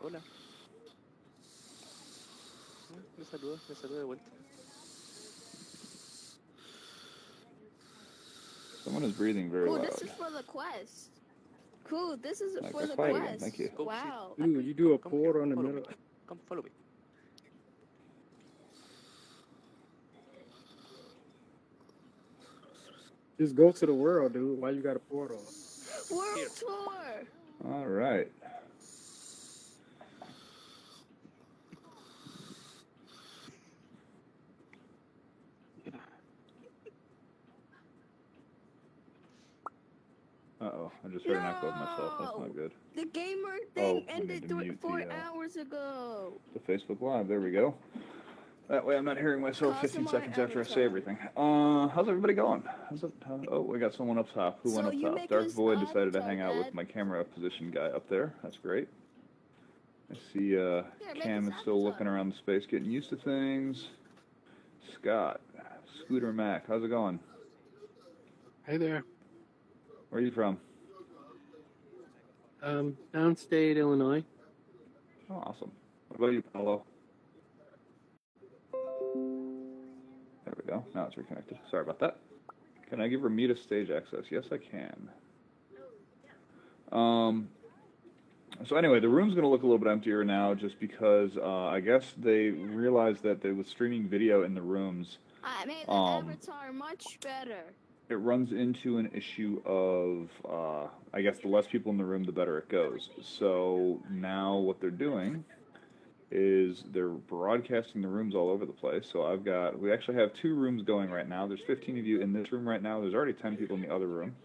Hola. Me saluda de vuelta. Someone is breathing very Cool, loud. this is for the quest. Cool, this is Like, for the quiet again, quest. thank you. Wow. Dude, you do a Come portal in the follow middle. me. Come follow me. Just go to the world, dude. Why you got a portal? World Here. tour. All right. Uh-oh, I just heard an echo of myself. That's not good. The gamer thing I need ended to mute 4 the, hours ago. The Facebook Live. There we go. That way I'm not hearing myself 15 seconds after I say everything. How's everybody going? Oh, we got someone up top. Who So went up you top? make Dark his Void decided to avatar hang out with bad? my camera position guy up there. That's great. I see make Cam his is still avatar. looking around the space, getting used to things. Scott, Scooter Mac, how's it going? Hey there. Where are you from? Downstate Illinois. Oh, awesome. What about you, Paulo? There we go. Now it's reconnected. Sorry about that. Can I give Ramita stage access? Yes, I can. So anyway, the room's going to look a little bit emptier now just because I guess they realized that with streaming video in the rooms, I made the avatar much better. it runs into an issue of, I guess the less people in the room, the better it goes. So now what they're doing is they're broadcasting the rooms all over the place. So we actually have 2 rooms going right now. There's 15 of you in this room right now. There's already 10 people in the other room.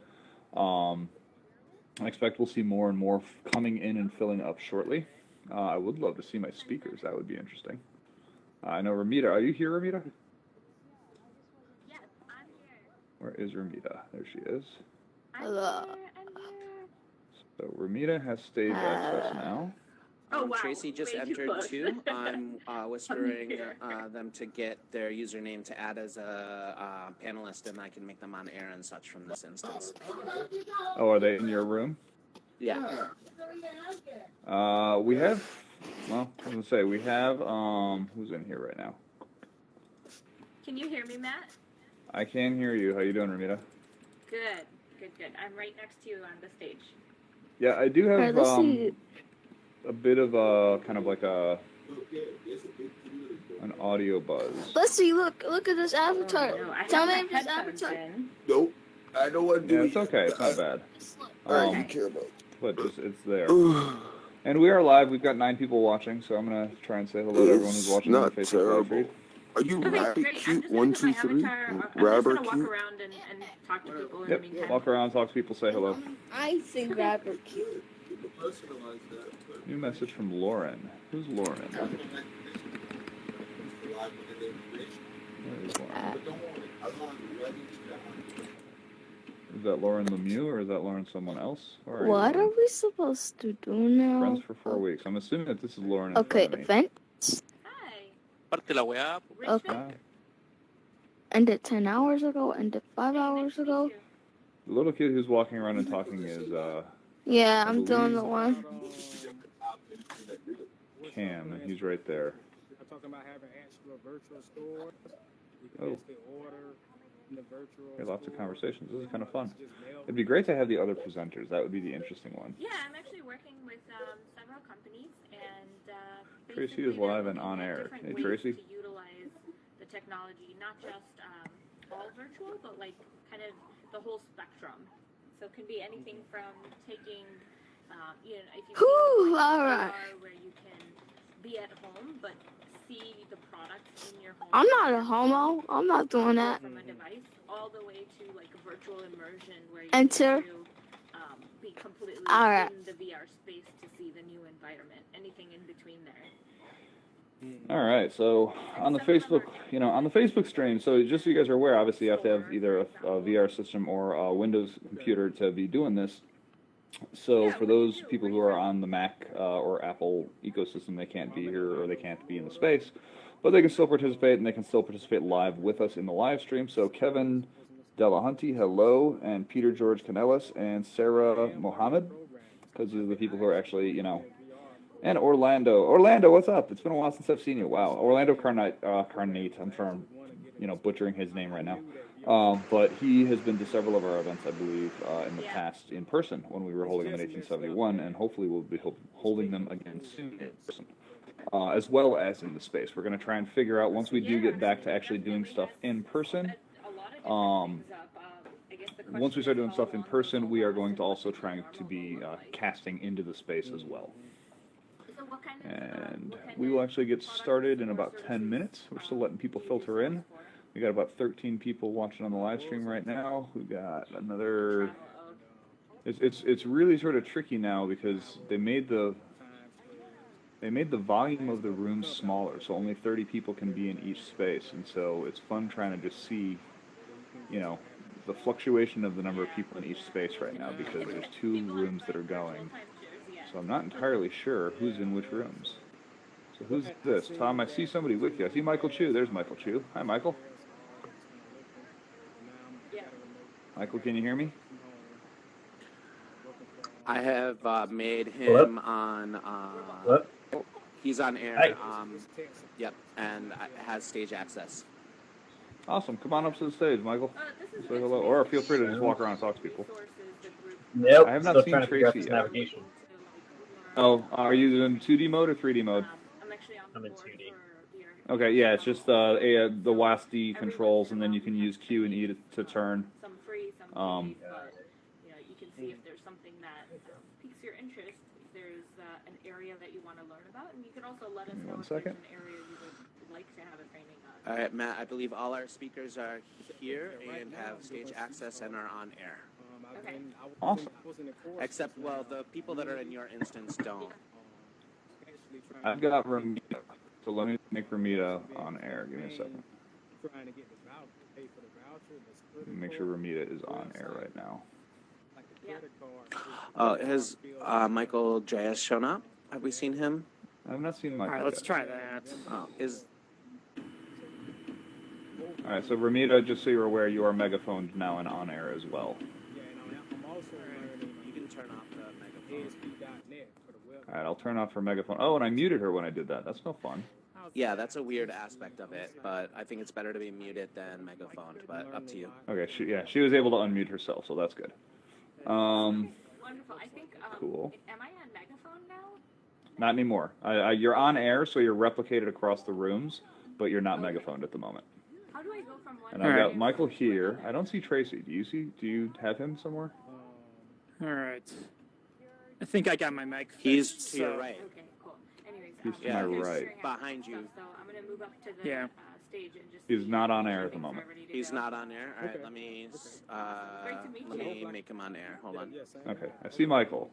I expect we'll see more and more coming in and filling up shortly. I would love to see my speakers. That would be interesting. I know Ramita. Are you here, Ramita? Yes, I'm here. Where is Ramita? There she is. Hello. I'm here. So Ramita has stage access now. Oh, wow. Tracy just Way too entered close. too. I'm whispering here. them to get their username to add as a panelist, and I can make them on air and such from this instance. Oh, are they in your room? Yeah. We have, well, I was going to say, we have, who's in here right now? Can you hear me, Matt? I can hear you. How you doing, Ramita? Good. I'm right next to you on the stage. Yeah, I do have, Alright, let's see. a bit of a, kind of like an audio buzz. Let's see. Look at this avatar. Oh, no, I Tell have me my if this headphones avatar. in. Nope. I know what to do. Yeah, it's okay. It's not bad. All right, you care about. But just, it's there. And we are live. We've got 9 people watching, so I'm going to try and say hello to everyone who's watching on the Not Facebook live terrible. feed. Are you Okay, rabbit great. I'm cute? just 1, gonna put 2, my 3. avatar. I'm just Rabbit gonna walk cute. around and talk to people in Yep. the meantime. Walk around, talk to people, say hello. I think rabbit cute. New message from Lauren. Who's Lauren? Where is Lauren? Is that Lauren Lemieux or is that Lauren someone else? Where you, What are Lauren? we supposed to do now? Friends for 4 weeks. I'm assuming that this is Lauren in Okay, front of me. events Hi. Parte la weá. Richmond. Ah, ended 10 hours ago. Ended 5 hours ago. the little kid who's walking around and talking is Yeah, I I'm doing the believe- one. Cam, and he's right there. I'm talking about having actual virtual stores. You can Oh. basically order in the virtual We had lots of store. conversations. This is kind of fun. Just mail It'd be great to have the other presenters. That would be the interesting one. Yeah, I'm actually working with several companies, and Tracy basically is live they're and on looking at air. different Hey, ways Tracy. to utilize the technology, not just all virtual, but like kind of the whole spectrum. So it can be anything from taking, you know, if you Whew, like alright. AR where you can be at home but see the products in your home. I'm not a homo. I'm not doing that. From a device, all the way to like a virtual immersion where you Enter. get to be completely Alright. in the VR space to see the new environment. Anything in between there. All right, so on the Facebook, on the Facebook stream, so just so you guys are aware, obviously you have to have either a VR system or a Windows computer to be doing this. So for those people who are on the Mac or Apple ecosystem, they can't be here or they can't be in the space, but they can still participate and they can still participate live with us in the live stream. So Kevin Delahunty, hello, and Peter George Canellis and Sarah Mohammed, because these are the people who are actually, And Orlando. Orlando, what's up? It's been a while since I've seen you. Wow. Orlando Carnate. I'm sure I'm, butchering his name right now. But he has been to several of our events, I believe, in the past in person when we were holding them in 1871, and hopefully we'll be holding them again soon in person, as well as in the space. We're going to try and figure out, once we do get back to actually doing stuff in person, once we start doing stuff in person, we are going to also try to be casting into the space as well. And we will actually get started in about 10 minutes. We're still letting people filter in. We got about 13 people watching on the live stream right now. We got another. It's really sort of tricky now because they made the volume of the rooms smaller, so only 30 people can be in each space, and so it's fun trying to just see, the fluctuation of the number of people in each space right now because there's 2 rooms that are going. So I'm not entirely sure who's in which rooms. So who's this? Tom, I see somebody with you. I see Michael Chu. There's Michael Chu. Hi, Michael. Michael, can you hear me? I have made him on. What? He's on air. Hi. Yep, and has stage access. Awesome. Come on up to the stage, Michael. Say hello. Or feel free to just walk around and talk to people. Nope. I have not still seen trying to figure out Tracey this yet. navigation. Oh, are you in 2D mode or 3D mode? I'm in 2D. Okay, yeah, it's just the WASD controls, and then you can use Q and E to turn. Some free, some paid, but you can see if there's something that piques your interest, if there's an area that you want to learn about, and you can also let us know if there's an area you would like to have a training on. All right, Matt, I believe all our speakers are here and have stage access and are on air. Okay. Awesome. Except, well, the people that are in your instance don't. I've got Ramita, so let me make Ramita on air. Give me a second. Make sure Ramita is on air right now. Has Michael Dreas shown up? Have we seen him? I've not seen Michael. All right, let's yet. try that. Oh, All right, so Ramita, just so you're aware, you are megaphoned now and on air as well. you can turn off the megaphone. All right, I'll turn off her megaphone. Oh, and I muted her when I did that. That's no fun. Yeah, that's a weird aspect of it, but I think it's better to be muted than megaphoned, but up to you. Okay, she was able to unmute herself, so that's good. Wonderful. I think. Cool. Am I on megaphone now? Not anymore. You're on air, so you're replicated across the rooms, but you're not megaphoned at the moment. How do I go from one? And I've got Michael here. I don't see Tracey. Do you have him somewhere? All right. I think I got my mic fixed. He's to your right. Okay, cool. Anyways, He's to my right. Behind you. So I'm gonna move up to the stage and just. He's not on air at the moment. He's not on air. All right, let me make him on air. Hold on. Okay, I see Michael,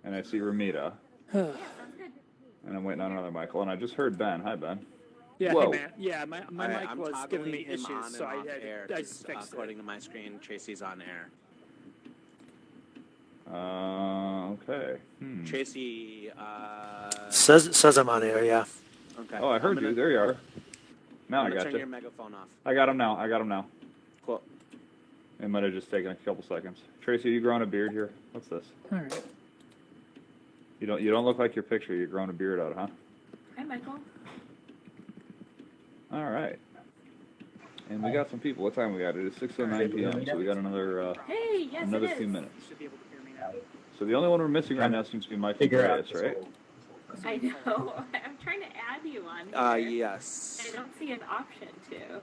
and I see Ramita, Yeah, sounds good. and I'm waiting on another Michael, and I just heard Ben. Hi, Ben. Yeah, Whoa. hey, man. Yeah, my All right, mic I'm was toggling giving me him issues, on so and I off air, had I 'cause, just fixed according it. to my screen, Tracy's on air. Okay. Tracey, Says I'm on air, yeah. okay. Oh, I heard you. There you are. Now I got turn you. your megaphone off. I got him now. Cool. It might have just taken a couple seconds. Tracy, you growing a beard here? What's this? All right. You don't look like your picture. You're growing a beard out, huh? Hi, Michael. All right. And we got some people. What time we got? It is 6:09 p.m. So we got another Hey, yes, another it is. few minutes. Should be able to hear me now. So the only one we're missing right now seems to be Michael Figure out Dreas, this right? whole- I know. I'm trying to add you on here. Yes. I don't see an option to.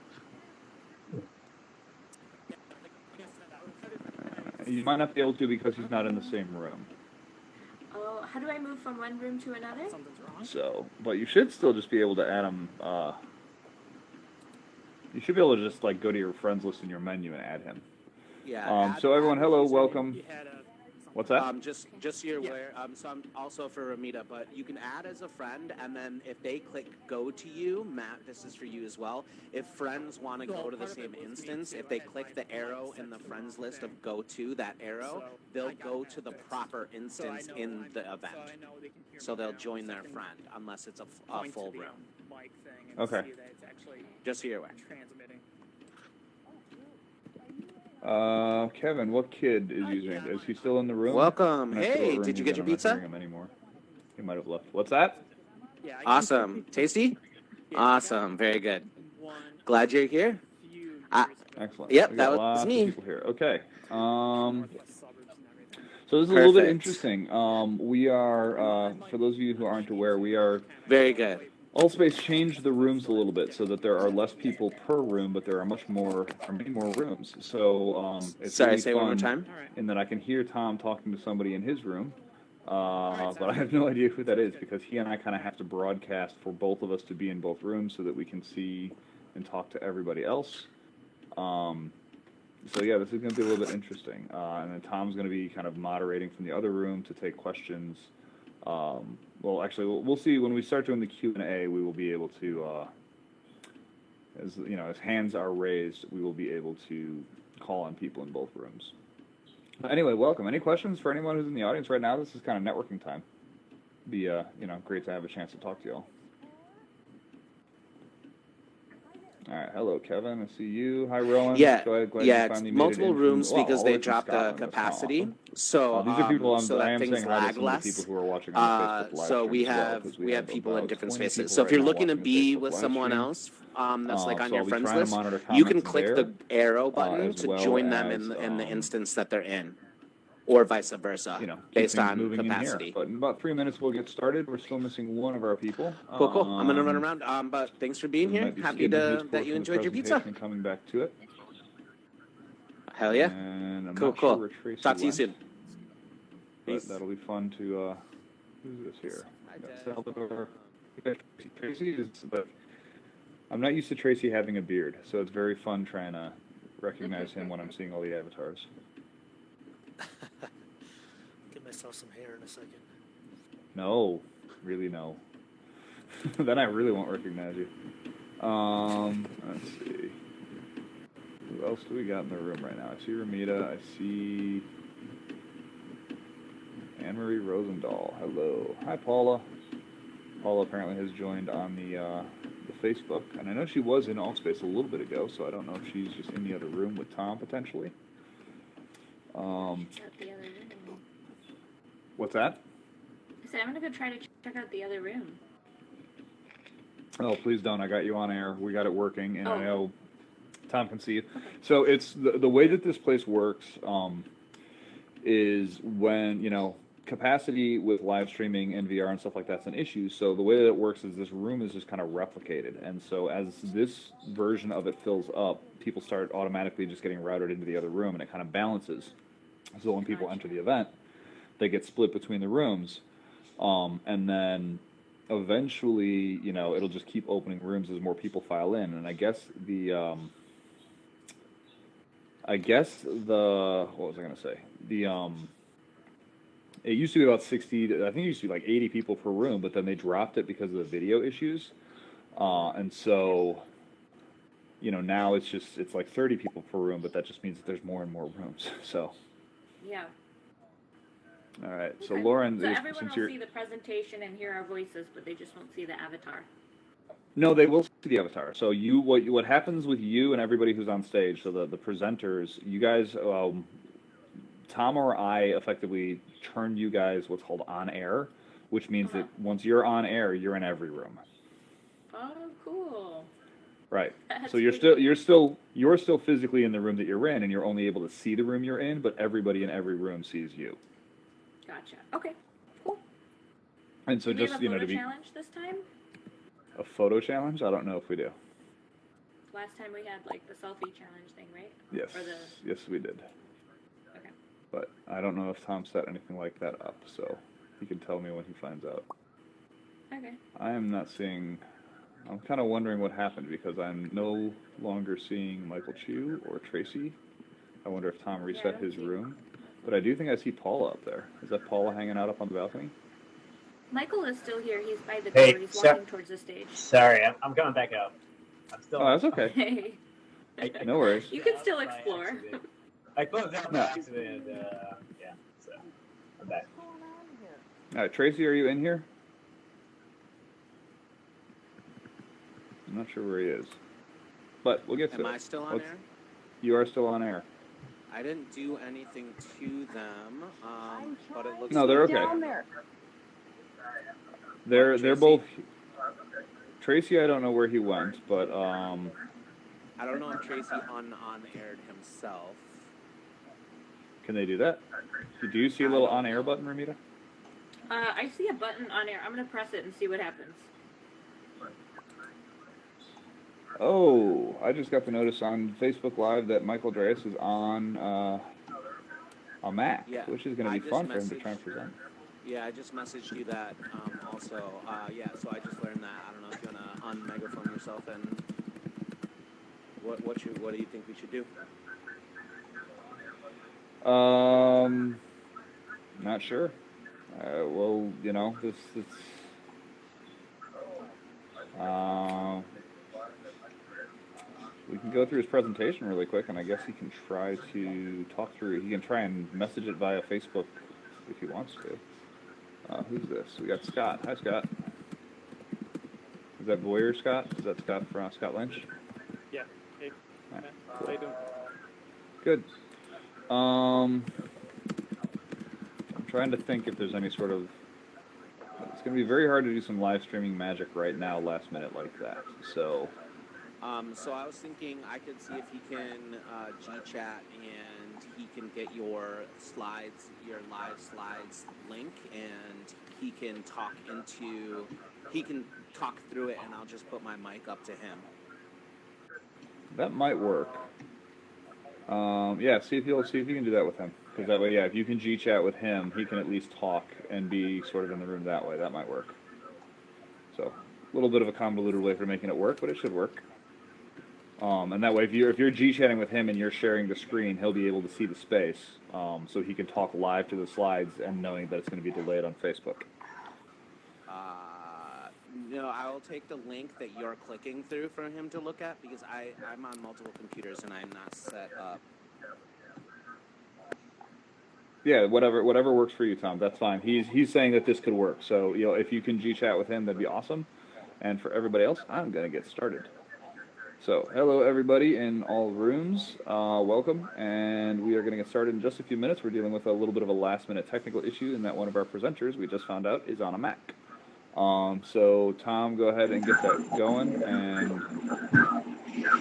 You might not be able to because he's not in the same room. Oh, how do I move from one room to another? Something's wrong. So, but you should still just be able to add him. You should be able to just like go to your friends list in your menu and add him. Yeah. So everyone, hello, welcome. You had a What's that? Just so you're aware, so I'm also for Ramita, but you can add as a friend, and then if they click go to you, Matt, this is for you as well. If friends want to go to the same instance, if they click the arrow in the friends list of go to that arrow, they'll go to the proper instance in the event. So they'll join their friend, unless it's a full room. Okay. Just so you're aware. Transmitting. Kevin, what kid is using? Is he still in the room? Welcome. I'm not sure what Hey, room did you he's get your in. I'm not pizza? hearing him anymore. He might have left. What's that? Yeah, Awesome. Tasty? Awesome. Very good. Glad you're here. Excellent. Yep, We that got was lots me. of people here. Okay. So this is a little bit Perfect. interesting. We are, for those of you who aren't aware, we are Very good. Allspace changed the rooms a little bit so that there are less people per room, but there are many more rooms. So it's Sorry, really say it fun one more time. in that I can hear Tom talking to somebody in his room, but I have no idea who that is because he and I kind of have to broadcast for both of us to be in both rooms so that we can see and talk to everybody else. So yeah, this is going to be a little bit interesting. And then Tom's going to be kind of moderating from the other room to take questions. Well, actually, we'll see when we start doing the Q&A. We will be able to, as you know, as hands are raised, we will be able to call on people in both rooms. Anyway, welcome. Any questions for anyone who's in the audience right now? This is kind of networking time. Be you know, great to have a chance to talk to y'all. All right, hello, Kevin. I see you. Hi, Rowan. Yeah, Glad yeah, you it's finally made it multiple in rooms from, because all they the way from dropped the Scotland. That's capacity. awesome. So, These are people so I that am things saying hi to lag some of the less. people who are watching on the Facebook live So stream we as well, have 'cause we have people in about different 20 spaces. people So if right you're now looking to watching the be Facebook with live someone stream. else that's like on So your I'll be friends trying to list, monitor you can comments click there, the arrow button as to well join them as, in the instance that they're in, or vice versa, you know, keep based things on moving in here. capacity. But in about 3 minutes, we'll get started. We're still missing one of our people. Cool, cool. I'm gonna run around. But thanks for being We here. might be Happy skipping his that portion you of the enjoyed your pizza. presentation and coming back to it. Hell yeah. And I'm Cool, not sure cool. where Tracey Talk to you went, soon. but Peace. that'll be fun to, who's this here? Got Salvador. Tracy is, but I'm not used to Tracey having a beard, so it's very fun trying to recognize him when I'm seeing all the avatars. Get myself some hair in a second. No, really no. Then I really won't recognize you. Let's see. Who else do we got in the room right now? I see Ramita. I see Anne-Marie Rosendahl. Hello. Hi, Paula. Paula apparently has joined on the Facebook, and I know she was in Allspace a little bit ago, so I don't know if she's just in the other room with Tom potentially. What's that? I said I'm gonna go try to check out the other room. Oh, please don't. I got you on air. We got it working, and Oh. I know Tom can see it. So it's the way that this place works is when, you know, capacity with live streaming and VR and stuff like that's an issue. So the way that it works is this room is just kind of replicated. And so as this version of it fills up, people start automatically just getting routed into the other room, and it kind of balances. So when people enter the event, they get split between the rooms. And then eventually, you know, it'll just keep opening rooms as more people file in. And I guess the what was I going to say? It used to be about 60, I think it used to be like 80 people per room, but then they dropped it because of the video issues. And so, you know, now it's like 30 people per room, but that just means that there's more and more rooms. So. Yeah. All right. So Okay. Lauren, So everyone since will you're see the presentation and hear our voices, but they just won't see the avatar. No, they will see the avatar. So what happens with you and everybody who's on stage, so the presenters, you guys, Tom or I effectively turn you guys what's called on air, which means that once you're on air, you're in every room. Oh, cool. Right. That's So you're still physically in the room that you're in, and you're only able to see the room you're in, but everybody in every room sees you. Gotcha. Okay. Cool. And so Do we just, have a you know, photo to be challenge this time? a photo challenge, I don't know if we do. Last time we had like the selfie challenge thing, right? Yes. Or the... Yes, we did. Okay. But I don't know if Tom set anything like that up, so he can tell me when he finds out. Okay. I am not seeing... I'm kind of wondering what happened, because I'm no longer seeing Michael Chu or Tracey. I wonder if Tom reset his room. But I do think I see Paula up there. Is that Paula hanging out up on the balcony? Michael is still here. He's by the door. He's walking towards the stage. Sorry, I'm coming back up. I'm still. Oh, that's okay. Hey. No worries. You can still explore. I closed out by accident. Yeah, so I'm back. All right, Tracey, are you in here? I'm not sure where he is. But we'll get to it. Am I still on air? You are still on air. I didn't do anything to them, but it looks No, they're okay. Down there. They're Tracy? both. Tracey, I don't know where he went, but I don't know if Tracey on-aired himself. can they do that? Do you see a little on-air button, Ramita? I see a button on air. I'm gonna press it and see what happens. Oh, I just got the notice on Facebook Live that Michael Dreas is on a Mac, Yeah, which is going to I be just fun for him to messaged- try and present. Yeah, I just messaged you that also. Yeah, so I just learned that. I don't know if you want to un-megaphone yourself and what do you think we should do? Not sure. Well, you know, we can go through his presentation really quick, and I guess he can try to talk through. He can try and message it via Facebook if he wants to. Who's this? We got Scott. Hi, Scott. Is that Boyer Scott? Is that Scott from Scott Lynch? Yeah. Hey. All right. How you doing? Good. I'm trying to think if there's any sort of. It's going to be very hard to do some live streaming magic right now, last minute like that. So. So I was thinking I could see if he can G-chat and he can get your slides, your live slides link, and he can talk through it, and I'll just put my mic up to him. That might work. Yeah, see if you can do that with him. Because that way, yeah, if you can G-chat with him, he can at least talk and be sort of in the room that way. That might work. So, a little bit of a convoluted way for making it work, but it should work. And that way, if you're G-chatting with him and you're sharing the screen, he'll be able to see the space, so he can talk live to the slides and knowing that it's going to be delayed on Facebook. No, I will take the link that you're clicking through for him to look at because I'm on multiple computers and I'm not set up. Yeah, whatever works for you, Tom. That's fine. He's saying that this could work. So, you know, if you can G-chat with him, that'd be awesome. And for everybody else, I'm going to get started. So, hello everybody in all rooms. Welcome. And we are going to get started in just a few minutes. We're dealing with a little bit of a last-minute technical issue in that one of our presenters, we just found out, is on a Mac. So, Tom, go ahead and get that going and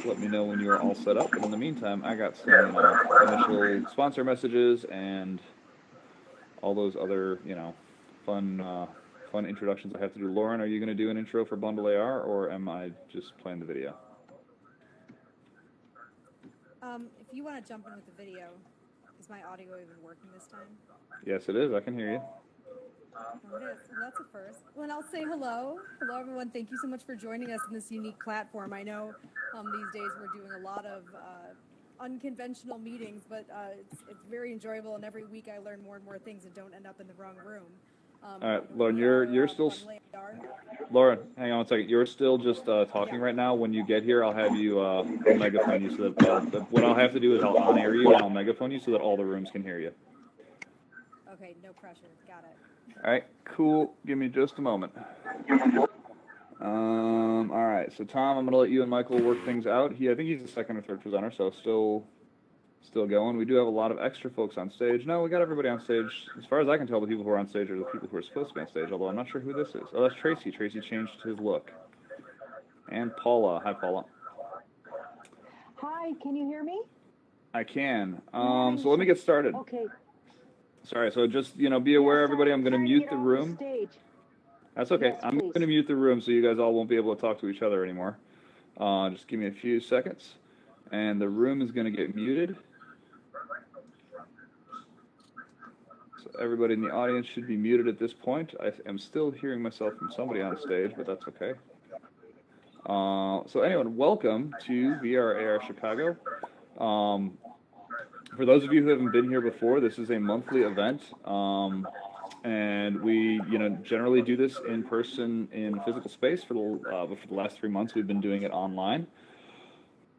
let me know when you're all set up. But in the meantime, I got some initial sponsor messages and all those other, fun introductions I have to do. Lauren, are you going to do an intro for Bundle AR, or am I just playing the video? If you want to jump in with the video, is my audio even working this time? Yes, it is. I can hear you. Oh, it is. Well, that's a first. Well, I'll say hello. Hello, everyone. Thank you so much for joining us in this unique platform. I know these days we're doing a lot of unconventional meetings, but it's very enjoyable, and every week I learn more and more things and don't end up in the wrong room. All right, Lauren, you're still. Lauren, hang on a second. You're still just talking right now. When you get here, I'll have you megaphone you so that what I'll have to do is I'll on-air you and I'll megaphone you so that all the rooms can hear you. Okay, no pressure. Got it. All right, cool. Give me just a moment. All right, so Tom, I'm going to let you and Michael work things out. I think he's the second or third presenter, so still going. We do have a lot of extra folks on stage. No, we got everybody on stage. As far as I can tell, the people who are on stage are the people who are supposed to be on stage, although I'm not sure who this is. Oh, that's Tracey. Tracey changed his look. And Paula. Hi, Paula. Hi, can you hear me? I can. So let me get started. Okay. Sorry, so just, be aware, everybody, I'm going to mute the room. That's okay. Yes, I'm going to mute the room so you guys all won't be able to talk to each other anymore. Just give me a few seconds. And the room is going to get muted. So everybody in the audience should be muted at this point. I am still hearing myself from somebody on stage, but that's okay. So anyway, welcome to VRAR Chicago. For those of you who haven't been here before, this is a monthly event. And we, generally do this in person in physical space. For the last 3 months, we've been doing it online.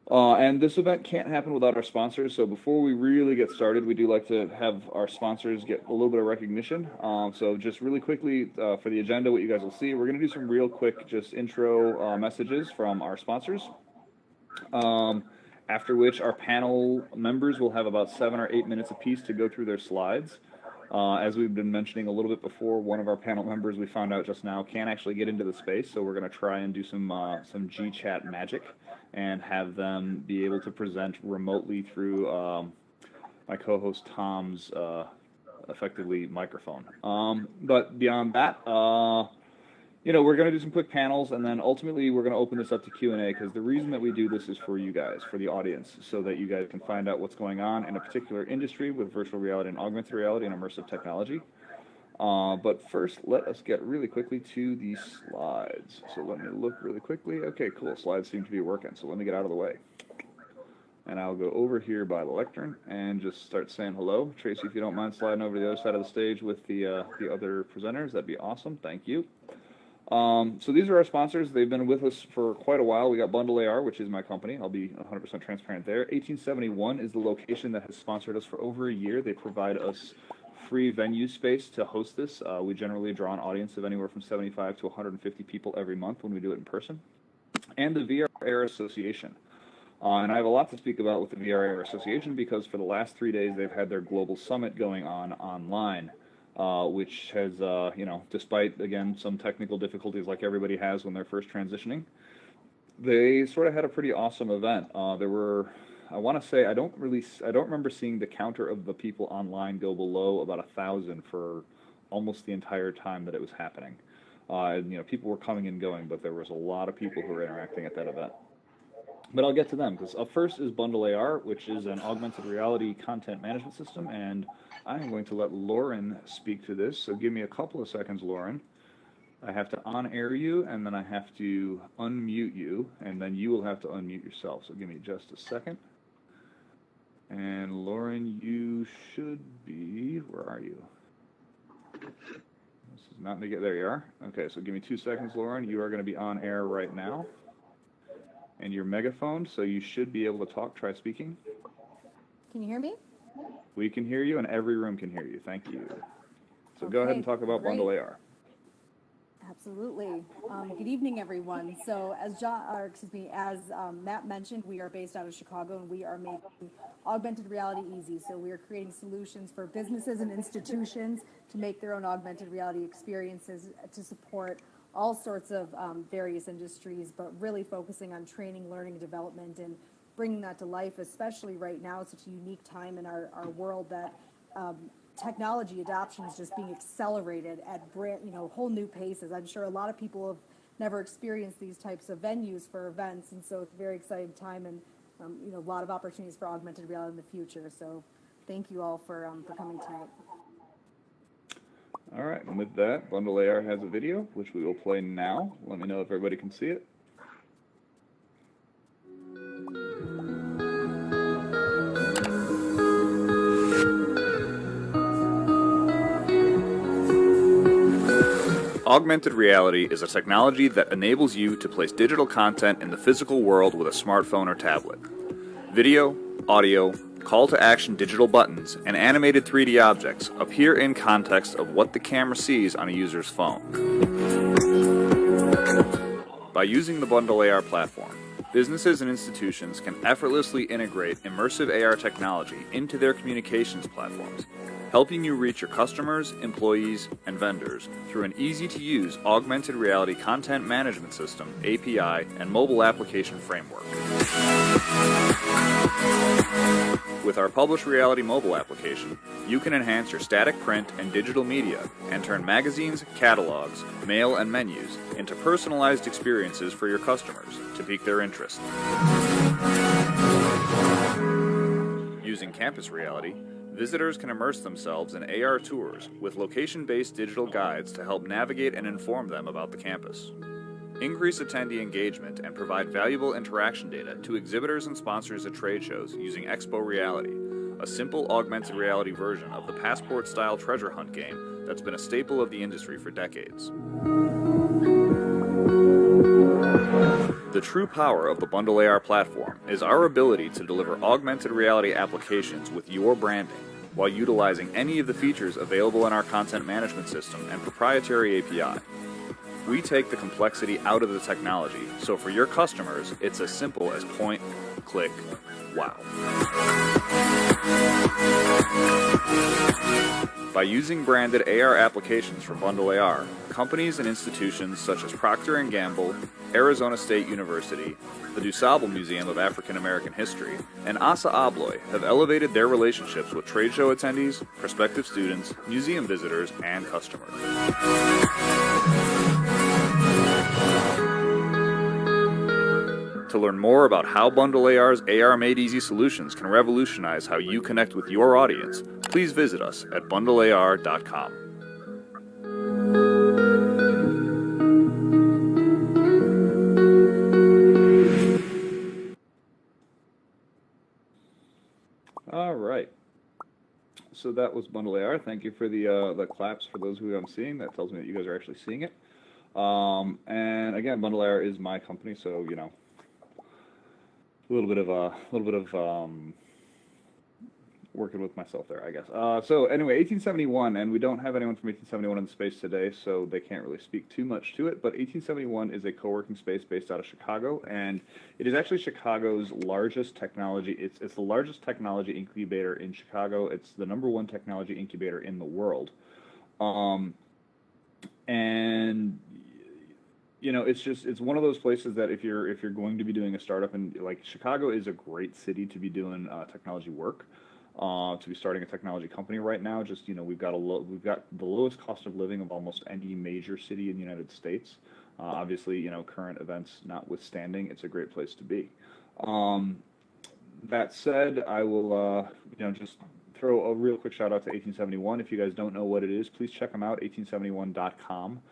And this event can't happen without our sponsors. So before we really get started, we do like to have our sponsors get a little bit of recognition. So just really quickly for the agenda, what you guys will see, we're going to do some real quick just intro messages from our sponsors. After which our panel members will have about 7 or 8 minutes apiece to go through their slides. As we've been mentioning a little bit before, one of our panel members we found out just now can't actually get into the space, so we're going to try and do some G-Chat magic and have them be able to present remotely through my co-host Tom's effectively microphone. But beyond that, we're going to do some quick panels, and then ultimately we're going to open this up to Q&A, because the reason that we do this is for you guys, for the audience, so that you guys can find out what's going on in a particular industry with virtual reality and augmented reality and immersive technology. But first, let us get really quickly to the slides. So let me look really quickly. Okay, cool. Slides seem to be working, so let me get out of the way. And I'll go over here by the lectern and just start saying hello. Tracey, if you don't mind sliding over to the other side of the stage with the other presenters, that'd be awesome. Thank you. So these are our sponsors. They've been with us for quite a while. We got Bundle AR, which is my company. I'll be 100% transparent there. 1871 is the location that has sponsored us for over a year. They provide us free venue space to host this. We generally draw an audience of anywhere from 75 to 150 people every month when we do it in person. And the VRAR Association. And I have a lot to speak about with the VRAR Association, because for the last 3 days they've had their global summit going on online. Which has, despite, again, some technical difficulties like everybody has when they're first transitioning, they sort of had a pretty awesome event. There were, I want to say, I don't remember seeing the counter of the people online go below about 1,000 for almost the entire time that it was happening. People were coming and going, but there was a lot of people who were interacting at that event. But I'll get to them, because up first is Bundle AR, which is an augmented reality content management system, and I'm going to let Lauren speak to this, so give me a couple of seconds, Lauren. I have to on-air you, and then I have to unmute you, and then you will have to unmute yourself, so give me just a second. And Lauren, you should be, where are you? This is not, there you are. Okay, so give me 2 seconds, Lauren. You are going to be on air right now. And your megaphone, so you should be able to talk. Try speaking. Can you hear me? We can hear you, and every room can hear you. Thank you. So go ahead and talk about Bundle AR. Absolutely. Good evening, everyone. So as Matt mentioned, we are based out of Chicago, and we are making augmented reality easy. So we are creating solutions for businesses and institutions to make their own augmented reality experiences to support all sorts of various industries, but really focusing on training, learning, development, and bringing that to life, especially right now. It's such a unique time in our world that technology adoption is just being accelerated at whole new paces. I'm sure a lot of people have never experienced these types of venues for events, and so it's a very exciting time, and a lot of opportunities for augmented reality in the future. So thank you all for coming tonight. All right, and with that, Bundle AR has a video, which we will play now. Let me know if everybody can see it. Augmented reality is a technology that enables you to place digital content in the physical world with a smartphone or tablet. Video, audio, call-to-action digital buttons, and animated 3D objects appear in context of what the camera sees on a user's phone. By using the Bundle AR platform, businesses and institutions can effortlessly integrate immersive AR technology into their communications platforms, helping you reach your customers, employees, and vendors through an easy-to-use augmented reality content management system, API, and mobile application framework. With our Publish Reality mobile application, you can enhance your static print and digital media and turn magazines, catalogs, mail, and menus into personalized experiences for your customers to pique their interest. Using Campus Reality, visitors can immerse themselves in AR tours with location-based digital guides to help navigate and inform them about the campus. Increase attendee engagement and provide valuable interaction data to exhibitors and sponsors at trade shows using Expo Reality, a simple augmented reality version of the passport-style treasure hunt game that's been a staple of the industry for decades. The true power of the Bundle AR platform is our ability to deliver augmented reality applications with your branding while utilizing any of the features available in our content management system and proprietary API. We take the complexity out of the technology, so for your customers, it's as simple as point, click, wow. By using branded AR applications from Bundle AR, companies and institutions such as Procter & Gamble, Arizona State University, the DuSable Museum of African American History, and Assa Abloy have elevated their relationships with trade show attendees, prospective students, museum visitors, and customers. To learn more about how Bundle AR's AR Made Easy solutions can revolutionize how you connect with your audience, please visit us at bundlear.com. All right. So that was Bundle AR. Thank you for the claps for those who I'm seeing. That tells me that you guys are actually seeing it. And again, Bundle AR is my company, so you know, a little bit of working with myself there, I guess. So anyway, 1871, and we don't have anyone from 1871 in the space today, so they can't really speak too much to it, but 1871 is a co-working space based out of Chicago, and it is actually Chicago's largest technology. It's the largest technology incubator in Chicago. It's the #1 technology incubator in the world. And you know, it's one of those places that if you're going to be doing a startup, and like Chicago is a great city to be doing technology work, to be starting a technology company right now. Just, you know, we've got the lowest cost of living of almost any major city in the United States. Obviously, you know, current events notwithstanding, it's a great place to be. That said, I will you know, just throw a real quick shout out to 1871. If you guys don't know what it is, please check them out, 1871.com.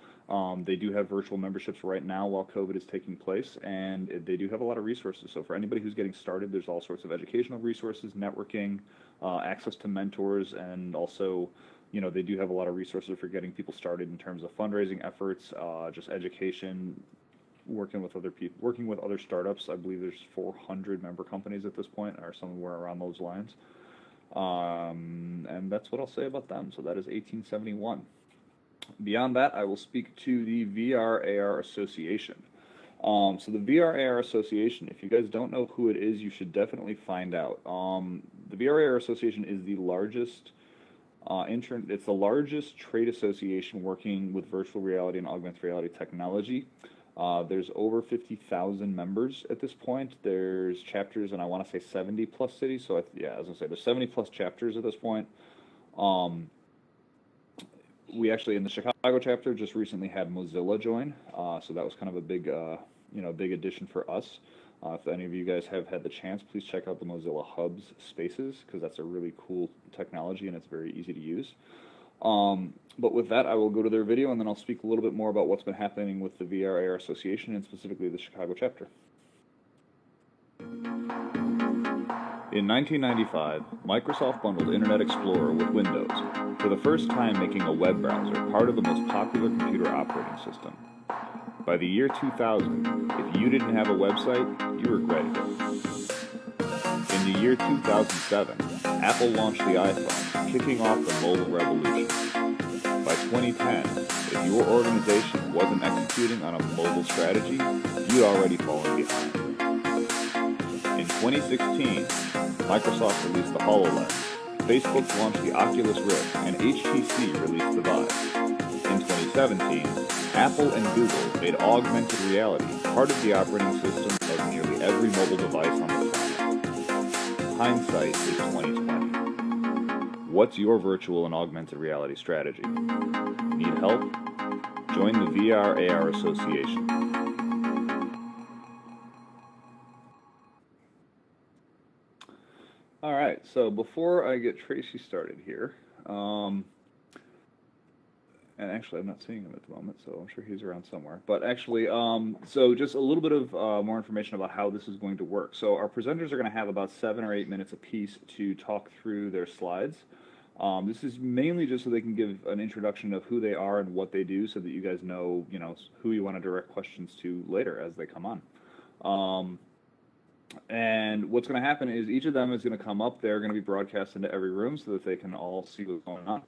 They do have virtual memberships right now while COVID is taking place, and they do have a lot of resources. So for anybody who's getting started, there's all sorts of educational resources, networking, access to mentors, and also, you know, they do have a lot of resources for getting people started in terms of fundraising efforts, just education, working with other people, working with other startups. I believe there's 400 member companies at this point, or somewhere around those lines. And that's what I'll say about them. So that is 1871. Beyond that, I will speak to the VRAR Association. So the VRAR Association, if you guys don't know who it is, you should definitely find out. The VRAR Association is the largest it's the largest trade association working with virtual reality and augmented reality technology. There's over 50,000 members at this point. There's chapters, and I want to say 70 plus cities. So yeah, as I say, there's 70 plus chapters at this point. We actually, in the Chicago chapter, just recently had Mozilla join, so that was kind of a big, you know, big addition for us. If any of you guys have had the chance, please check out the Mozilla Hubs Spaces, because that's a really cool technology and it's very easy to use. But with that, I will go to their video, and then I'll speak a little bit more about what's been happening with the VRAR Association, and specifically the Chicago chapter. In 1995, Microsoft bundled Internet Explorer with Windows, for the first time making a web browser part of the most popular computer operating system. By the year 2000, if you didn't have a website, you regretted it. In the year 2007, Apple launched the iPhone, kicking off the mobile revolution. By 2010, if your organization wasn't executing on a mobile strategy, you'd already fallen behind. In 2016, Microsoft released the HoloLens, Facebook launched the Oculus Rift, and HTC released the Vive. In 2017, Apple and Google made augmented reality part of the operating system of nearly every mobile device on the planet. Hindsight is 2020. What's your virtual and augmented reality strategy? Need help? Join the VRAR Association. All right, so before I get Tracey started here, and actually I'm not seeing him at the moment, so I'm sure he's around somewhere. But actually, so just a little bit of more information about how this is going to work. So our presenters are going to have about 7 or 8 minutes apiece to talk through their slides. This is mainly just so they can give an introduction of who they are and what they do, so that you guys know, you know, who you want to direct questions to later as they come on. And what's going to happen is each of them is going to come up. They're going to be broadcast into every room so that they can all see what's going on.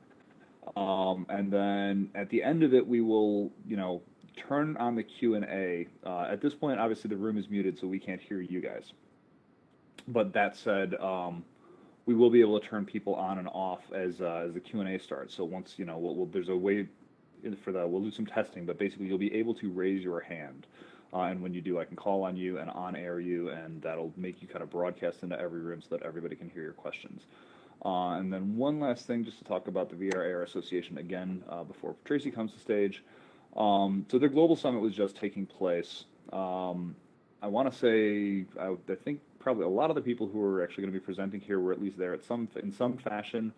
And then at the end of it, we will, you know, turn on the Q&A. At this point, obviously, the room is muted, so we can't hear you guys. But that said, we will be able to turn people on and off as the Q&A starts. So once, there's a way for that. We'll do some testing, but basically you'll be able to raise your hand. And when you do, I can call on you and on-air you, and that'll make you kind of broadcast into every room so that everybody can hear your questions. And then one last thing, just to talk about the VRAR Association again, before Tracey comes to stage. So their global summit was just taking place. I want to say, I think probably a lot of the people who are actually going to be presenting here were at least there in some fashion.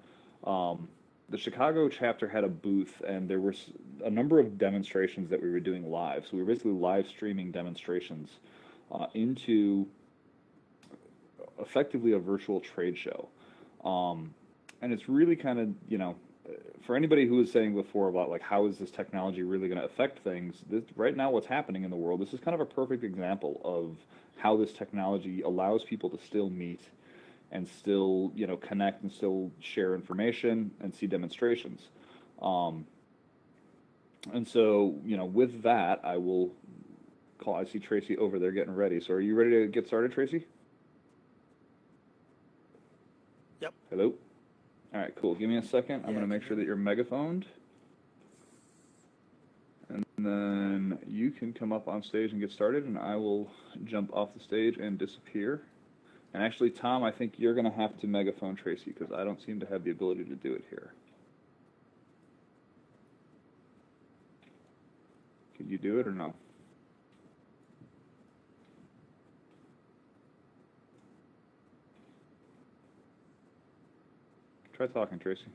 The Chicago chapter had a booth, and there were a number of demonstrations that we were doing live. So we were basically live streaming demonstrations into effectively a virtual trade show. And it's really kind of, for anybody who was saying before about like how is this technology really going to affect things, right now what's happening in the world, this is kind of a perfect example of how this technology allows people to still meet and still, connect and still share information and see demonstrations. And so, with that, I see Tracey over there getting ready. So are you ready to get started, Tracey? Yep. Hello? All right, cool. Give me a second. I'm going to make sure that you're megaphoned. And then you can come up on stage and get started, and I will jump off the stage and disappear. And actually, Tom, I think you're going to have to megaphone Tracey because I don't seem to have the ability to do it here. Can you do it or no? Try talking, Tracey.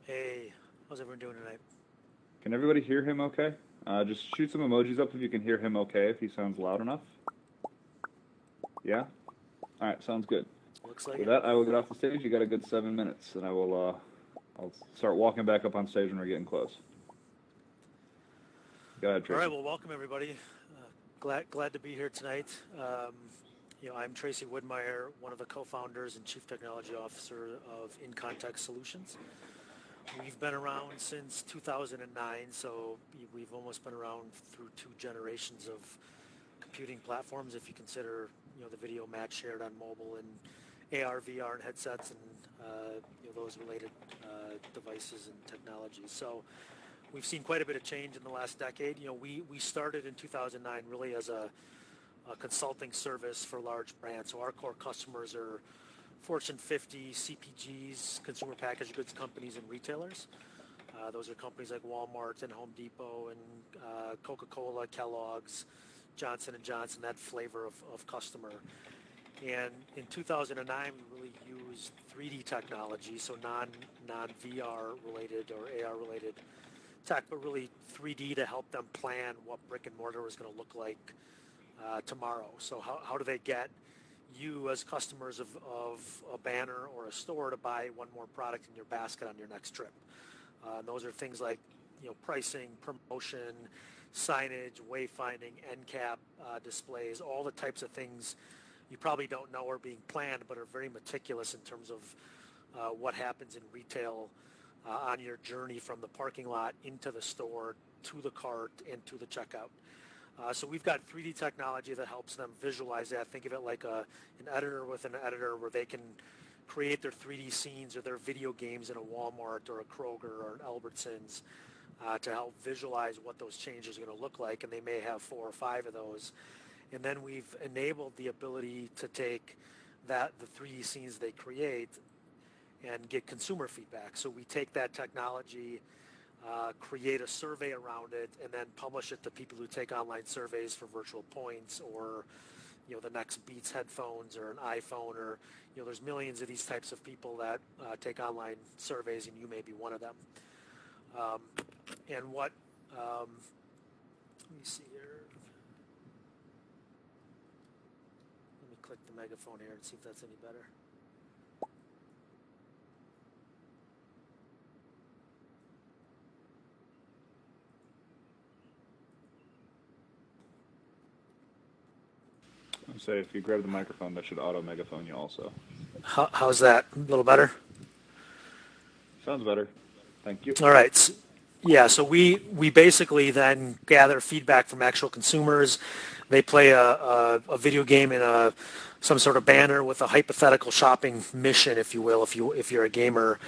Hey, how's everyone doing tonight? Can everybody hear him okay? Just shoot some emojis up if you can hear him okay, if he sounds loud enough. Yeah? All right, sounds good. Looks like With that, I will get off the stage. You got a good 7 minutes, and I'll start walking back up on stage when we're getting close. Go ahead, Tracey. All right, well, welcome everybody. Glad to be here tonight. I'm Tracey Wiedmeyer, one of the co-founders and chief technology officer of INCONTEXT Solutions. We've been around since 2009, so we've almost been around through 2 generations of computing platforms, if you consider the video Matt shared on mobile and AR, VR, and headsets, and those related devices and technologies. So we've seen quite a bit of change in the last decade. We started in 2009 really as a consulting service for large brands. So our core customers are Fortune 50 CPGs, consumer packaged goods companies, and retailers. Those are companies like Walmart and Home Depot and Coca-Cola, Kellogg's, Johnson & Johnson, that flavor of customer. And in 2009, we really used 3D technology, so non-VR related or AR related tech, but really 3D to help them plan what brick and mortar was going to look like tomorrow. So how do they get you as customers of a banner or a store to buy one more product in your basket on your next trip? And those are things like pricing, promotion, signage, wayfinding, end cap displays, all the types of things you probably don't know are being planned but are very meticulous in terms of what happens in retail on your journey from the parking lot into the store, to the cart, and to the checkout. So we've got 3D technology that helps them visualize that. Think of it like an editor with an editor where they can create their 3D scenes or their video games in a Walmart or a Kroger or an Albertsons to help visualize what those changes are going to look like, and they may have 4 or 5 of those. And then we've enabled the ability to take the 3D scenes they create and get consumer feedback. So we take that technology, create a survey around it, and then publish it to people who take online surveys for virtual points or the next Beats headphones or an iPhone, or there's millions of these types of people that take online surveys, and you may be one of them. And what let me see here. Let me click the megaphone here and see if that's any better. Say if you grab the microphone, that should auto megaphone you also. How's that? A little better? Sounds better. Thank you. All right. Yeah, so we basically then gather feedback from actual consumers. they play a video game in some sort of banner with a hypothetical shopping mission, if you will, if you're a gamer,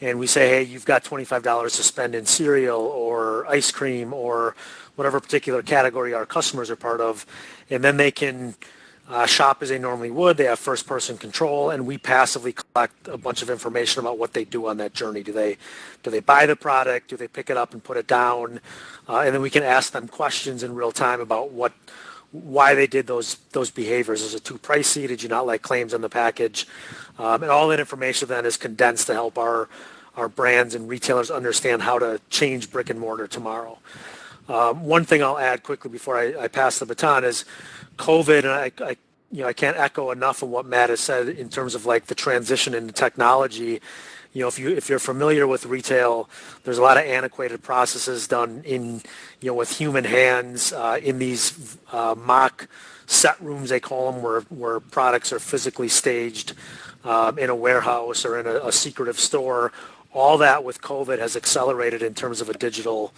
and we say, hey, you've got $25 to spend in cereal or ice cream or whatever particular category our customers are part of, and then they can shop as they normally would. They have first-person control, and we passively collect a bunch of information about what they do on that journey. Do they buy the product? Do they pick it up and put it down? And then we can ask them questions in real time about why they did those behaviors. Is it too pricey? Did you not like claims on the package? And all that information then is condensed to help our brands and retailers understand how to change brick and mortar tomorrow. One thing I'll add quickly before I pass the baton is COVID, and I can't echo enough of what Matt has said in terms of like the transition into technology. If you're familiar with retail, there's a lot of antiquated processes done in with human hands in these mock set rooms, they call them, where products are physically staged in a warehouse or in a secretive store. All that with COVID has accelerated in terms of a digital,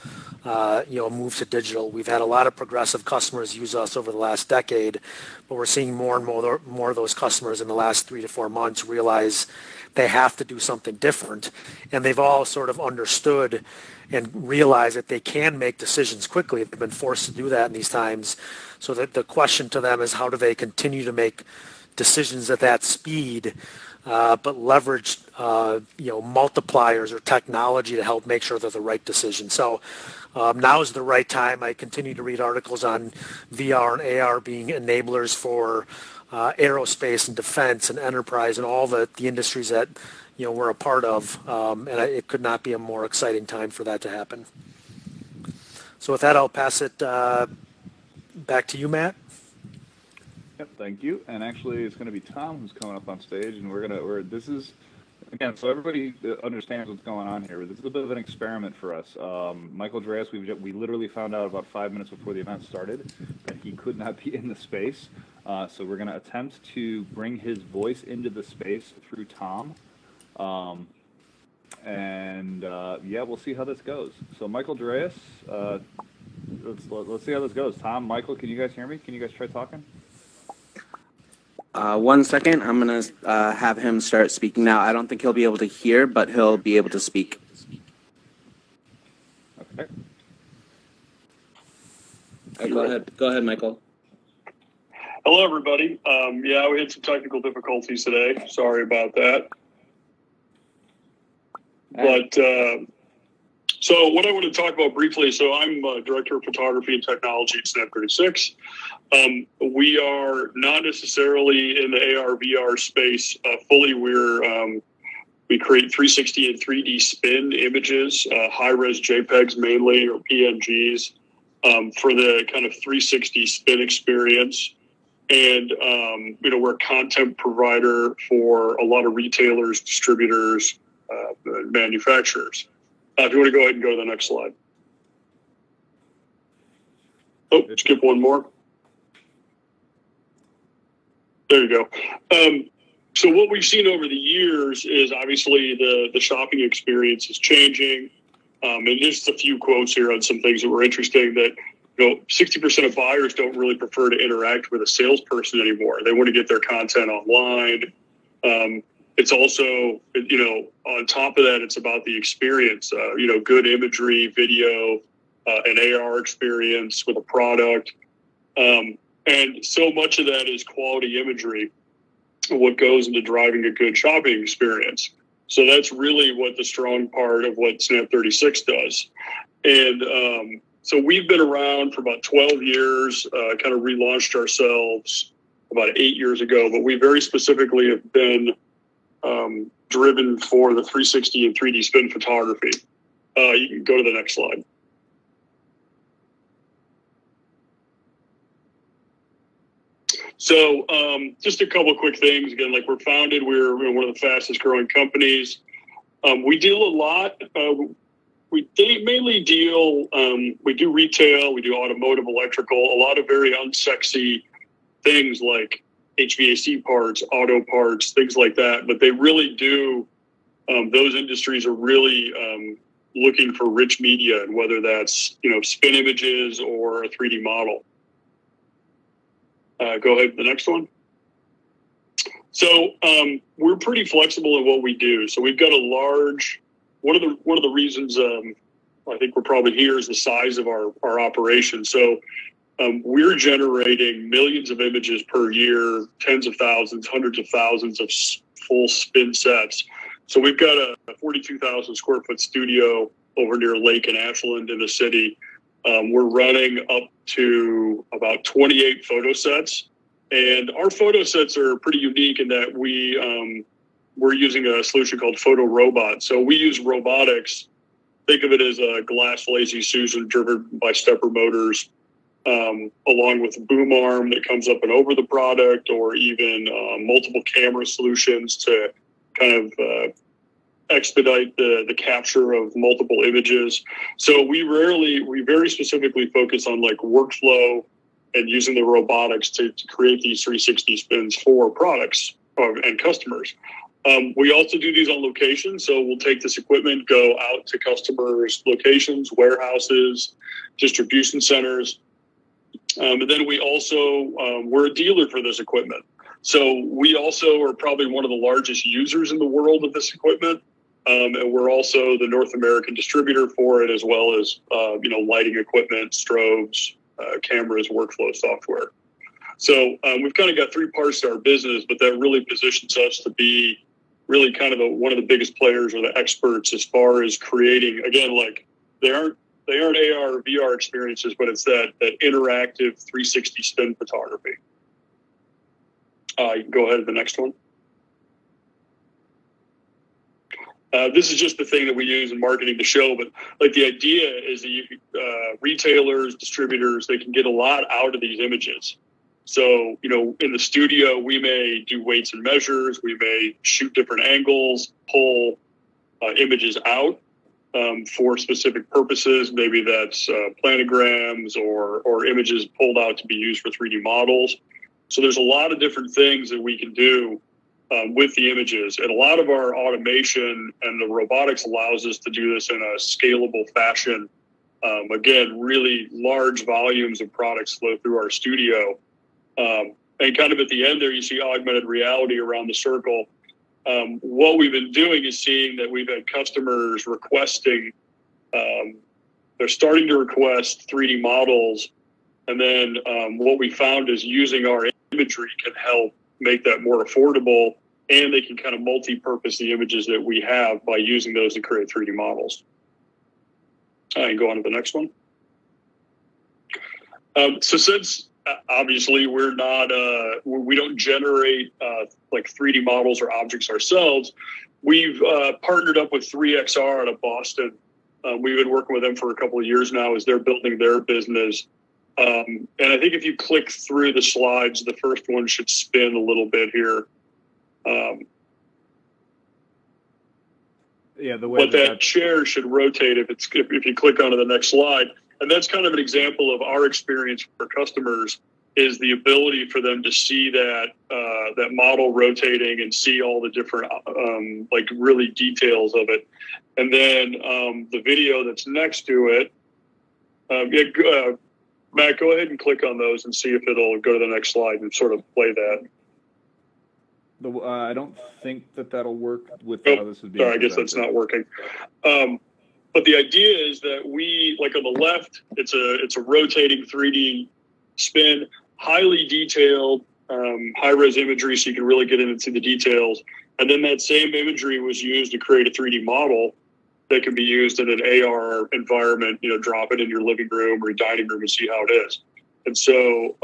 move to digital. We've had a lot of progressive customers use us over the last decade, but we're seeing more and more of those customers in the last 3 to 4 months realize they have to do something different, and they've all sort of understood and realized that they can make decisions quickly. They've been forced to do that in these times. So that the question to them is, how do they continue to make decisions at that speed, but leverage multipliers or technology to help make sure they're the right decision. So now is the right time. I continue to read articles on VR and AR being enablers for aerospace and defense and enterprise and all the industries that we're a part of, and it could not be a more exciting time for that to happen. So with that, I'll pass it back to you, Matt. Yep, thank you. And actually, it's going to be Tom who's coming up on stage, and this is, again, so everybody understands what's going on here. This is a bit of an experiment for us. Michael Dreas, we literally found out about 5 minutes before the event started that he could not be in the space. So we're going to attempt to bring his voice into the space through Tom. We'll see how this goes. So Michael Dreas, let's see how this goes. Tom, Michael, can you guys hear me? Can you guys try talking? 1 second. I'm going to have him start speaking now. I don't think he'll be able to hear, but he'll be able to speak. Okay. Go ahead, Michael. Hello, everybody. We had some technical difficulties today. Sorry about that. But so what I want to talk about briefly, so I'm Director of Photography and Technology at Snap 36. We are not necessarily in the AR, VR space fully. We create 360 and 3D spin images, high-res JPEGs mainly, or PNGs, for the kind of 360 spin experience. And, we're a content provider for a lot of retailers, distributors, manufacturers. If you want to go ahead and go to the next slide. Oh, skip one more. There you go. So what we've seen over the years is obviously the shopping experience is changing. And just a few quotes here on some things that were interesting that, 60% of buyers don't really prefer to interact with a salesperson anymore. They want to get their content online. It's also, on top of that, it's about the experience, good imagery, video, an AR experience with a product. And so much of that is quality imagery, what goes into driving a good shopping experience. So that's really what the strong part of what Snap 36 does. And so we've been around for about 12 years, kind of relaunched ourselves about 8 years ago, but we very specifically have been driven for the 360 and 3D spin photography. You can go to the next slide. So just a couple of quick things. Again, like we're one of the fastest growing companies. We deal a lot. We mainly deal, we do retail, we do automotive, electrical, a lot of very unsexy things like HVAC parts, auto parts, things like that. But they really do, those industries are really looking for rich media, and whether that's, spin images or a 3D model. Go ahead to the next one. So we're pretty flexible in what we do. So we've got a large, one of the reasons I think we're probably here is the size of our operation. So we're generating millions of images per year, tens of thousands, hundreds of thousands of full spin sets. So we've got a 42,000 square foot studio over near Lake and Ashland in the city. We're running up to about 28 photo sets. And our photo sets are pretty unique in that we're using a solution called Photo Robot. So we use robotics. Think of it as a glass lazy Susan driven by stepper motors, along with a boom arm that comes up and over the product, or even multiple camera solutions to kind of expedite the capture of multiple images. So we very specifically focus on like workflow and using the robotics to create these 360 spins for products and customers. We also do these on location. So we'll take this equipment, go out to customers' locations, warehouses, distribution centers. And then we also, we're a dealer for this equipment. So we also are probably one of the largest users in the world of this equipment. And we're also the North American distributor for it, as well as, lighting equipment, strobes, cameras, workflow software. So we've kind of got three parts to our business, but that really positions us to be really kind of one of the biggest players or the experts as far as creating, again, like they aren't AR or VR experiences, but it's that interactive 360 spin photography. You can go ahead to the next one. This is just the thing that we use in marketing to show, but like the idea is that retailers, distributors, they can get a lot out of these images. So, in the studio, we may do weights and measures. We may shoot different angles, pull images out for specific purposes. Maybe that's planograms or images pulled out to be used for 3D models. So there's a lot of different things that we can do with the images. And a lot of our automation and the robotics allows us to do this in a scalable fashion. Again, really large volumes of products flow through our studio. And kind of at the end there, you see augmented reality around the circle. What we've been doing is seeing that we've had customers requesting, they're starting to request 3D models. And then what we found is using our imagery can help make that more affordable, and they can kind of multi-purpose the images that we have by using those to create 3D models. I can go on to the next one. So since obviously we're not, we don't generate like 3D models or objects ourselves, we've partnered up with 3XR out of Boston. We've been working with them for a couple of years now as they're building their business. And I think if you click through the slides, the first one should spin a little bit here. But that chair should rotate if you click onto the next slide. And that's kind of an example of our experience for customers, is the ability for them to see that that model rotating and see all the different like really details of it. And then the video that's next to it, Matt, go ahead and click on those and see if it'll go to the next slide and sort of play that. I don't think that'll work with how this would be. Sorry, I guess that's not working. But the idea is that we, like on the left, it's a rotating 3D spin, highly detailed, high-res imagery, so you can really get into the details. And then that same imagery was used to create a 3D model that can be used in an AR environment, drop it in your living room or your dining room and see how it is. And so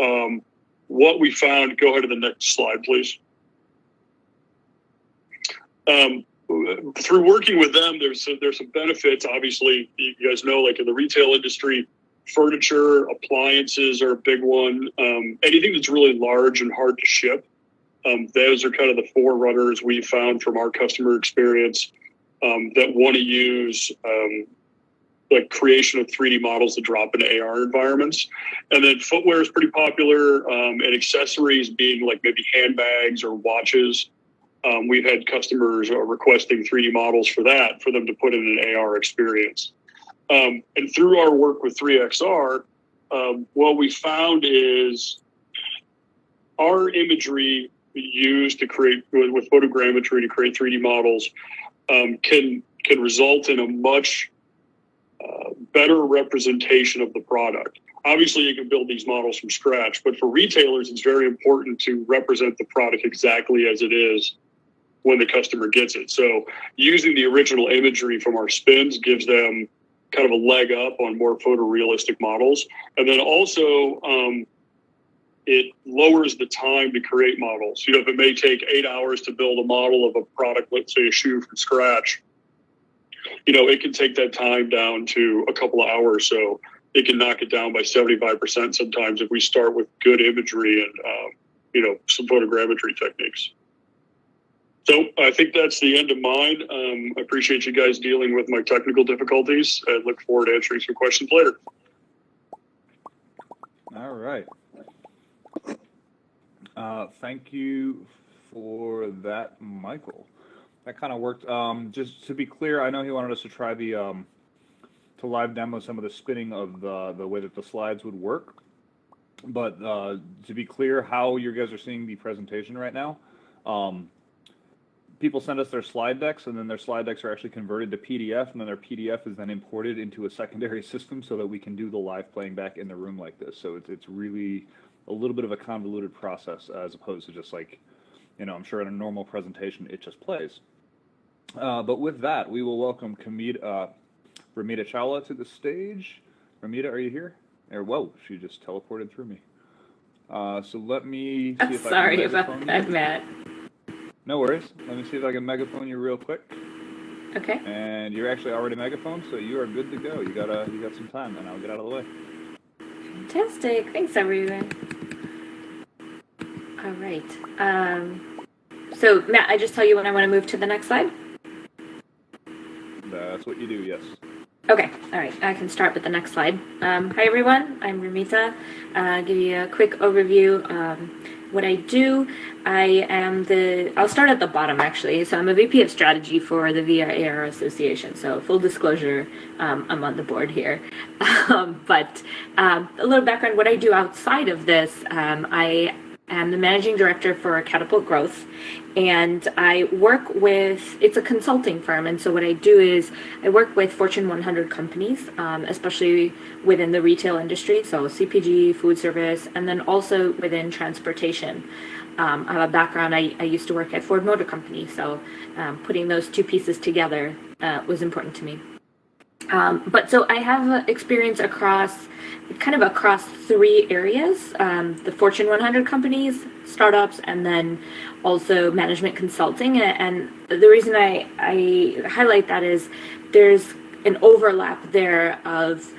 what we found, go ahead to the next slide, please. Through working with them, there's some benefits. Obviously, you guys know, like in the retail industry, furniture, appliances are a big one. Anything that's really large and hard to ship, those are kind of the forerunners we found from our customer experience that want to use like creation of 3D models to drop into AR environments. And then footwear is pretty popular, and accessories being like maybe handbags or watches. We've had customers requesting 3D models for that, for them to put in an AR experience. And through our work with 3XR, what we found is our imagery used to create with photogrammetry to create 3D models can result in a much better representation of the product. Obviously, you can build these models from scratch, but for retailers, it's very important to represent the product exactly as it is when the customer gets it. So using the original imagery from our spins gives them kind of a leg up on more photorealistic models. And then also, it lowers the time to create models. You know, if it may take 8 hours to build a model of a product, let's say a shoe from scratch, you know, it can take that time down to a couple of hours. So it can knock it down by 75% sometimes if we start with good imagery and, you know, some photogrammetry techniques. So I think that's the end of mine. I appreciate you guys dealing with my technical difficulties and look forward to answering some questions later. All right. Thank you for that, Michael. That kind of worked. Just to be clear, I know he wanted us to try the to live demo some of the spinning of the way that the slides would work. But to be clear, how you guys are seeing the presentation right now, people send us their slide decks, and then their slide decks are actually converted to PDF, and then their PDF is then imported into a secondary system so that we can do the live playing back in the room like this. So it's really a little bit of a convoluted process as opposed to just like, you know, I'm sure in a normal presentation it just plays. But with that, we will welcome Ramita Chawla to the stage. Ramita, are you here? Whoa, she just teleported through me. So let me see if I can about that, Matt. No worries. Let me see if I can megaphone you real quick. Okay. And you're actually already megaphoned, so you are good to go. You got some time, and I'll get out of the way. Fantastic. Thanks, everyone. All right. So, Matt, I just tell you when I want to move to the next slide? That's what you do, yes. Okay. All right. I can start with the next slide. Hi, everyone. I'm Ramita. Give you a quick overview. What I do, I'll start at the bottom, actually. So I'm a VP of strategy for the VRAR Association. So full disclosure, I'm on the board here. But a little background, what I do outside of this, I am the managing director for Catapult Growth, and I work with, it's a consulting firm, and so what I do is I work with Fortune 100 companies, especially within the retail industry, so CPG, food service, and then also within transportation. I have a background, I used to work at Ford Motor Company, so putting those two pieces together was important to me. But so I have experience across three areas, the Fortune 100 companies, startups, and then also management consulting. And the reason I highlight that is there's an overlap there of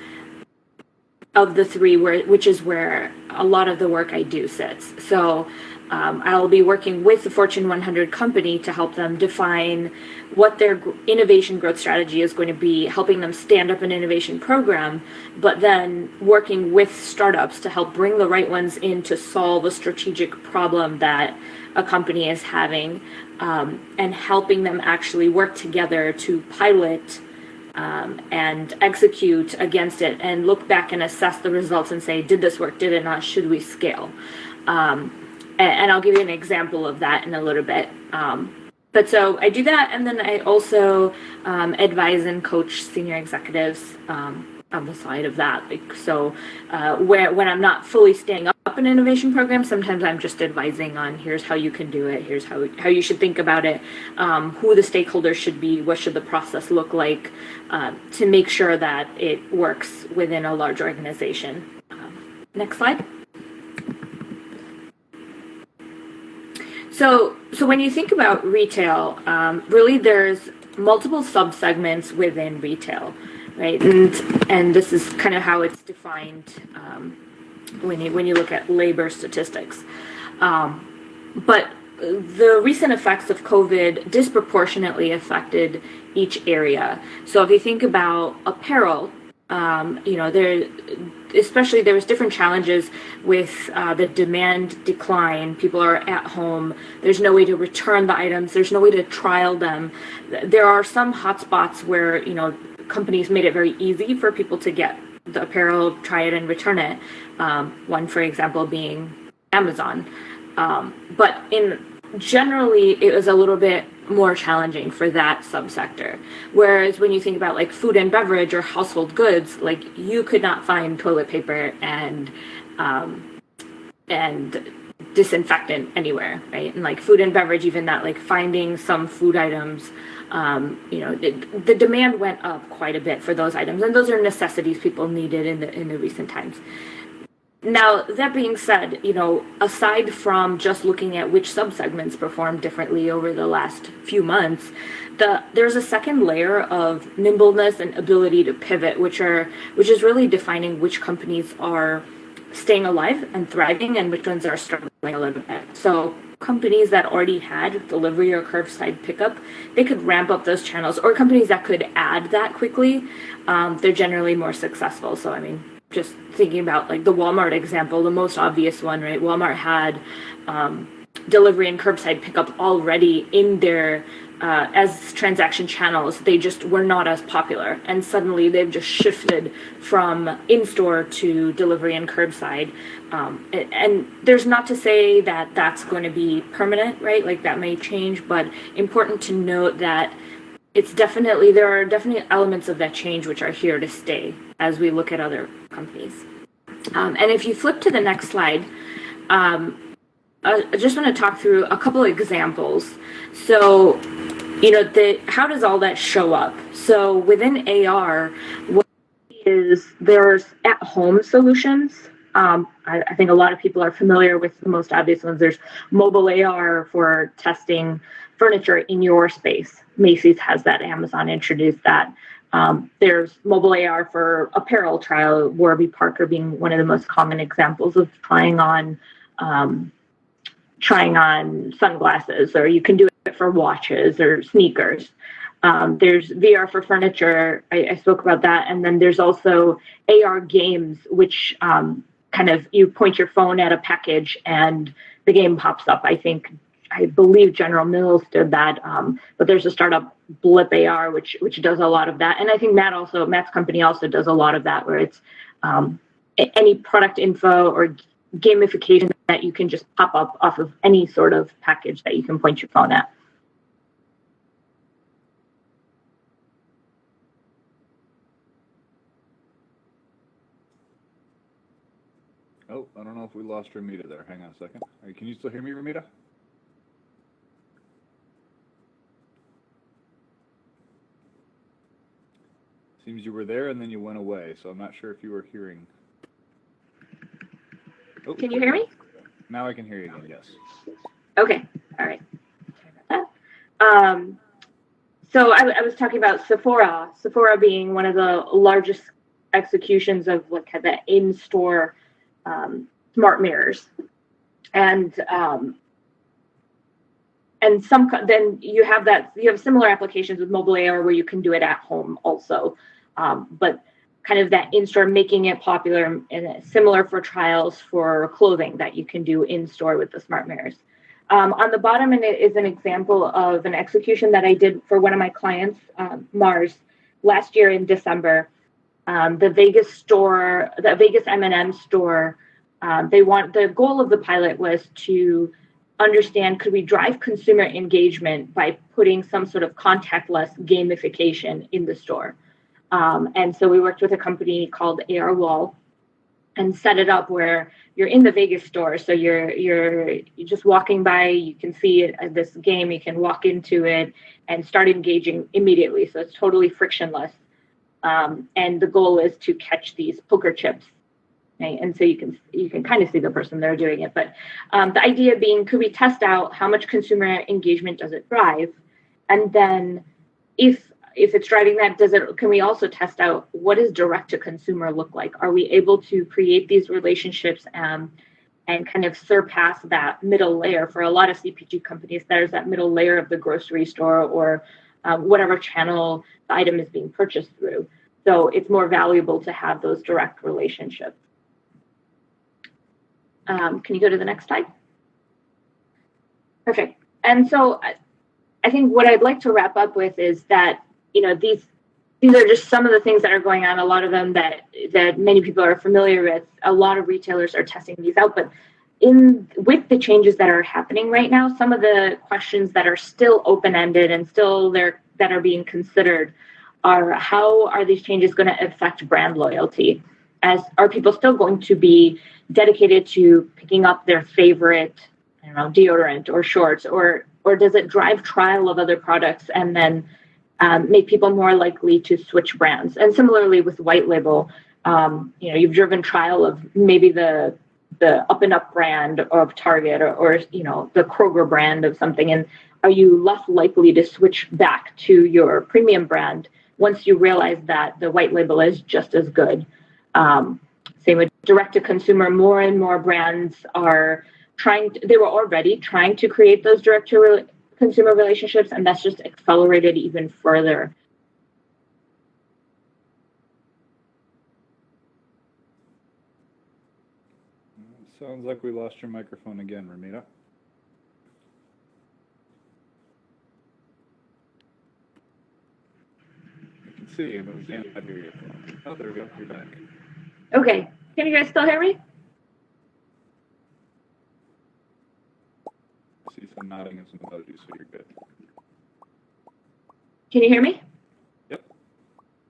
the three, which is where a lot of the work I do sits. So I'll be working with the Fortune 100 company to help them define what their innovation growth strategy is going to be, helping them stand up an innovation program, but then working with startups to help bring the right ones in to solve a strategic problem that a company is having, and helping them actually work together to pilot and execute against it and look back and assess the results and say, did this work, did it not, should we scale? And I'll give you an example of that in a little bit. But so I do that, and then I also advise and coach senior executives on the side of that. When I'm not fully standing up an innovation program, sometimes I'm just advising on here's how you can do it, here's how you should think about it, who the stakeholders should be, what should the process look like, to make sure that it works within a large organization. Next slide. So when you think about retail, really there's multiple subsegments within retail, right? And this is kind of how it's defined when you look at labor statistics. But the recent effects of COVID disproportionately affected each area. So if you think about apparel, there was different challenges with the demand decline. People are at home. There's no way to return the items. There's no way to trial them. There are some hotspots where, companies made it very easy for people to get the apparel, try it, and return it. One, for example, being Amazon. But generally, it was a little bit more challenging for that subsector. Whereas when you think about like food and beverage or household goods, like you could not find toilet paper and disinfectant anywhere, right? And like food and beverage, even that, like finding some food items, the demand went up quite a bit for those items, and those are necessities people needed in the recent times. Now, that being said, aside from just looking at which subsegments performed differently over the last few months, there's a second layer of nimbleness and ability to pivot, which is really defining which companies are staying alive and thriving and which ones are struggling a little bit. So companies that already had delivery or curbside pickup, they could ramp up those channels, or companies that could add that quickly, they're generally more successful. So, I mean, just thinking about like the Walmart example, the most obvious one, right? Walmart had delivery and curbside pickup already in their as transaction channels. They just were not as popular, and suddenly they've just shifted from in-store to delivery and curbside. And there's not to say that that's going to be permanent, right? Like that may change, but important to note that there are definitely elements of that change which are here to stay as we look at other companies. And if you flip to the next slide, I just want to talk through a couple of examples. So, how does all that show up? So within AR, there's at-home solutions. I think a lot of people are familiar with the most obvious ones. There's mobile AR for testing furniture in your space. Macy's has that. Amazon introduced that. There's mobile AR for apparel trial, Warby Parker being one of the most common examples of trying on sunglasses, or you can do it for watches or sneakers. There's VR for furniture. I spoke about that. And then there's also AR games, which kind of you point your phone at a package and the game pops up. I believe General Mills did that, but there's a startup, Blip AR, which does a lot of that. And I think Matt's company also does a lot of that, where it's any product info or gamification that you can just pop up off of any sort of package that you can point your phone at. Oh, I don't know if we lost Ramita there. Hang on a second. Can you still hear me, Ramita? Seems you were there and then you went away, so I'm not sure if you were hearing. Oh, can you hear me? Now I can hear you again, yes. Okay, all right. Sorry about that. So I was talking about Sephora being one of the largest executions of like the in-store smart mirrors. And then you have similar applications with mobile AR where you can do it at home also. But kind of that in-store, making it popular, and similar for trials for clothing that you can do in-store with the smart mirrors. On the bottom is an example of an execution that I did for one of my clients, Mars, last year in December. The Vegas M&M store, the goal of the pilot was to understand, could we drive consumer engagement by putting some sort of contactless gamification in the store? And so we worked with a company called AR Wall and set it up where you're in the Vegas store. So you're just walking by, you can see this game, you can walk into it and start engaging immediately. So it's totally frictionless. And the goal is to catch these poker chips. Right? And so you can kind of see the person there doing it. But the idea being, could we test out how much consumer engagement does it drive? And then if it's driving that, can we also test out what does direct to consumer look like? Are we able to create these relationships and kind of surpass that middle layer? For a lot of CPG companies, there's that middle layer of the grocery store or whatever channel the item is being purchased through. So it's more valuable to have those direct relationships. Can you go to the next slide? Perfect. And so I think what I'd like to wrap up with is that, these are just some of the things that are going on, a lot of them that many people are familiar with. A lot of retailers are testing these out, but with the changes that are happening right now, some of the questions that are still open-ended and still that are being considered are, how are these changes going to affect brand loyalty? Are people still going to be dedicated to picking up their favorite, I don't know, deodorant or shorts, or does it drive trial of other products and then make people more likely to switch brands? And similarly with white label, you've driven trial of maybe the Up and Up brand of Target or the Kroger brand of something, and are you less likely to switch back to your premium brand once you realize that the white label is just as good? Same with direct to consumer. More and more brands are they were already trying to create those direct to consumer relationships, and that's just accelerated even further. Sounds like we lost your microphone again, Ramita. I can see you, but we can't hear you. Oh, there we go. You're back. Okay. Can you guys still hear me? I see some nodding and some emojis, so you're good. Can you hear me? Yep.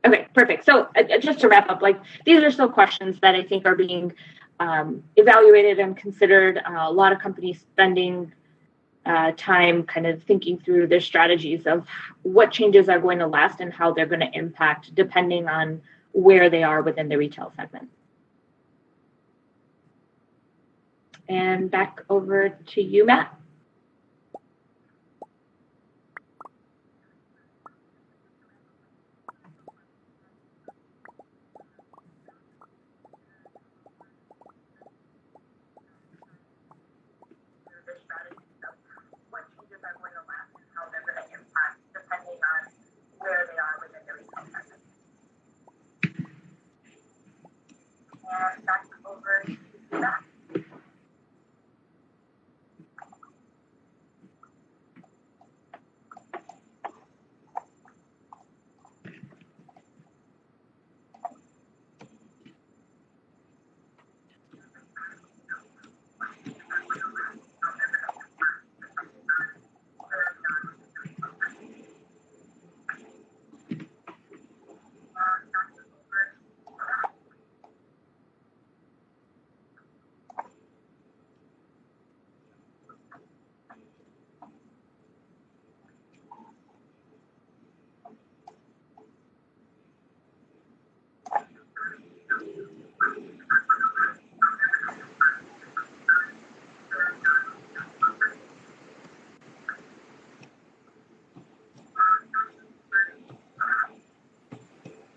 Okay, perfect. So just to wrap up, these are still questions that I think are being evaluated and considered. A lot of companies spending time kind of thinking through their strategies of what changes are going to last and how they're going to impact depending on where they are within the retail segment. And back over to you, Matt.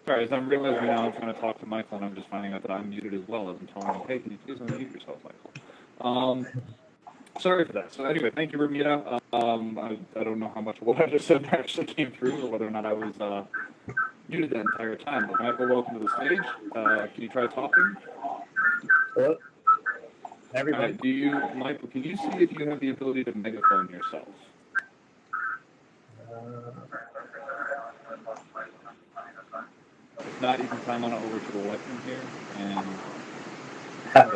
Sorry, as I'm realizing now I'm trying to talk to Michael and I'm just finding out that I'm muted as well as I'm telling him, hey, can you please unmute yourself, Michael? Sorry for that. So anyway, thank you, Ramita. I don't know how much of what I just said actually came through or whether or not I was muted the entire time. But Michael, welcome to the stage. Can you try talking? Hello? Everybody. Michael, can you see if you have the ability to megaphone yourself? If not, you can climb on over to the left from here. And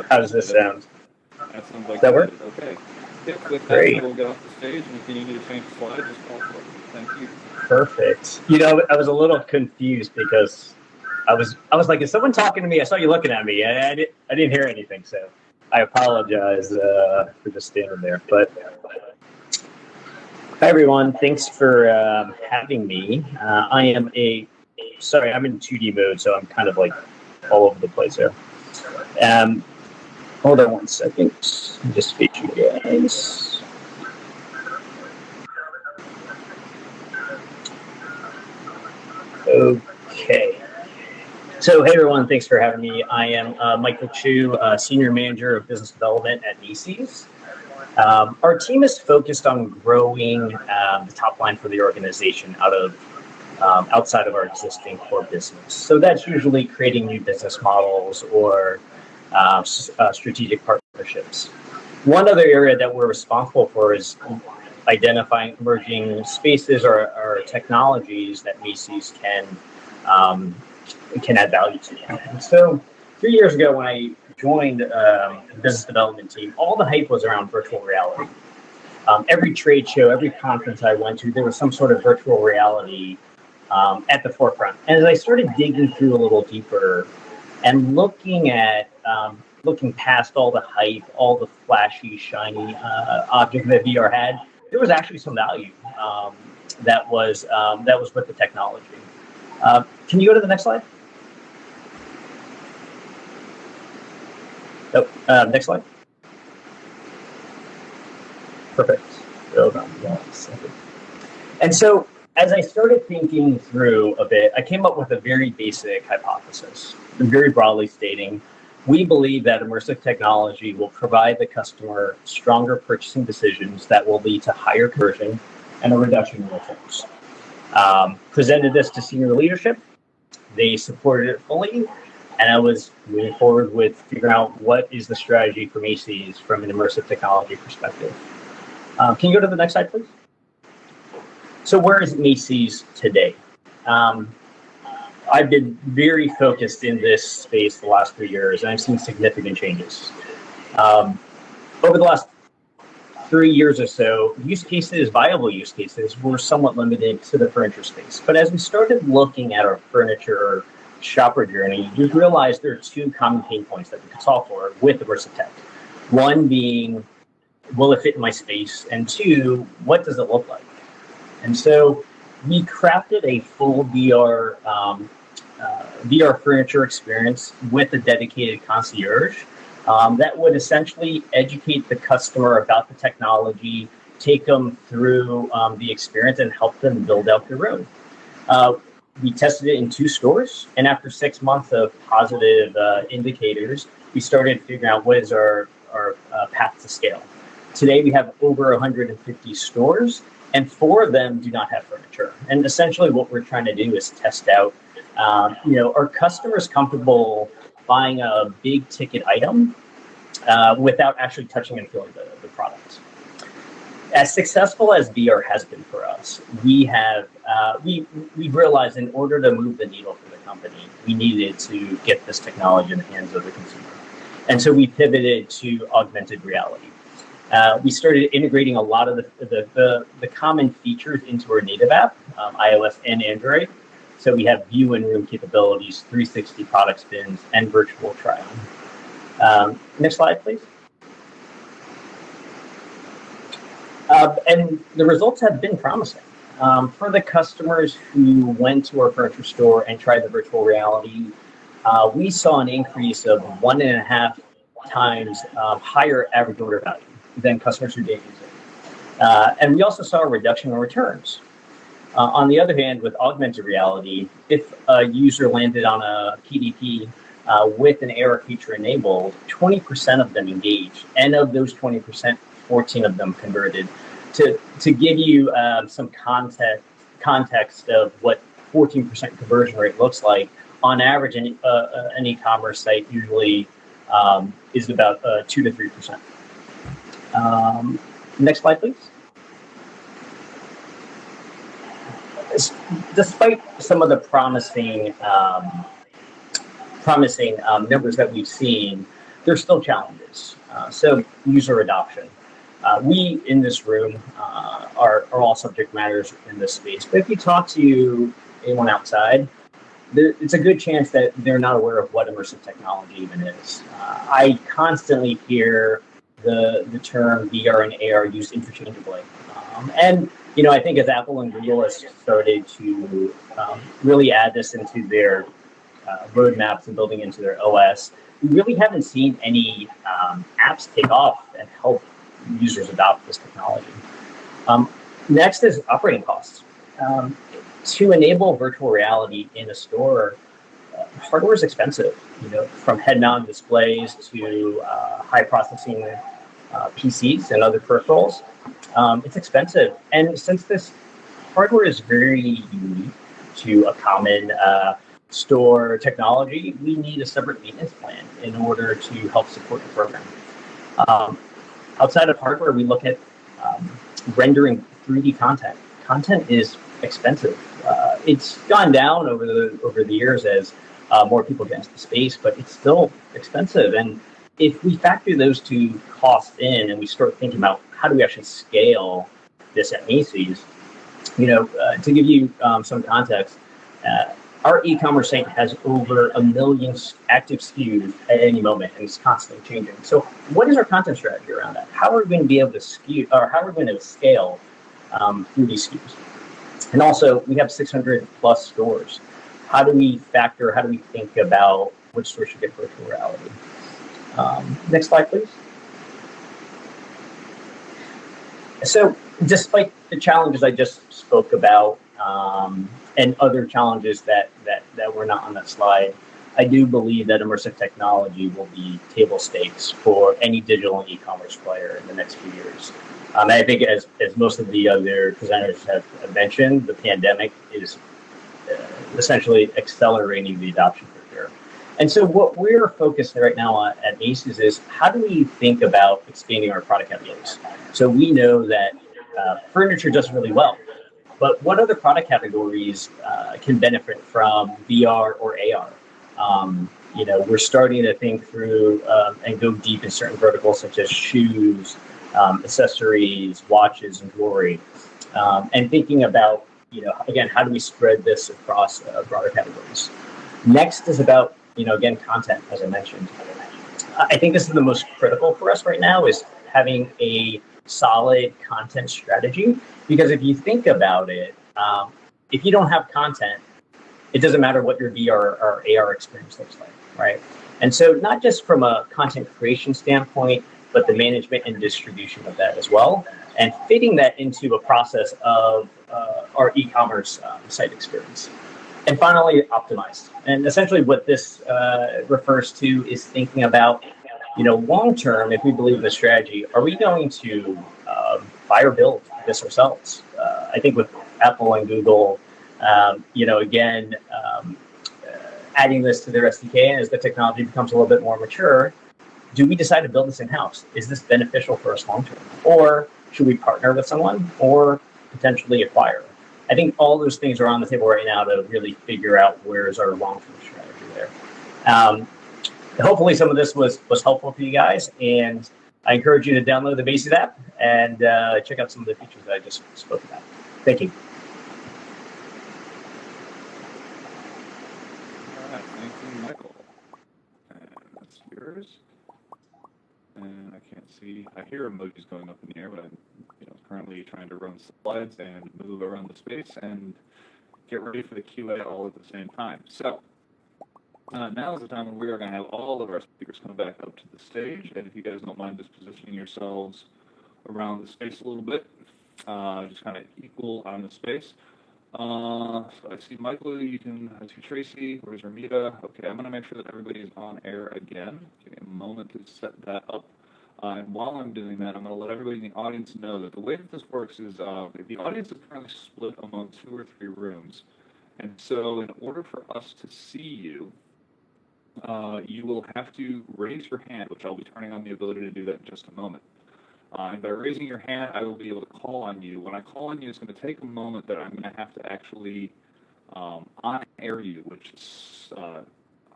how does this sound? That sounds like that work? Okay. Yeah, with Great. that, we'll get off the stage, and if you need to change the slide, just call for it. Thank you. Perfect. I was a little confused because I was like, is someone talking to me? I saw you looking at me. I didn't hear anything, so I apologize for just standing there. But hi, everyone. Thanks for having me. I'm in 2D mode, so I'm kind of like all over the place here. Hold on one second. Just face you guys. Okay. So, hey everyone, thanks for having me. I am Michael Chu, Senior Manager of Business Development at Macy's. Our team is focused on growing the top line for the organization outside of our existing core business. So that's usually creating new business models or strategic partnerships. One other area that we're responsible for is identifying emerging spaces or technologies that Macy's can add value to. And so 3 years ago when I joined the business development team, all the hype was around virtual reality. Every trade show, every conference I went to, there was some sort of virtual reality at the forefront. And as I started digging through a little deeper and looking past all the hype, all the flashy, shiny objects that VR had, there was actually some value that was with the technology. Can you go to the next slide? Oh, next slide. Perfect. Hold on 1 second. And so, as I started thinking through a bit, I came up with a very basic hypothesis, very broadly stating, we believe that immersive technology will provide the customer stronger purchasing decisions that will lead to higher conversion and a reduction in returns. Presented this to senior leadership. They supported it fully, and I was moving forward with figuring out what is the strategy for Macy's from an immersive technology perspective. Can you go to the next slide, please? So where is Macy's today? I've been very focused in this space the last 3 years, and I've seen significant changes. Over the last 3 years or so, viable use cases, were somewhat limited to the furniture space. But as we started looking at our furniture shopper journey, we realized there are 2 common pain points that we could solve for with immersive tech. One being, will it fit in my space? And 2, what does it look like? And so we crafted a full VR furniture experience with a dedicated concierge that would essentially educate the customer about the technology, take them through the experience, and help them build out their room. We tested it in 2 stores, and after 6 months of positive indicators, we started figuring out what is our path to scale. Today, we have over 150 stores, and 4 of them do not have furniture. And essentially what we're trying to do is test out, are customers comfortable buying a big ticket item without actually touching and feeling the product? As successful as VR has been for us, we realized in order to move the needle for the company, we needed to get this technology in the hands of the consumer. And so we pivoted to augmented reality. We started integrating a lot of the common features into our native app, iOS and Android. So we have view and room capabilities, 360 product spins, and virtual try-on. Next slide, please. And the results have been promising. For the customers who went to our furniture store and tried the virtual reality, we saw an increase of 1.5 times higher average order value than customers who didn't use it. And we also saw a reduction in returns. On the other hand, with augmented reality, if a user landed on a PDP with an AR feature enabled, 20% of them engaged. And of those 20%, 14 of them converted. To give you some context of what 14% conversion rate looks like, on average, an e-commerce site usually is about 2 to 3%. Next slide, please. Despite some of the promising numbers that we've seen, there's still challenges. So user adoption. We in this room are all subject matters in this space. But if you talk to anyone outside, it's a good chance that they're not aware of what immersive technology even is. I constantly hear the term VR and AR used interchangeably. And I think as Apple and Google has started to really add this into their roadmaps and building into their OS, we really haven't seen any apps take off and help users adopt this technology. Next is operating costs. To enable virtual reality in a store, hardware is expensive. From head-mounted displays to high processing PCs and other peripherals. It's expensive, and since this hardware is very unique to a common store technology, we need a separate maintenance plan in order to help support the program. Outside of hardware, we look at rendering 3D content. Content is expensive. It's gone down over the years as more people get into the space, but it's still expensive. And if we factor those two costs in and we start thinking about how do we actually scale this at Macy's, to give you some context, our e-commerce site has over 1 million active SKUs at any moment, and it's constantly changing. So, what is our content strategy around that? How are we going to be able to how are we going to scale through these SKUs? And also, we have 600 plus stores. How do we think about which stores should get virtual reality? Next slide, please. So, despite the challenges I just spoke about, and other challenges that were not on that slide, I do believe that immersive technology will be table stakes for any digital and e-commerce player in the next few years. I think as most of the other presenters have mentioned, the pandemic is essentially accelerating the adoption for sure. And so what we're focused right now at Macy's is how do we think about expanding our product categories? So we know that furniture does really well, but what other product categories can benefit from VR or AR? We're starting to think through and go deep in certain verticals such as shoes, accessories, watches, and jewelry, and thinking about, again, how do we spread this across broader categories? Next is about, again, content, as I mentioned. I think this is the most critical for us right now is having a solid content strategy, because if you think about it, if you don't have content, it doesn't matter what your VR or AR experience looks like, right? And so not just from a content creation standpoint, but the management and distribution of that as well, and fitting that into a process of our e-commerce site experience. And finally, optimized. And essentially what this refers to is thinking about, long term, if we believe in the strategy, are we going to buy or build this ourselves? I think with Apple and Google, adding this to their SDK as the technology becomes a little bit more mature, do we decide to build this in-house? Is this beneficial for us long term? Or should we partner with someone or potentially acquire? I think all those things are on the table right now to really figure out where is our long-term strategy there. Hopefully some of this was helpful for you guys, and I encourage you to download the Macy's app and check out some of the features that I just spoke about. Thank you. All right, thank you, Michael. And that's yours. And I can't see. I hear emojis going up in the air, but I'm currently trying to run slides and move around the space and get ready for the QA all at the same time. So now is the time when we are going to have all of our speakers come back up to the stage. And if you guys don't mind just positioning yourselves around the space a little bit, just kind of equal on the space. So I see Michael, I see Tracey, where's Ramita? Okay, I'm going to make sure that everybody is on air again. Give me a moment to set that up. And while I'm doing that, I'm going to let everybody in the audience know that the way that this works is the audience is currently split among 2 or 3 rooms. And so in order for us to see you, you will have to raise your hand, which I'll be turning on the ability to do that in just a moment. And by raising your hand, I will be able to call on you. When I call on you, it's going to take a moment that I'm going to have to actually on-air you, which is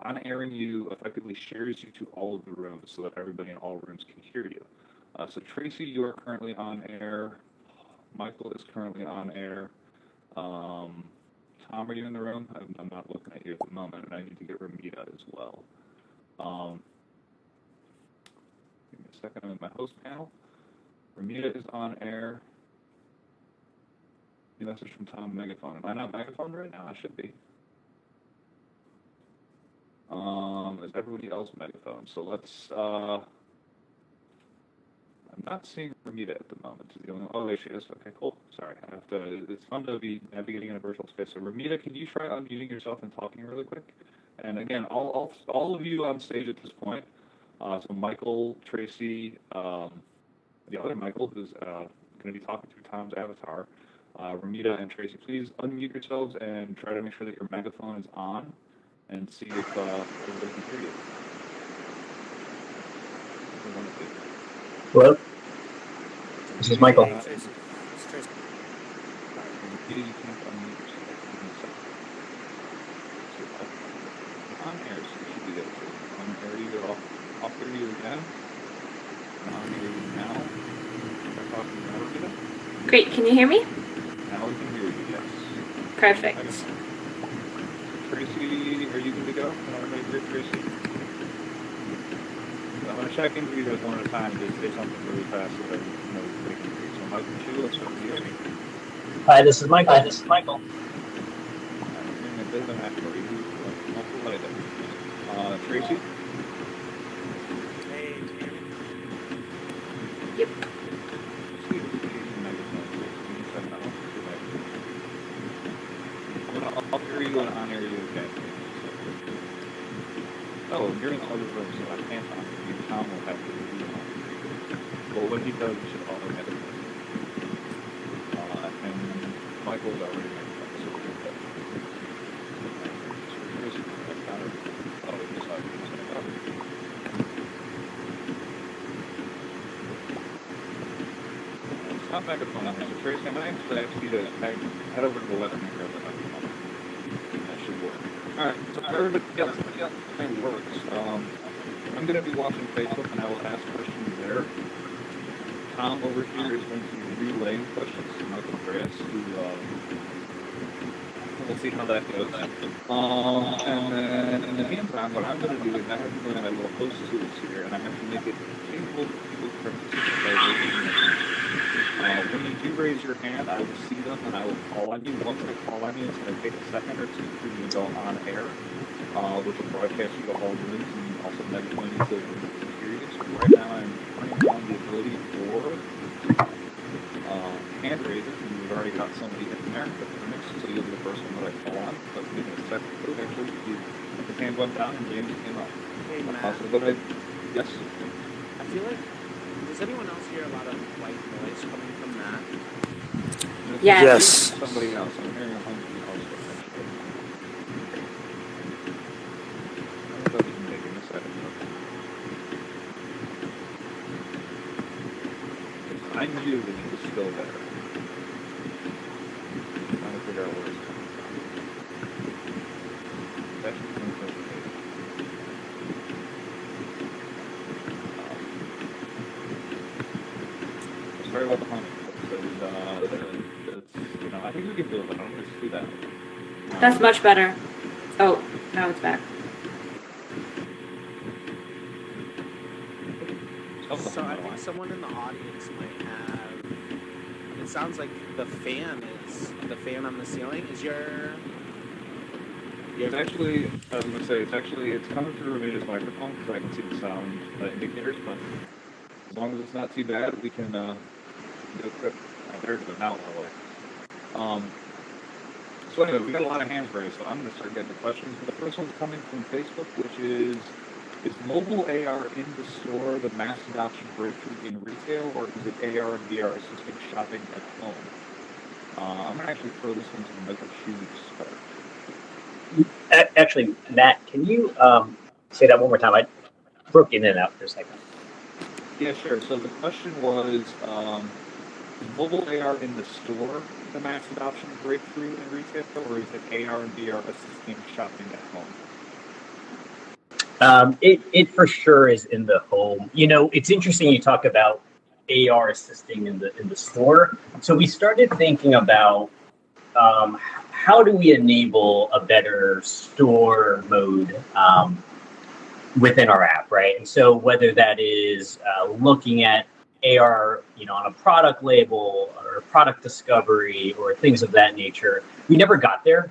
on-airing you effectively shares you to all of the rooms so that everybody in all rooms can hear you. So Tracey, you are currently on air. Michael is currently on air. Tom, are you in the room? I'm not looking at you at the moment, and I need to get Ramita as well. Give me a second, I'm in my host panel. Ramita is on air. The message from Tom, megaphone. Am I not megaphone right now? I should be. Is everybody else megaphone? So let's, I'm not seeing Ramita at the moment. Oh, there she is. Okay, cool. Sorry. It's fun to be navigating in a virtual space. So Ramita, can you try unmuting yourself and talking really quick? And again, all of you on stage at this point. So Michael, Tracey, the other Michael, who's going to be talking through Tom's avatar, Ramita and Tracey, please unmute yourselves and try to make sure that your megaphone is on and see if everybody can hear you. Hello? This is Michael. You can't unmute yourself. On air, so you should be able to. On air, you get off I'll hear you again. I'll hear you now. Am I talking now, Rita? Great, can you hear me? Now we can hear you, yes. Perfect. Tracey, are you good to go? Everybody hear Tracey? I'm going to check in with you guys one at a time and just say something really fast so that you know we can hear. So Michael Chu, let's start with you. Hi, this is Michael. Hi, this is Michael. I'm hearing a bit of an echo. Are you multiple later? Tracey? Hey, can you hear me? Yep. I'll hear you and I'll hear you again. Oh, you're in the other room, so I can't talk to you. Tom will have to do it. Well, when he does, we should all get it. And Michael's already made it. So we'll get that. Oh, he just thought he was going to go. It's not microphone on there. So Tracy, I'm going to ask you to head over to the left and grab the microphone. That should work. Alright, so for everybody else, the thing works. I'm going to be watching Facebook and I will ask questions there. Tom over here is going to be relaying questions to Michael Dreas, who we'll see how that goes. And then in the meantime, what I'm going to do is I have to go in my little host tools here and I have to make it capable for people to participate by raising their hand. When you do raise your hand, I will see them and I will call on you. Once I call on you, it's going to take a second or two for you to go on air, which will broadcast you to all rooms and also megaphone you to hear you. So right now I'm turning on the ability for hand raisers, and we've already got somebody in there, but so you'll be the first one that I call on. But in a second, actually, the hand went down and James came up. Hey, Matt. Yes? I feel like, does anyone else hear a lot of white noise coming from Matt? Yes. Somebody else. I'm hearing a hum from else. I don't know if you can make it in a second. I knew that he was still there. I'm trying to figure out where he's coming from. It's actually coming from the page. Sorry about the humming. I think we can do it, but I don't really see that. That's much better. Oh, now it's back. So I think someone in the audience might have. It sounds like the fan on the ceiling. Is your? It's actually, I was going to say, it's coming through Ramita's microphone because I can see the sound indicators, but as long as it's not too bad, we can go quick. There's it now, by the way. So anyway, we got a lot of hands raised, so I'm going to start getting the questions. The first one's coming from Facebook, which is mobile AR in the store the mass adoption breakthrough in retail, or is it AR and VR assisting shopping at home? I'm going to actually throw this one to Michael Chu to start. Actually, Matt, can you say that one more time? I broke in and out for a second. Yeah, sure. So the question was, mobile AR in the store the mass adoption breakthrough in retail, or is it AR and VR assisting shopping at home? It for sure is in the home. You know, it's interesting you talk about AR assisting in the store. So we started thinking about how do we enable a better store mode within our app, right? And so whether that is looking at AR, on a product label or product discovery or things of that nature, we never got there.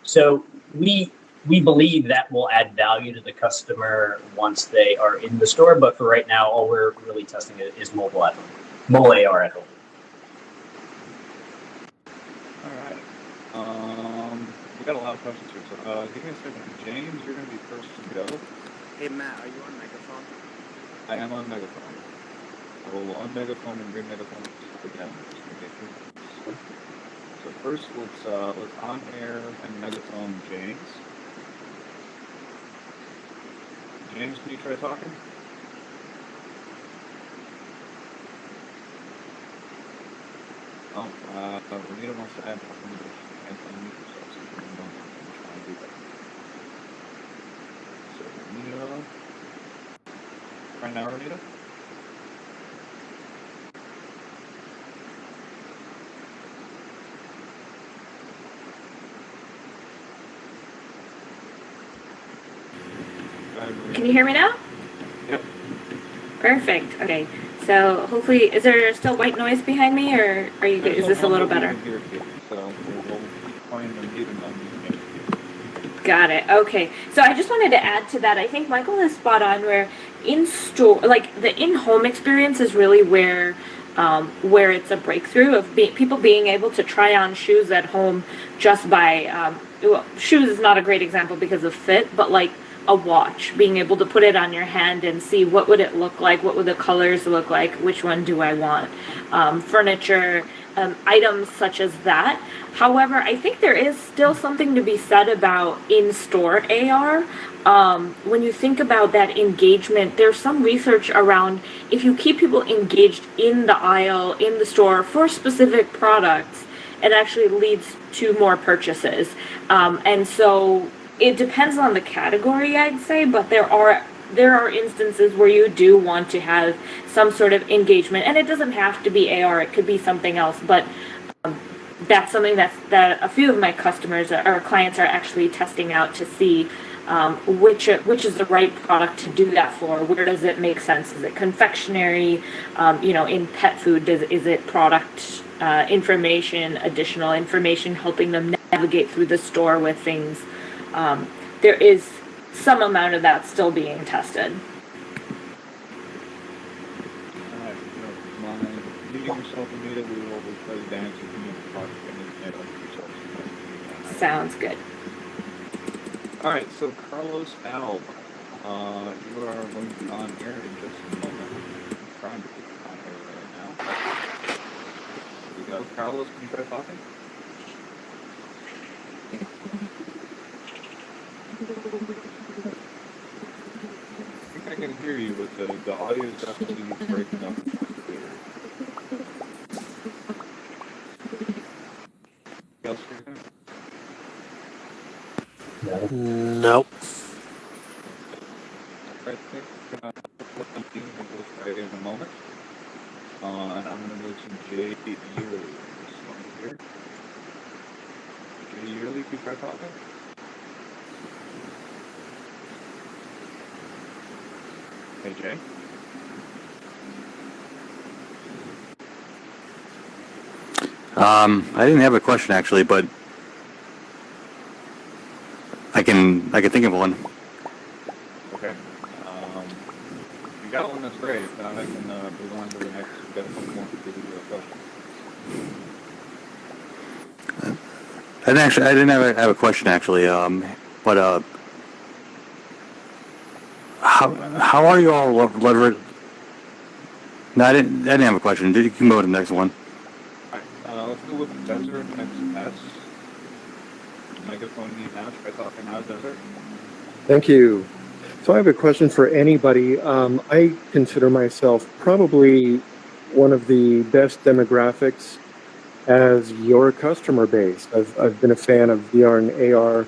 So we believe that will add value to the customer once they are in the store. But for right now, all we're really testing is mobile AR at home. All right. We got a lot of questions here. So give me a second. James, you're going to be first to go. Hey, Matt, are you on megaphone? I am on megaphone. I will on megaphone and bring megaphone again. So first, let's on air and megaphone James. James, can you try talking? Oh, Renita wants to add something to unmute yourself, so you can try and do that. So Renita, fine now, Renita? Can you hear me now? Yep. Perfect. Okay. So hopefully, is there still white noise behind me, or are you? Is this a little better? So we'll keep going and keep them. Got it. Okay. So I just wanted to add to that. I think Michael is spot on. Where in store, like the in-home experience, is really where it's a breakthrough of people being able to try on shoes at home just by well, shoes is not a great example because of fit, but like a watch, being able to put it on your hand and see what would it look like, what would the colors look like, which one do I want, furniture, items such as that. However, I think there is still something to be said about in-store AR. When you think about that engagement, there's some research around if you keep people engaged in the aisle, in the store for specific products, it actually leads to more purchases. And so it depends on the category, I'd say, but there are instances where you do want to have some sort of engagement, and it doesn't have to be AR; it could be something else. But that's something that a few of my customers or clients are actually testing out to see which is the right product to do that for. Where does it make sense? Is it confectionery? In pet food, is it product information, additional information, helping them navigate through the store with things? There is some amount of that still being tested. Sounds good. All right, so Carlos Alb, you are going to be on here in just a moment. I'm trying to get you on here right now. There you go. Carlos, can you try talking? I think I can hear you, but the audio is definitely breaking up. Else Nope. I think in a moment. And I'm going to go to Jay Yearly. Here. Jay Yearly, can you try talking? Hey, Jay. I didn't have a question actually, but I can think of one. Okay. If you got one, that's great. If not, I can move on to the next. We've got a couple more questions. I didn't have a question actually. But how are you all levered? No, I didn't have a question. You can go to the next one. Let's go with Desert XS. Microphone need now. Try talking now, Desert. Thank you. So I have a question for anybody. I consider myself probably one of the best demographics as your customer base. I've been a fan of VR and AR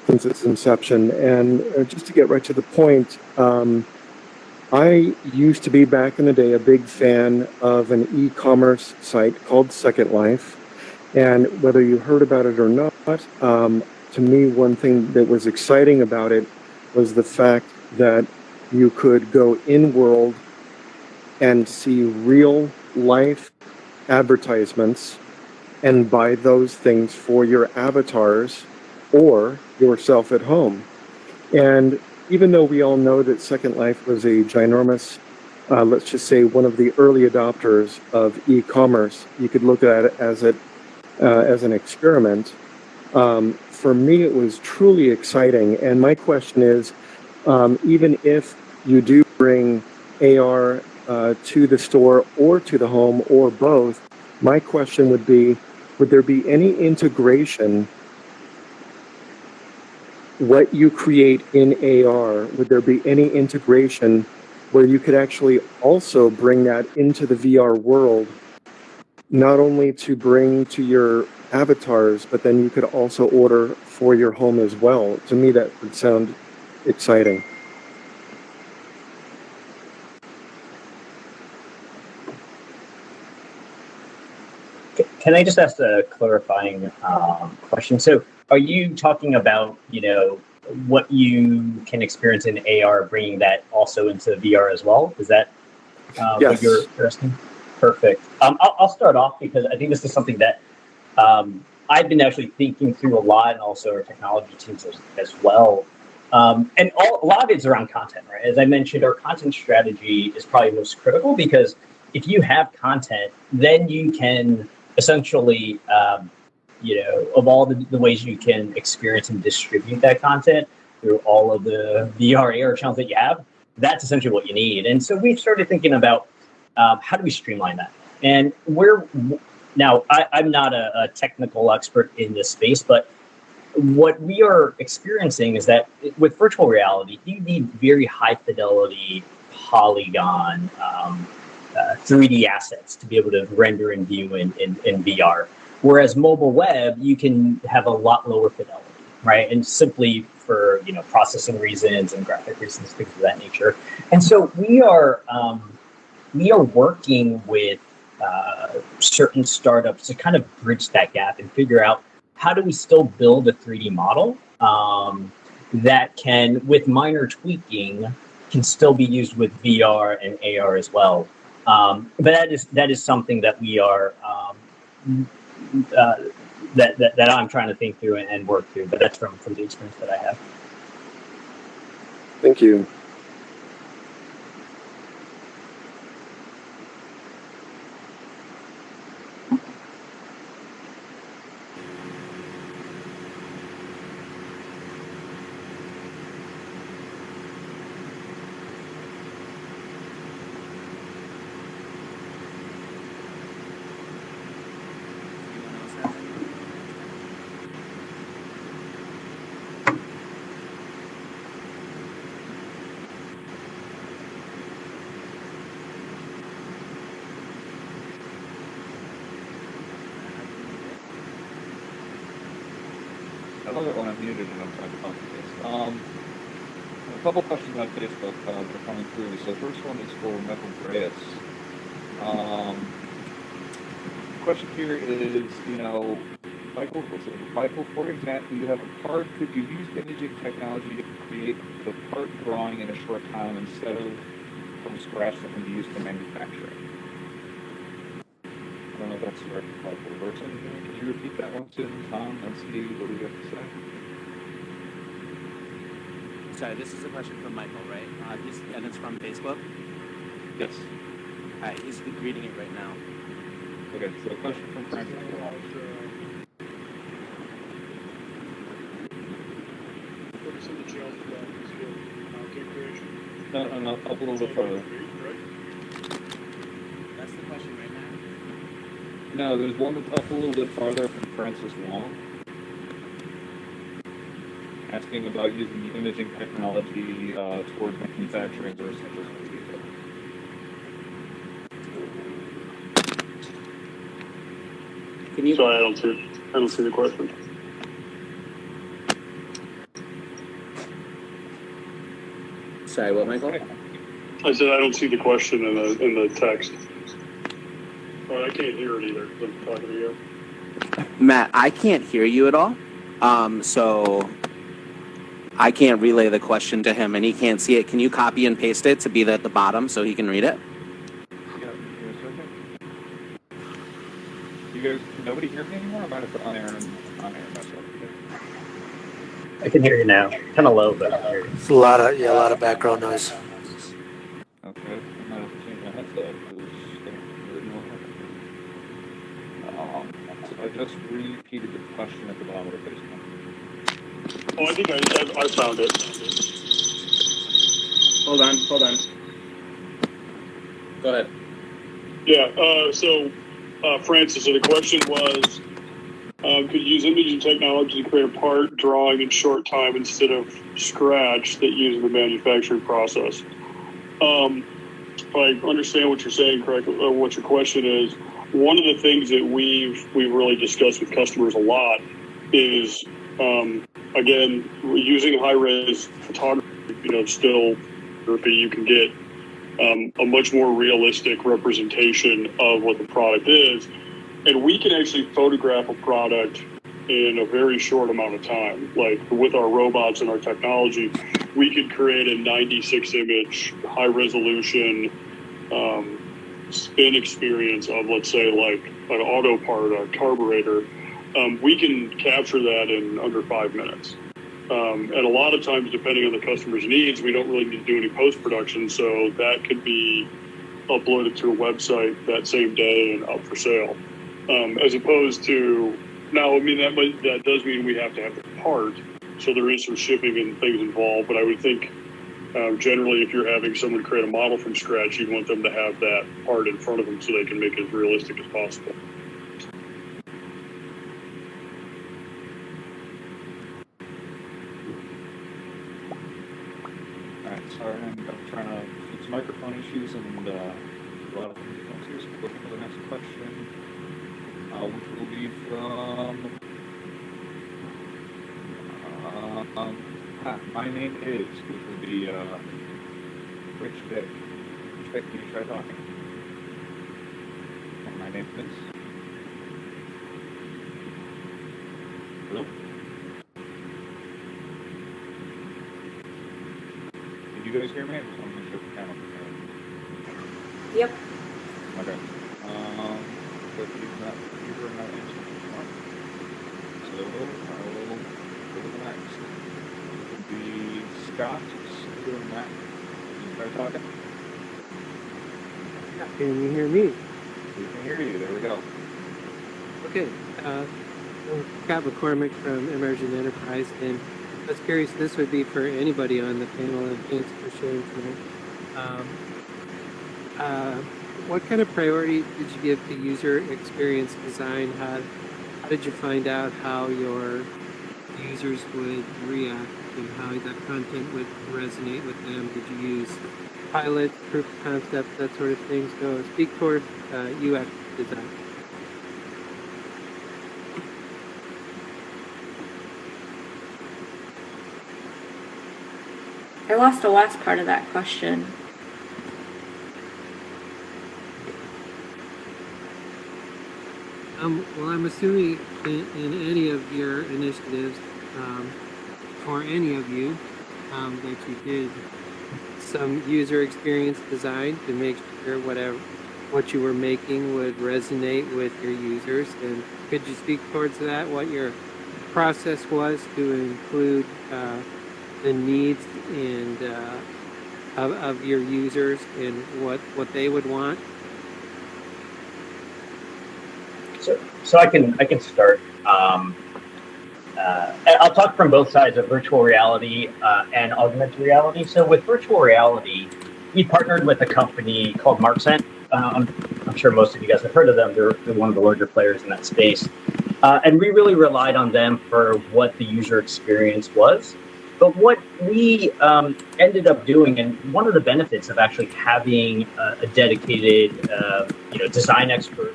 since its inception. And just to get right to the point, I used to be back in the day a big fan of an e-commerce site called Second Life. And whether you heard about it or not, to me, one thing that was exciting about it was the fact that you could go in-world and see real life advertisements and buy those things for your avatars or yourself at home. And even though we all know that Second Life was a ginormous, let's just say one of the early adopters of e-commerce, you could look at it as an experiment. For me, it was truly exciting. And my question is, even if you do bring AR to the store or to the home or both, my question would be, would there be any integration? What you create in AR, would there be any integration where you could actually also bring that into the VR world, not only to bring to your avatars, but then you could also order for your home as well? To me, that would sound exciting. can I just ask a clarifying question? So are you talking about, what you can experience in AR, bringing that also into VR as well? Is that what you're asking? Perfect. I'll start off because I think this is something that I've been actually thinking through a lot, and also our technology teams as well. And a lot of it's around content, right? As I mentioned, our content strategy is probably most critical, because if you have content, then you can essentially, of all the ways you can experience and distribute that content through all of the VR, AR channels that you have, that's essentially what you need. And so we've started thinking about how do we streamline that? And I'm not a technical expert in this space, but what we are experiencing is that with virtual reality, you need very high fidelity polygon 3D assets to be able to render and view in VR. Whereas mobile web, you can have a lot lower fidelity, right? And simply for processing reasons and graphic reasons, things of that nature. And so we are working with certain startups to kind of bridge that gap and figure out how do we still build a 3D model that can, with minor tweaking, can still be used with VR and AR as well. But that is something that we are that I'm trying to think through and work through. But that's from the experience that I have. Thank you. I love it when I'm muted and I'm trying to talk to this. A couple questions on Facebook that are coming through. So the first one is for Michael Dreas. Question here is, Michael, for example, you have a part. Could you use imaging technology to create the part drawing in a short time instead of from scratch that can be used for manufacturing? I don't know if that's the right person. Could you repeat that one, Susan, Tom, and see what we have to say? Sorry, this is a question from Michael, right? And it's from Facebook? Yes. All right, he's reading it right now. Okay, so a question from Francis. Focus on the jail creation. No, up a little bit further. That's the question right now. No, there's one that's up a little bit farther from Francis Wong, asking about using the imaging technology towards manufacturing versus just retail. Sorry, I don't see the question. Sorry, what, Michael? I said I don't see the question in the text. Oh, I can't hear it either because I'm talking to you. Matt, I can't hear you at all. So I can't relay the question to him, and he can't see it. Can you copy and paste it to be at the bottom so he can read it? Yeah, give me a second. You guys, nobody hear me anymore? I might have put on air myself. I can hear you now. Kind of low, but I can hear you. It's a lot of background noise. Okay, I might have to change my headset because so I just repeated the question at the bottom of the Facebook. Oh, I think I found it. Hold on. Go ahead. Yeah, so Francis, so the question was, could you use imaging technology to create a part drawing in short time instead of scratch that uses the manufacturing process? If I understand what you're saying correctly, or what your question is, one of the things that we've really discussed with customers a lot is, again, using high-res photography, still you can get a much more realistic representation of what the product is. and we can actually photograph a product in a very short amount of time. Like with our robots and our technology, we could create a 96 image, high resolution spin experience of, let's say, like an auto part, a carburetor. We can capture that in under 5 minutes. And a lot of times, depending on the customer's needs, we don't really need to do any post-production, so that could be uploaded to a website that same day and up for sale. As opposed to, now, I mean, that does mean we have to have the part, so there is some shipping and things involved, but I would think generally if you're having someone create a model from scratch, you'd want them to have that part in front of them so they can make it as realistic as possible. Sorry, I'm trying to fix microphone issues and a lot of things going here. So looking for the next question, which will be from my name is, which will be Rich Dick. Rich Dick, can you try talking? And my name is. Hello. You guys hear me? I just want to make sure the camera can hear me. Yep. Okay. But you're not answering this one. So I will go to the next. It would be Scott, Scooter, and Matt. Can you start talking? Can you hear me? We can hear you. There we go. Okay. I'm Scott McCormick from Emergent Enterprise, and I was curious, this would be for anybody on the panel, and thanks for sharing tonight. What kind of priority did you give to user experience design? How did you find out how your users would react and how that content would resonate with them? Did you use pilots, proof of concept, that sort of thing? So speak toward UX design. I lost the last part of that question. Well, I'm assuming in any of your initiatives, or any of you, that you did some user experience design to make sure what you were making would resonate with your users. And could you speak towards that, what your process was to include the needs and of your users and what they would want? So I can start. I'll talk from both sides of virtual reality and augmented reality. So with virtual reality, we partnered with a company called MarkSense. I'm sure most of you guys have heard of them. They're one of the larger players in that space. And we really relied on them for what the user experience was. But what we ended up doing, and one of the benefits of actually having a dedicated, design expert,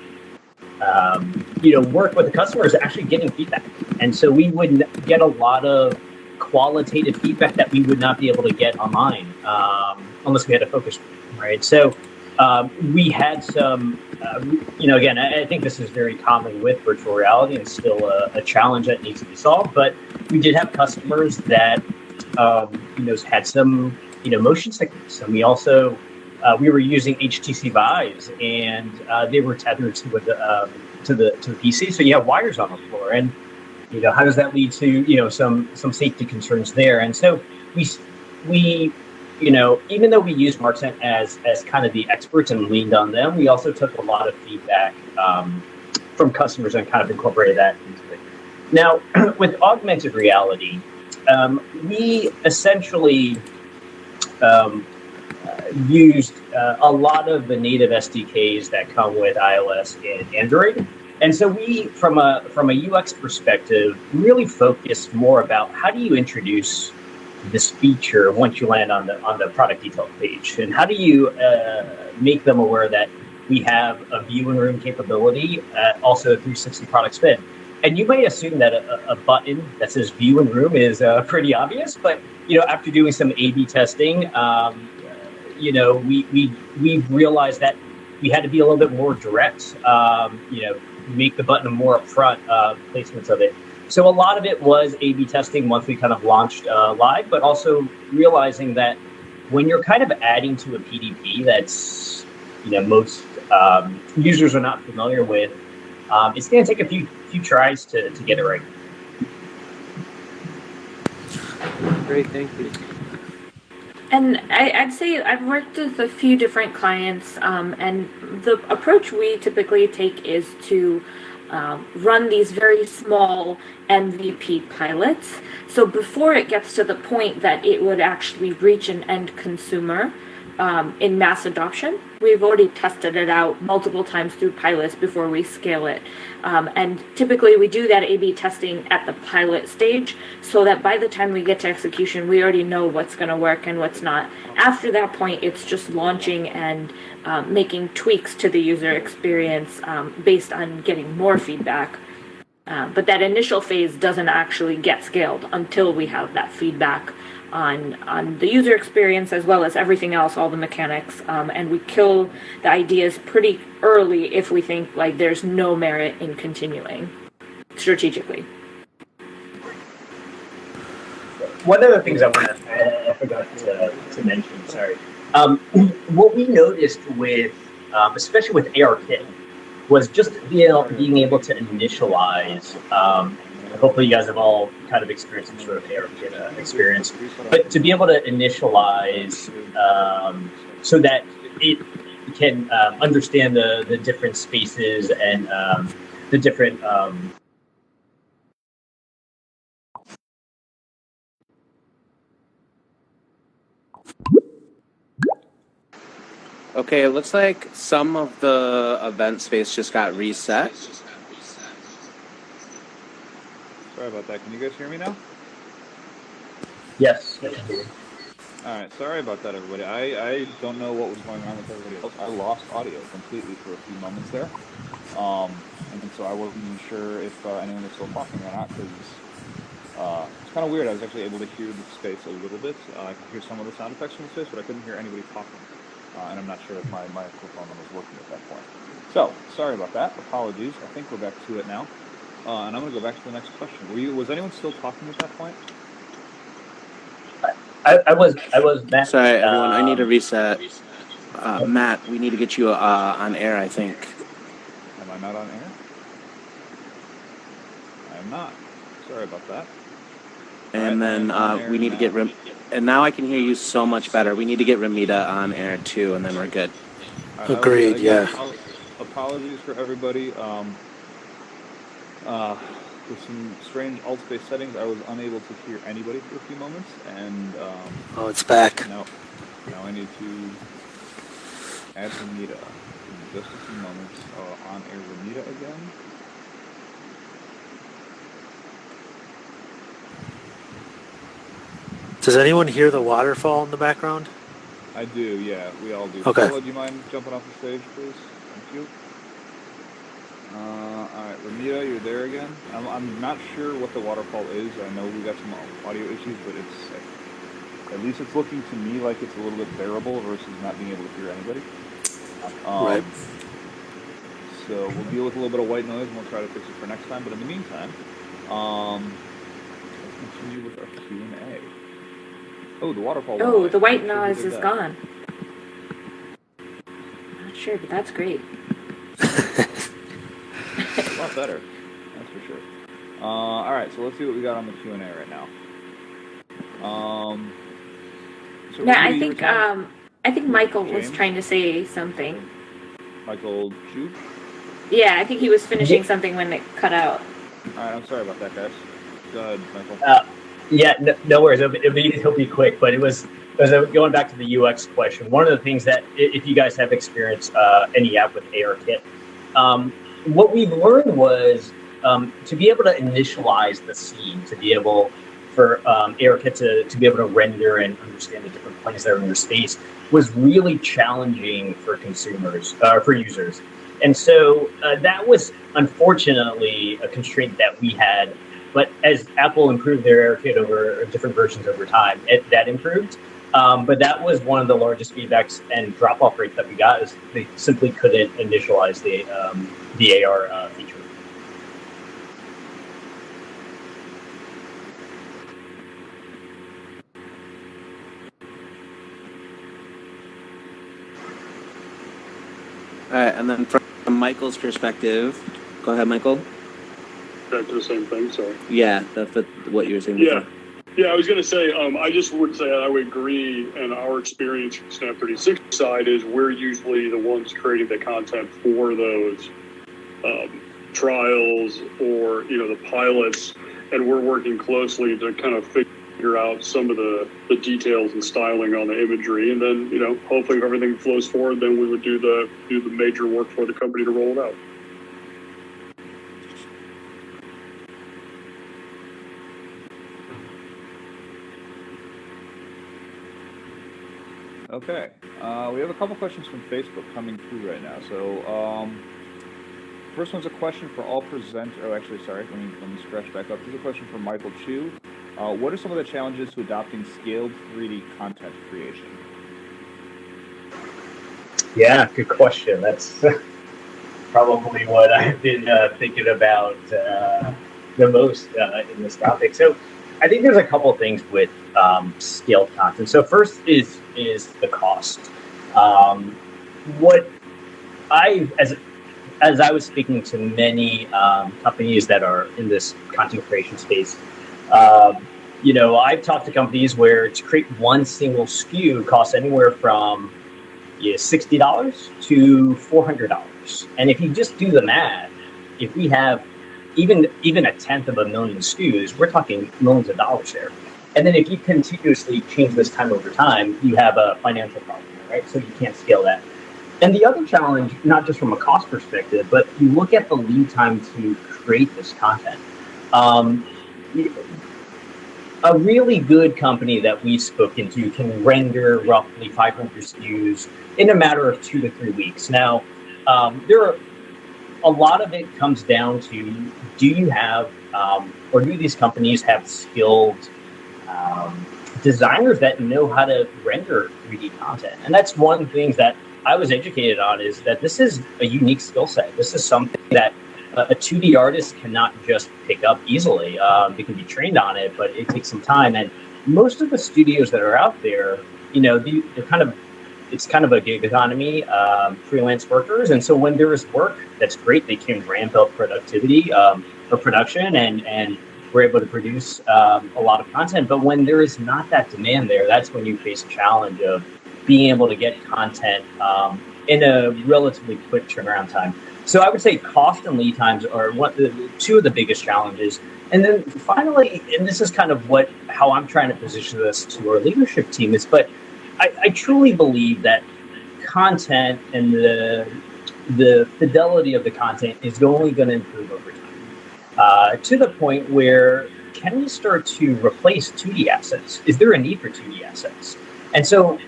work with the customer is actually getting feedback. And so we would get a lot of qualitative feedback that we would not be able to get online unless we had a focus group, right? So we had some, again, I think this is very common with virtual reality and still a challenge that needs to be solved. But we did have customers that, had some, motion sickness. And we also, we were using HTC Vives, and they were tethered to the PC. So you have wires on the floor. And, how does that lead to, some safety concerns there? And so we even though we used MarkSense as kind of the experts and leaned on them, we also took a lot of feedback from customers and kind of incorporated that into it. Now, with augmented reality, we essentially used a lot of the native SDKs that come with iOS and Android. And so we, from a UX perspective, really focused more about how do you introduce this feature once you land on the product detail page, and how do you make them aware that we have a view and room capability, also a 360 product spin. And you may assume that a button that says view and room is pretty obvious, but after doing some A/B testing, we realized that we had to be a little bit more direct. make the button more upfront placements of it. So a lot of it was A/B testing once we kind of launched live, but also realizing that when you're kind of adding to a PDP that's most users are not familiar with, it's going to take a few tries to get it right. Great, thank you. And I'd say I've worked with a few different clients, and the approach we typically take is to run these very small MVP pilots. So before it gets to the point that it would actually reach an end consumer in mass adoption, we've already tested it out multiple times through pilots before we scale it. And typically we do that A/B testing at the pilot stage so that by the time we get to execution, we already know what's going to work and what's not. After that point, it's just launching and making tweaks to the user experience based on getting more feedback. But that initial phase doesn't actually get scaled until we have that feedback on the user experience as well as everything else, all the mechanics, and we kill the ideas pretty early if we think like there's no merit in continuing strategically. One of the things I forgot to mention, sorry. What we noticed with, especially with ARKit, was just being able to initialize. Hopefully, you guys have all kind of experienced some sort of ARKit experience, but to be able to initialize so that it can understand the different spaces and the different. Okay, it looks like some of the event space just got reset. Sorry about that. Can you guys hear me now? Yes. All right. Sorry about that, everybody. I don't know what was going on with everybody else. I lost audio completely for a few moments there. And so I wasn't even sure if anyone was still talking or not because it's kind of weird. I was actually able to hear the space a little bit. I could hear some of the sound effects from the space, but I couldn't hear anybody talking. And I'm not sure if my microphone was working at that point. So, sorry about that. Apologies. I think we're back to it now. And I'm going to go back to the next question. Was anyone still talking at that point? I was Matt. Sorry, everyone. I need to reset. Matt, we need to get you on air, I think. Am I not on air? I am not. Sorry about that. And then we need to get... And now I can hear you so much better. We need to get Ramita on air, too, and then we're good. Agreed, yeah. Apologies for everybody. With some strange alt-space settings, I was unable to hear anybody for a few moments, and oh, it's back. Now I need to add Ramita in just a few moments. On air Ramita again. Does anyone hear the waterfall in the background? I do, yeah, we all do. Okay. Paula, do you mind jumping off the stage, please? Thank you. All right, Ramita, you're there again. I'm not sure what the waterfall is. I know we got some audio issues, but at least it's looking to me like it's a little bit bearable versus not being able to hear anybody. Right. So we'll deal with a little bit of white noise, and we'll try to fix it for next time. But in the meantime, let's continue with our Q&A. Oh, the waterfall. Oh, the white noise is gone. Not sure, but that's great. A lot better, that's for sure. All right, so let's see what we got on the Q&A right now. So yeah, I think Michael was trying to say something. Michael Juke? Yeah, I think he was finishing something when it cut out. All right, I'm sorry about that, guys. Go ahead, Michael. Yeah, no worries. It'll be quick, but it was going back to the UX question. One of the things that, if you guys have experienced any app with ARKit, what we've learned was to be able to initialize the scene, to be able for ARKit to be able to render and understand the different planes that are in your space was really challenging for consumers, for users. And so that was unfortunately a constraint that we had. But as Apple improved their ARKit over different versions over time, that improved. But that was one of the largest feedbacks and drop-off rates that we got, is they simply couldn't initialize the AR feature. All right, and then from Michael's perspective, go ahead, Michael. Back to the same thing, sorry. Yeah, that's what you were saying Yeah. before. Yeah, I was going to say, I just would say I would agree, and our experience from Snap 360 side is we're usually the ones creating the content for those trials or, the pilots, and we're working closely to kind of figure out some of the details and styling on the imagery, and then, hopefully if everything flows forward, then we would do the major work for the company to roll it out. Okay, we have a couple questions from Facebook coming through right now. So, first one's a question for all presenters. Oh, actually, sorry. Let me scratch back up. This is a question from Michael Chu. What are some of the challenges to adopting scaled 3D content creation? Yeah, good question. That's probably what I've been thinking about the most in this topic. So I think there's a couple things with scaled content. So first is the cost. What as I was speaking to many companies that are in this content creation space, I've talked to companies where to create one single SKU costs anywhere from $60 to $400. And if you just do the math, if we have even a tenth of a million SKUs, we're talking millions of dollars there. And then if you continuously change this time over time, you have a financial problem, right? So you can't scale that. And the other challenge, not just from a cost perspective, but you look at the lead time to create this content. A really good company that we've spoken to can render roughly 500 SKUs in a matter of 2 to 3 weeks. Now, a lot of it comes down to, do you have, or do these companies have skilled designers that know how to render 3D content? And that's one thing that I was educated on, is that this is a unique skill set. This is something that a 2D artist cannot just pick up easily. They can be trained on it, but it takes some time. And most of the studios that are out there, it's kind of a gig economy, freelance workers. And so when there is work, that's great. They can ramp up productivity or production, and we're able to produce a lot of content. But when there is not that demand there, that's when you face a challenge of being able to get content in a relatively quick turnaround time. So I would say cost and lead times are two of the biggest challenges. And then finally, and this is kind of how I'm trying to position this to our leadership team, is, but I truly believe that content and the fidelity of the content is only going to improve over time, to the point where, can we start to replace 2D assets? Is there a need for 2D assets? And so,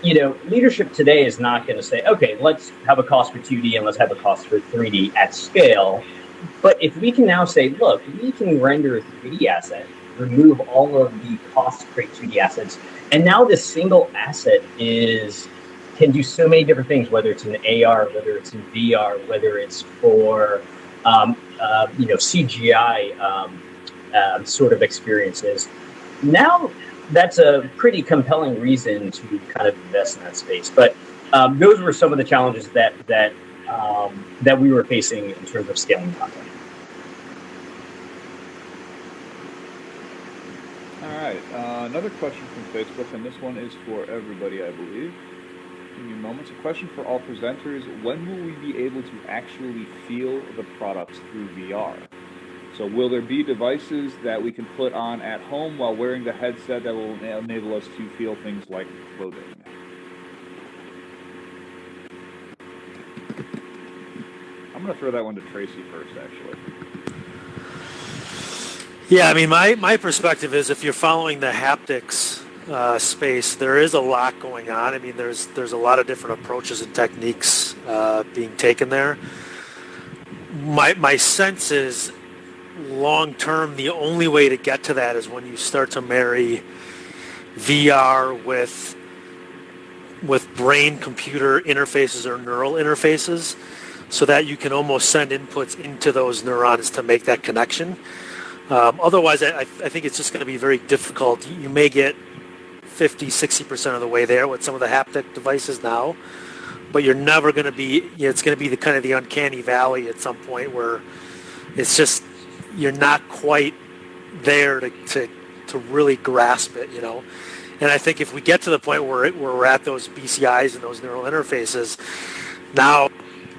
leadership today is not going to say, okay, let's have a cost for 2D and let's have a cost for 3D at scale. But if we can now say, look, we can render a 3D asset, remove all of the costs to create 2D assets, and now this single asset can do so many different things, whether it's in AR, whether it's in VR, whether it's for CGI sort of experiences. Now, that's a pretty compelling reason to kind of invest in that space. But those were some of the challenges that we were facing in terms of scaling content. All right, another question from Facebook, and this one is for everybody, I believe. Give me a moment. A question for all presenters: when will we be able to actually feel the products through VR? So will there be devices that we can put on at home while wearing the headset that will enable us to feel things like clothing? I'm going to throw that one to Tracey first, actually. Yeah, I mean, my perspective is, if you're following the haptics space, there is a lot going on. I mean, there's a lot of different approaches and techniques being taken there. My sense is, long term, the only way to get to that is when you start to marry VR with brain-computer interfaces or neural interfaces, so that you can almost send inputs into those neurons to make that connection. Otherwise, I think it's just going to be very difficult. You may get 50, 60% of the way there with some of the haptic devices now, but you're never going to be, it's going to be the kind of the uncanny valley at some point where it's just, you're not quite there to really grasp it, And I think if we get to the point where we're at those BCIs and those neural interfaces, now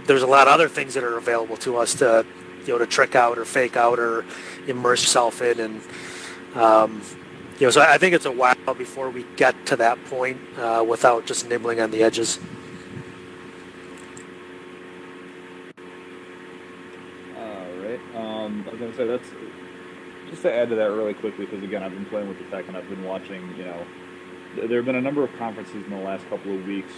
there's a lot of other things that are available to us to, to trick out or fake out or immerse yourself in. And, so I think it's a while before we get to that point without just nibbling on the edges. All right. I was going to say, that's just to add to that really quickly, because again, I've been playing with the tech and I've been watching, there have been a number of conferences in the last couple of weeks,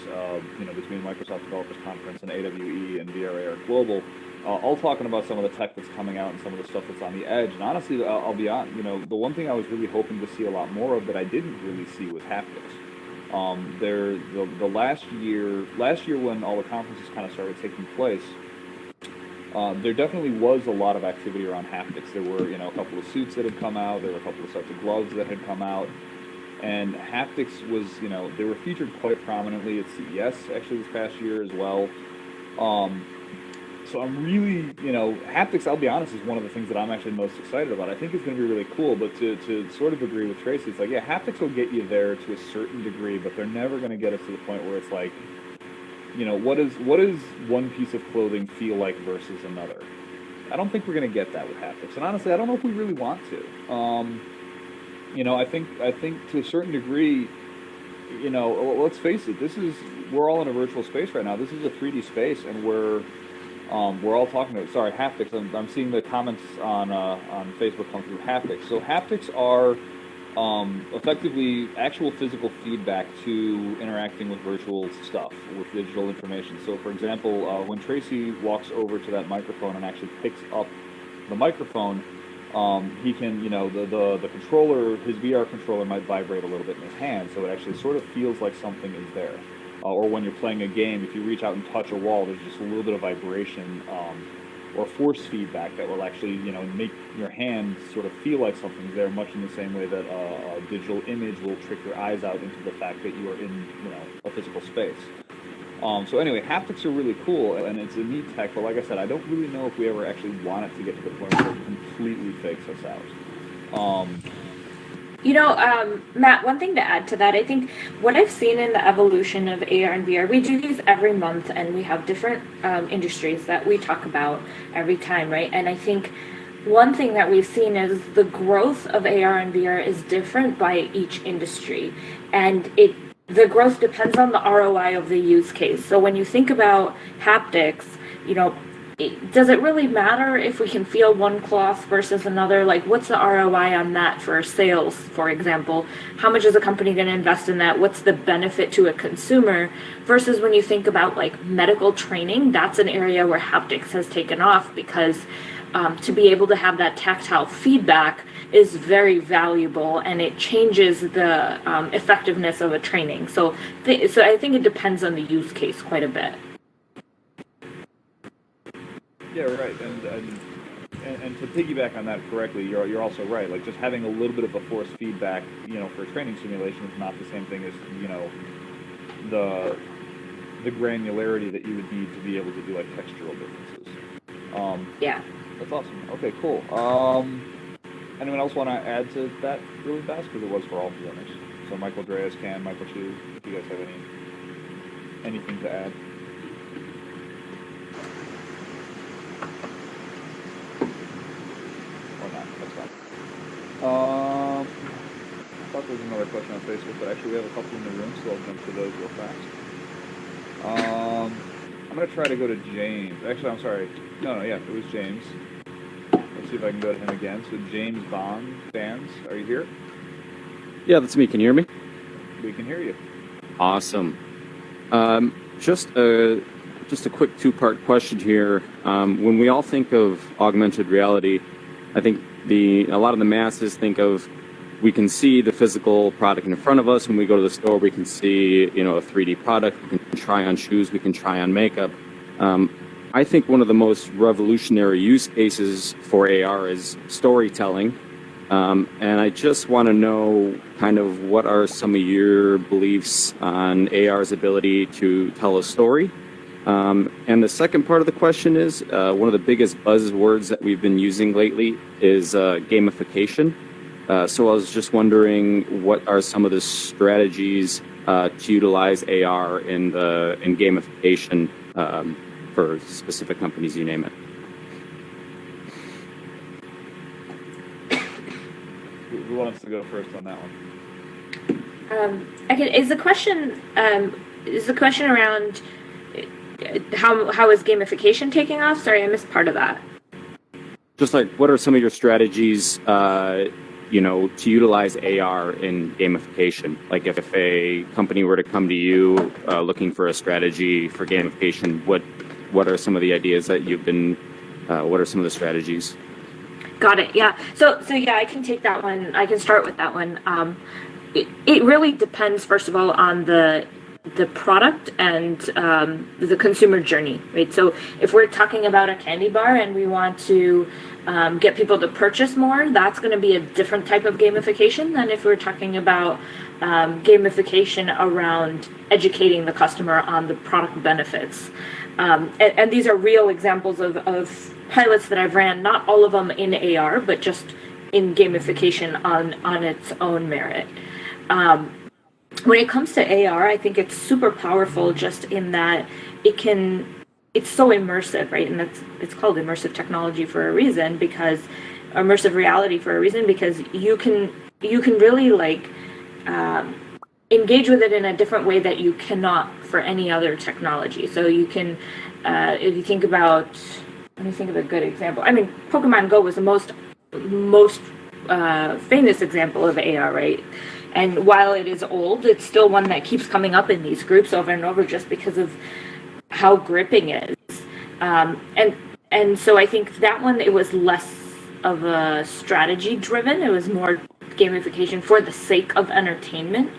between Microsoft Developers Conference and AWE and VRAR Global, all talking about some of the tech that's coming out and some of the stuff that's on the edge. And honestly, I'll be honest, the one thing I was really hoping to see a lot more of that I didn't really see was haptics. The last year when all the conferences kind of started taking place, there definitely was a lot of activity around haptics. There were, a couple of suits that had come out. There were a couple of sets of gloves that had come out. And haptics was, they were featured quite prominently at CES actually this past year as well. So I'm really, haptics, I'll be honest, is one of the things that I'm actually most excited about. I think it's going to be really cool, but to sort of agree with Tracey, it's like, yeah, haptics will get you there to a certain degree, but they're never going to get us to the point where it's like, what does one piece of clothing feel like versus another? I don't think we're going to get that with haptics. And honestly, I don't know if we really want to. I think to a certain degree, let's face it, we're all in a virtual space right now. This is a 3D space, and we're all talking about, haptics. I'm seeing the comments on Facebook come through haptics. So haptics are effectively actual physical feedback to interacting with virtual stuff, with digital information. So for example, when Tracey walks over to that microphone and actually picks up the microphone, he can, the controller, his VR controller might vibrate a little bit in his hand, so it actually sort of feels like something is there. Or when you're playing a game, if you reach out and touch a wall, there's just a little bit of vibration or force feedback that will actually, make your hand sort of feel like something's there, much in the same way that a digital image will trick your eyes out into the fact that you are in, a physical space. So anyway, haptics are really cool, and it's a neat tech, but like I said, I don't really know if we ever actually want it to get to the point where it completely fakes us out. Matt, one thing to add to that, I think what I've seen in the evolution of AR and VR, we do these every month, and we have different industries that we talk about every time, right? And I think one thing that we've seen is the growth of AR and VR is different by each industry, and the growth depends on the ROI of the use case. So when you think about haptics, does it really matter if we can feel one cloth versus another? Like, what's the ROI on that for sales, for example? How much is a company going to invest in that? What's the benefit to a consumer? Versus when you think about like medical training, that's an area where haptics has taken off because to be able to have that tactile feedback is very valuable, and it changes the effectiveness of a training. So I think it depends on the use case quite a bit. Yeah, right. And to piggyback on that correctly, you're also right. Like, just having a little bit of a force feedback, for a training simulation is not the same thing as, the granularity that you would need to be able to do like textural differences. Yeah. That's awesome. Okay, cool. Anyone else want to add to that really fast? Because it was for all presenters. So Michael, Dreas, Michael Chu, if you guys have anything to add. Or not, that's fine. I thought there was another question on Facebook, but actually we have a couple in the room, so I'll jump to those real fast. I'm going to try to go to James. Actually, I'm sorry. No, yeah, it was James. Let's see if I can go to him again. So James Bond fans, are you here? Yeah, that's me. Can you hear me? We can hear you. Awesome. Just a quick two-part question here. When we all think of augmented reality, I think a lot of the masses think of we can see the physical product in front of us. When we go to the store, we can see, a 3D product. We can try on shoes. We can try on makeup. I think one of the most revolutionary use cases for AR is storytelling. And I just want to know kind of what are some of your beliefs on AR's ability to tell a story. And the second part of the question is, one of the biggest buzzwords that we've been using lately is gamification. So I was just wondering, what are some of the strategies to utilize AR in gamification for specific companies, you name it? Who wants to go first on that one? Okay, is the question around how is gamification taking off? Sorry, I missed part of that. Just like, what are some of your strategies, to utilize AR in gamification? Like, if a company were to come to you looking for a strategy for gamification, what are some of the ideas that you've been? What are some of the strategies? Got it. Yeah. So yeah, I can take that one. I can start with that one. It really depends, first of all, on the product and the consumer journey, right? So if we're talking about a candy bar and we want to get people to purchase more, that's going to be a different type of gamification than if we're talking about gamification around educating the customer on the product benefits. And these are real examples of pilots that I've ran, not all of them in AR, but just in gamification on its own merit. When it comes to AR, I think it's super powerful just in that it's so immersive, right? And it's called immersive technology for a reason, because immersive reality for a reason, because you can really engage with it in a different way that you cannot for any other technology. So you can, if you think about, let me think of a good example. I mean, Pokemon Go was the most famous example of AR, right? And while it is old, it's still one that keeps coming up in these groups over and over just because of how gripping it is. And so I think that one, it was less of a strategy driven. It was more gamification for the sake of entertainment.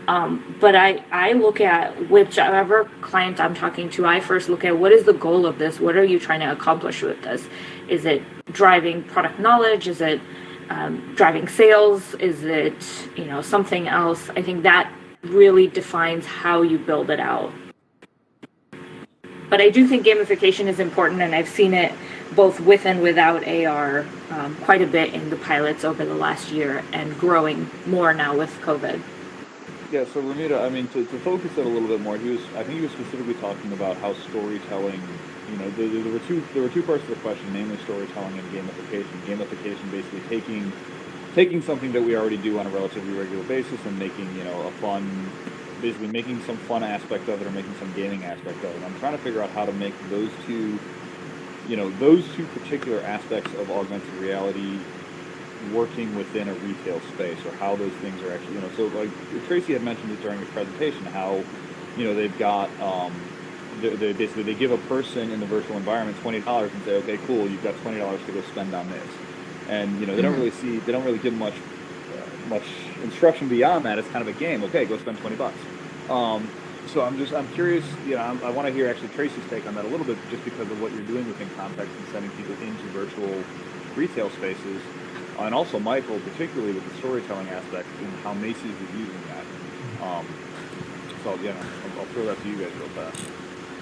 But I look at whichever client I'm talking to, I first look at what is the goal of this? What are you trying to accomplish with this? Is it driving product knowledge? Is it driving sales? Is it, something else? I think that really defines how you build it out. But I do think gamification is important, and I've seen it both with and without AR quite a bit in the pilots over the last year, and growing more now with COVID. Yeah, so Ramita, I mean, to focus it a little bit more, I think he was specifically talking about how storytelling, there were two parts to the question, namely storytelling and gamification. Gamification basically taking something that we already do on a relatively regular basis and making, basically making some fun aspect of it or making some gaming aspect of it. I'm trying to figure out how to make those two particular aspects of augmented reality working within a retail space, or how those things are actually, so like Tracey had mentioned it during the presentation, how, they've got, they give a person in the virtual environment $20 and say, okay, cool, you've got $20 to go spend on this. And, they don't really give much instruction beyond that. It's kind of a game. Okay, go spend $20. So I'm curious, I want to hear actually Tracey's take on that a little bit, just because of what you're doing within Context and sending people into virtual retail spaces. And also Michael, particularly with the storytelling aspect and how Macy's is using that. So, I'll throw that to you guys real fast.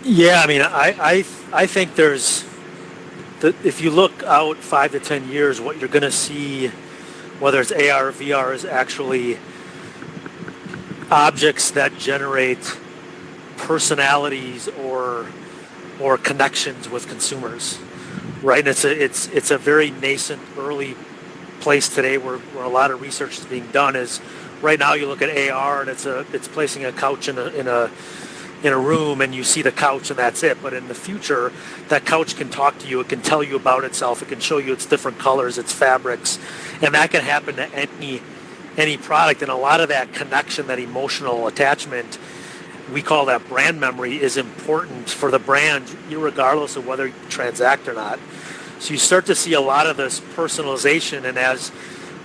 Yeah, I mean, I think if you look out 5 to 10 years, what you're going to see, whether it's AR or VR, is actually objects that generate personalities or connections with consumers, right? And it's a very nascent, early place today where a lot of research is being done. Is right now you look at AR and it's placing a couch in a room, and you see the couch and that's it. But in the future, that couch can talk to you. It can tell you about itself. It can show you its different colors, its fabrics, and that can happen to any product. And a lot of that connection, that emotional attachment, we call that brand memory, is important for the brand, regardless of whether you transact or not. So you start to see a lot of this personalization, and as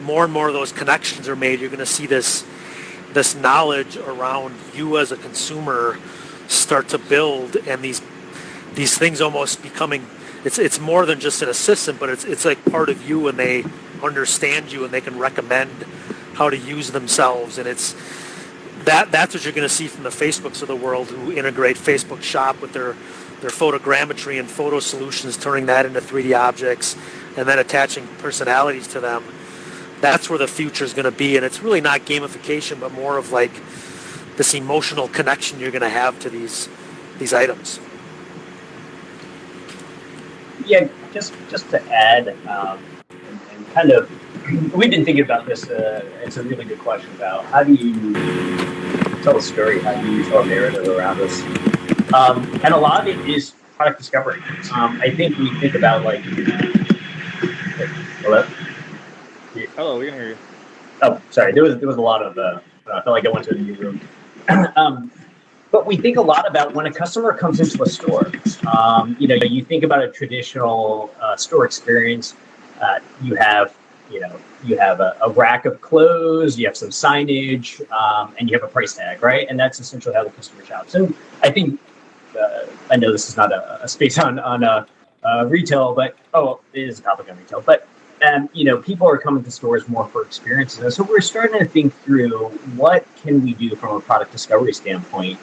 more and more of those connections are made, you're going to see this knowledge around you as a consumer start to build, and these things almost becoming, it's more than just an assistant, but it's like part of you, and they understand you and they can recommend how to use themselves. And that's what you're going to see from the Facebooks of the world, who integrate Facebook Shop with their photogrammetry and photo solutions, turning that into 3D objects and then attaching personalities to them. That's where the future is going to be, and it's really not gamification, but more of like this emotional connection you're going to have to these items. Yeah, just to add, and kind of, we've been thinking about this. It's a really good question about how do you tell a story, how do you tell a narrative around this, and a lot of it is product discovery. I think we think about like, hello. Hello, we can hear you. Oh, sorry. There was a lot of. I felt like I went to a new room. But we think a lot about when a customer comes into a store. You think about a traditional store experience. You have a rack of clothes, you have some signage, and you have a price tag, right? And that's essentially how the customer shops. And I think I know this is not a space on retail, but it is a topic on retail, but. People are coming to stores more for experiences. And so we're starting to think through what can we do from a product discovery standpoint.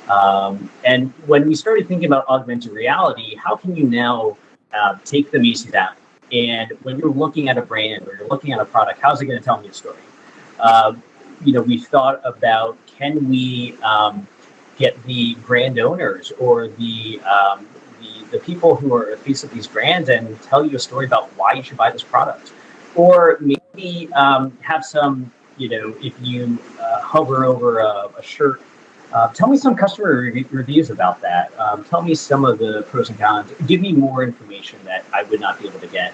And when we started thinking about augmented reality, how can you now take the Macy's app, and when you're looking at a brand or you're looking at a product, how's it going to tell me a story? We've thought about, can we get the brand owners or the people who are at the face of these brands and tell you a story about why you should buy this product, or maybe have some, if you hover over a shirt, tell me some customer reviews about that. Tell me some of the pros and cons. Give me more information that I would not be able to get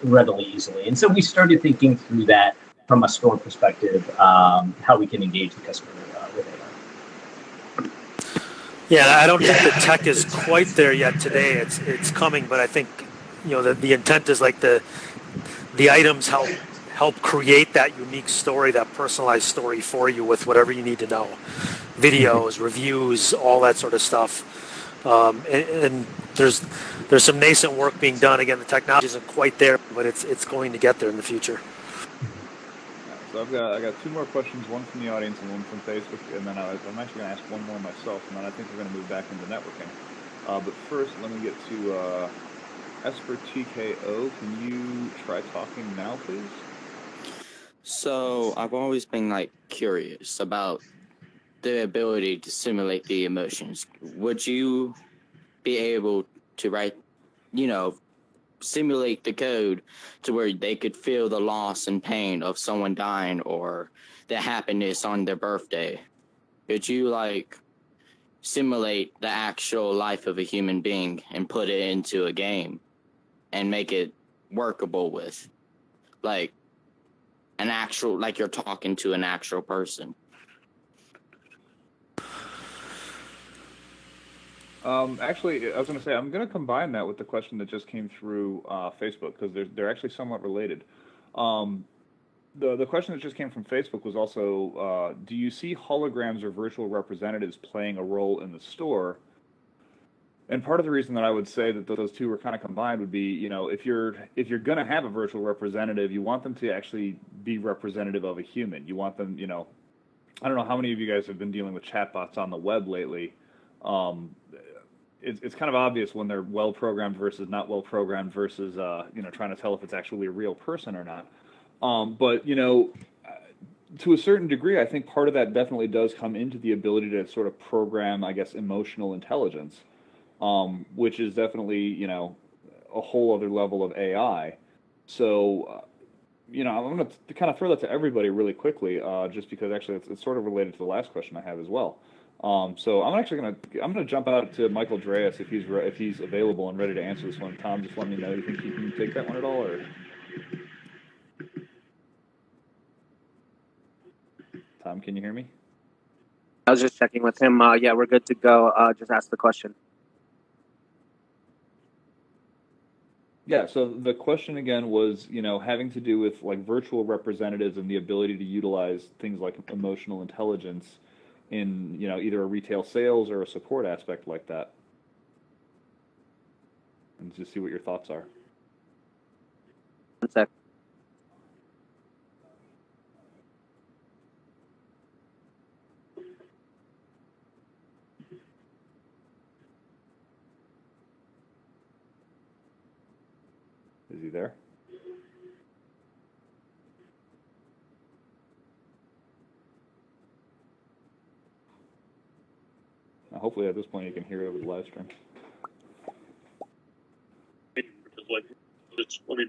readily easily. And so we started thinking through that from a store perspective, how we can engage the customer with AI. Yeah, I don't think the tech is quite there yet today. It's coming, but I think the intent is like the items help create that unique story, that personalized story for you with whatever you need to know, videos, reviews, all that sort of stuff. And there's some nascent work being done. Again, the technology isn't quite there, but it's going to get there in the future. So I got two more questions, one from the audience and one from Facebook, and then I'm actually going to ask one more myself, and then I think we're going to move back into networking. But first, let me get to Esper TKO. Can you try talking now, please? So I've always been curious about the ability to simulate the emotions. Would you be able to simulate the code to where they could feel the loss and pain of someone dying or the happiness on their birthday? Could you simulate the actual life of a human being and put it into a game and make it workable with an actual, you're talking to an actual person? Actually, I was going to say, I'm going to combine that with the question that just came through Facebook, because they're actually somewhat related. The question that just came from Facebook was also, do you see holograms or virtual representatives playing a role in the store? And part of the reason that I would say that those two were kind of combined would be, if you're going to have a virtual representative, you want them to actually be representative of a human. You want them, I don't know how many of you guys have been dealing with chatbots on the web lately. It's kind of obvious when they're well-programmed versus not well-programmed versus, trying to tell if it's actually a real person or not. But, to a certain degree, I think part of that definitely does come into the ability to sort of program, I guess, emotional intelligence, which is definitely, a whole other level of AI. So, I'm going to kind of throw that to everybody really quickly, just because actually it's sort of related to the last question I have as well. So I'm gonna jump out to Michael Dreas if he's available and ready to answer this one. Tom, just let me know. Do you think you can take that one at all, or? Tom, can you hear me? I was just checking with him. Yeah, we're good to go. Just ask the question. Yeah, so the question again was, having to do with like virtual representatives and the ability to utilize things like emotional intelligence in, either a retail sales or a support aspect like that. And just see what your thoughts are. One sec. Is he there? Now, hopefully at this point you can hear it over the live stream.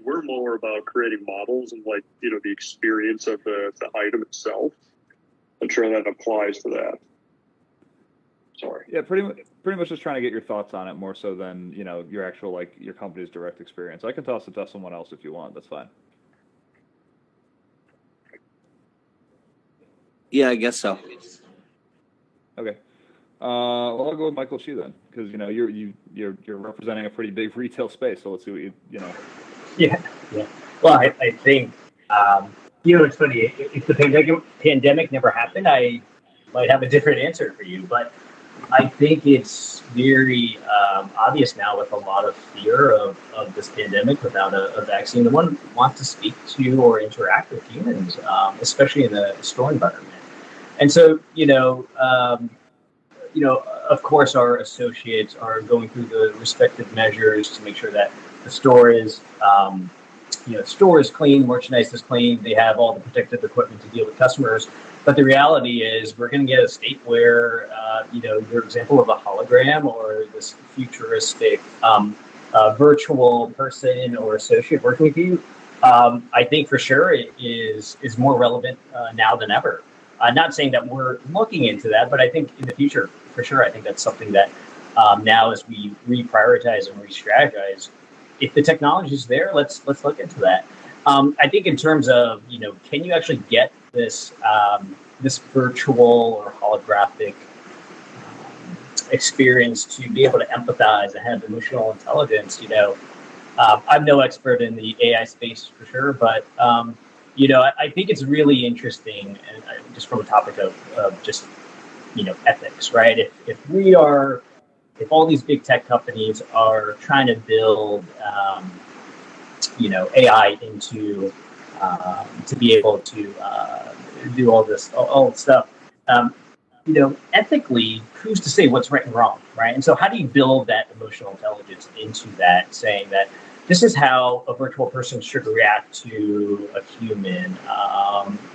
We're more about creating models and the experience of the item itself. I'm sure that applies to that. Sorry. Yeah, pretty much just trying to get your thoughts on it more so than, your actual, your company's direct experience. I can toss it to someone else if you want. That's fine. Yeah, I guess so. Okay. Well, I'll go with Michael Chu then, because you're representing a pretty big retail space. So let's see what you know. Yeah. Well, I think it's funny. If the pandemic never happened, I might have a different answer for you. But I think it's very obvious now, with a lot of fear of this pandemic without a vaccine, no one wants to speak to or interact with humans, especially in a store environment. And so, of course, our associates are going through the respective measures to make sure that the store is, store is clean, merchandise is clean. They have all the protective equipment to deal with customers. But the reality is, we're going to get a state where, your example of a hologram or this futuristic virtual person or associate working with you, I think for sure it is more relevant now than ever. Not saying that we're looking into that, but I think in the future, for sure, I think that's something that now, as we reprioritize and re-strategize, if the technology is there, let's look into that. I think in terms of, can you actually get this this virtual or holographic experience to be able to empathize and have emotional intelligence? I'm no expert in the AI space for sure, but I think it's really interesting, and just from a topic of just ethics, right? If all these big tech companies are trying to build AI into to be able to do all this stuff, ethically, who's to say what's right and wrong, right? And so how do you build that emotional intelligence into that, saying that this is how a virtual person should react to a human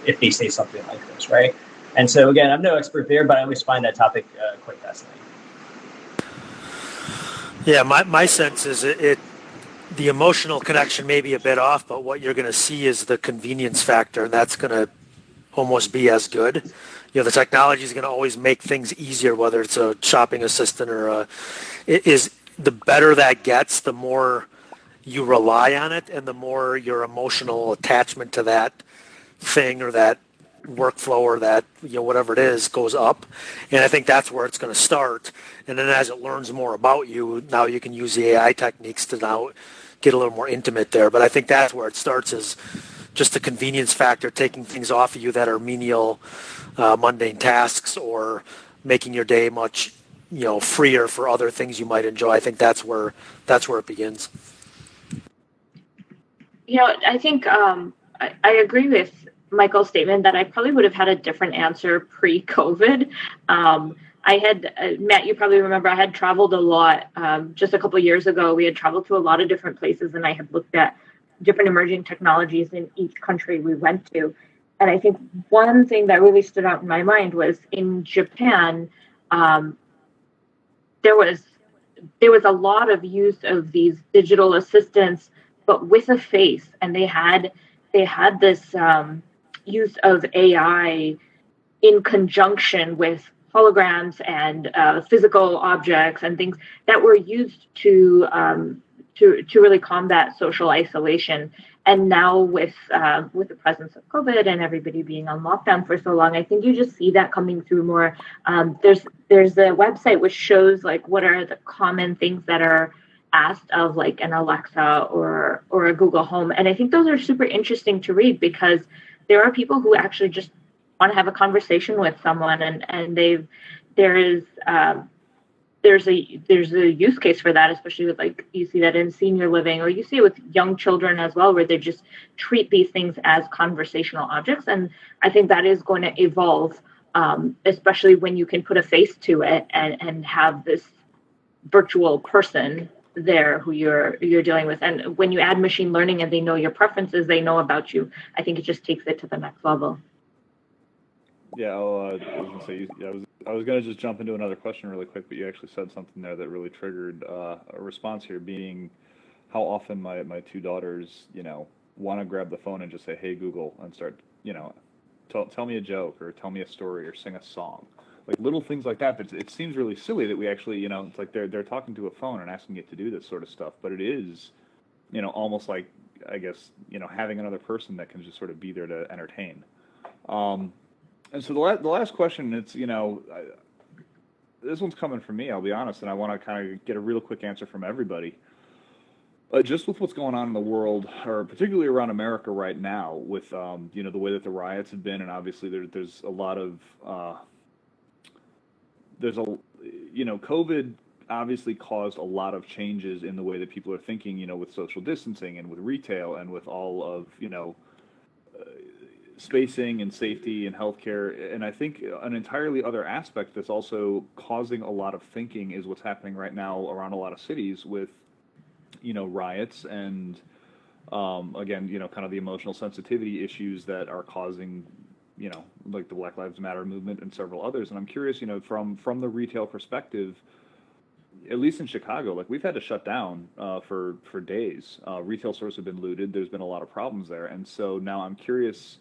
if they say something like this, right? And so, again, I'm no expert there, but I always find that topic quite fascinating. Yeah, my sense is the emotional connection may be a bit off, but what you're going to see is the convenience factor, and that's going to almost be as good. The technology is going to always make things easier, whether it's a shopping assistant or the better that gets, the more you rely on it, and the more your emotional attachment to that thing or that workflow or that whatever it is goes up. And I think that's where it's going to start. And then as it learns more about you, now you can use the AI techniques to now get a little more intimate there. But I think that's where it starts, is just the convenience factor, taking things off of you that are menial, mundane tasks, or making your day much freer for other things you might enjoy. I think that's where it begins. I think I agree with Michael's statement that I probably would have had a different answer pre-COVID. I had, Matt, you probably remember, I had traveled a lot just a couple of years ago. We had traveled to a lot of different places, and I had looked at different emerging technologies in each country we went to. And I think one thing that really stood out in my mind was in Japan, there was a lot of use of these digital assistants, but with a face, and they had this use of AI in conjunction with holograms and physical objects and things that were used to really combat social isolation. And now with the presence of COVID and everybody being on lockdown for so long, I think you just see that coming through more. There's a website which shows what are the common things that are asked of like an Alexa or a Google Home. And I think those are super interesting to read because there are people who actually just want to have a conversation with someone, and there's a use case for that, especially with like you see that in senior living, or you see it with young children as well, where they just treat these things as conversational objects. And I think that is going to evolve, especially when you can put a face to it and have this virtual person there who you're dealing with. And when you add machine learning and they know your preferences, they know about you, I think it just takes it to the next level. Yeah, I was gonna say, I was gonna just jump into another question really quick, but you actually said something there that really triggered a response here, being how often my two daughters, want to grab the phone and just say, "Hey Google," and start, tell me a joke or tell me a story or sing a song, like little things like that. But it seems really silly that we actually, it's like they're talking to a phone and asking it to do this sort of stuff, but it is, almost like, I guess, having another person that can just sort of be there to entertain. And so the last question, it's, this one's coming from me, I'll be honest, and I want to kind of get a real quick answer from everybody. Just with what's going on in the world, or particularly around America right now, with, the way that the riots have been, and obviously there's a lot of, COVID obviously caused a lot of changes in the way that people are thinking, with social distancing and with retail and with all of, spacing and safety and healthcare. And I think an entirely other aspect that's also causing a lot of thinking is what's happening right now around a lot of cities with, riots and, again, kind of the emotional sensitivity issues that are causing, like the Black Lives Matter movement and several others. And I'm curious, from the retail perspective, at least in Chicago, like we've had to shut down for days. Retail stores have been looted. There's been a lot of problems there. And so now I'm curious,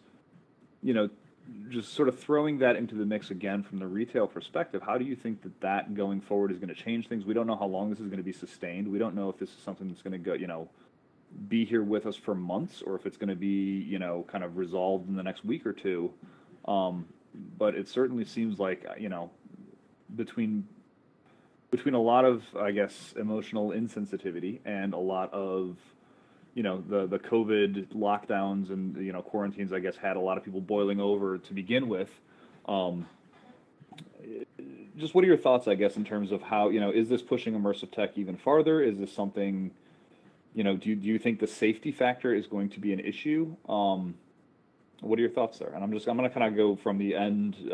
just sort of throwing that into the mix again from the retail perspective, how do you think that going forward is going to change things? We don't know how long this is going to be sustained. We don't know if this is something that's going to go, be here with us for months, or if it's going to be, kind of resolved in the next week or two. But it certainly seems like, between a lot of, I guess, emotional insensitivity and a lot of, the COVID lockdowns and, quarantines, I guess, had a lot of people boiling over to begin with. Just what are your thoughts, I guess, in terms of how, is this pushing immersive tech even farther? Is this something, do you think the safety factor is going to be an issue? What are your thoughts there? And I'm going to kind of go from the end,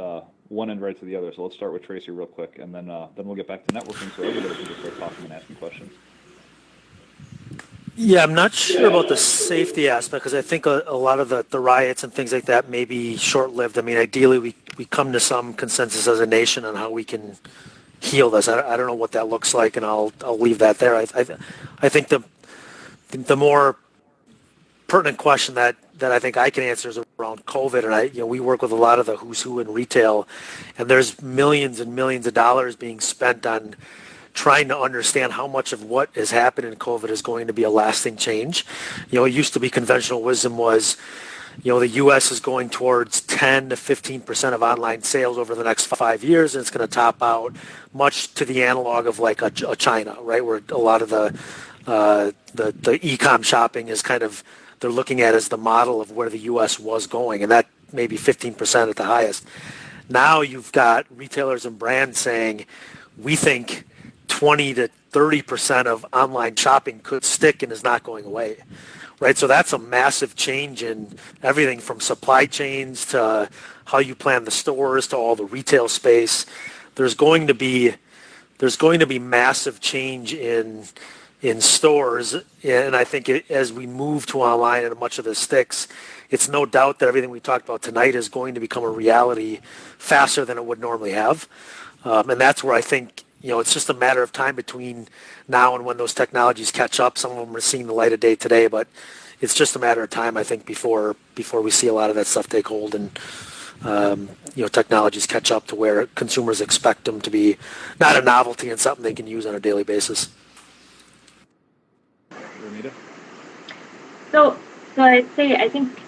one end right to the other. So let's start with Tracey real quick, and then we'll get back to networking so everybody can just start talking and asking questions. Yeah, I'm not sure about the safety aspect because I think a lot of the riots and things like that may be short-lived. I mean, ideally, we come to some consensus as a nation on how we can heal this. I don't know what that looks like, and I'll leave that there. I think the more pertinent question that I think I can answer is around COVID, and we work with a lot of the who's who in retail, and there's millions and millions of dollars being spent on trying to understand how much of what has happened in COVID is going to be a lasting change. It used to be conventional wisdom was, the U.S. is going towards 10 to 15% of online sales over the next 5 years, and it's going to top out much to the analog of like a China, right, where a lot of the e-com shopping is kind of, they're looking at as the model of where the U.S. was going, and that may be 15% at the highest. Now you've got retailers and brands saying, we think 20 to 30% of online shopping could stick and is not going away, right? So that's a massive change in everything from supply chains to how you plan the stores to all the retail space. There's going to be massive change in stores, and I think as we move to online and much of this sticks, it's no doubt that everything we talked about tonight is going to become a reality faster than it would normally have, and that's where I think it's just a matter of time between now and when those technologies catch up. Some of them are seeing the light of day today, but it's just a matter of time, I think, before we see a lot of that stuff take hold and technologies catch up to where consumers expect them to be not a novelty and something they can use on a daily basis. So I'd say I think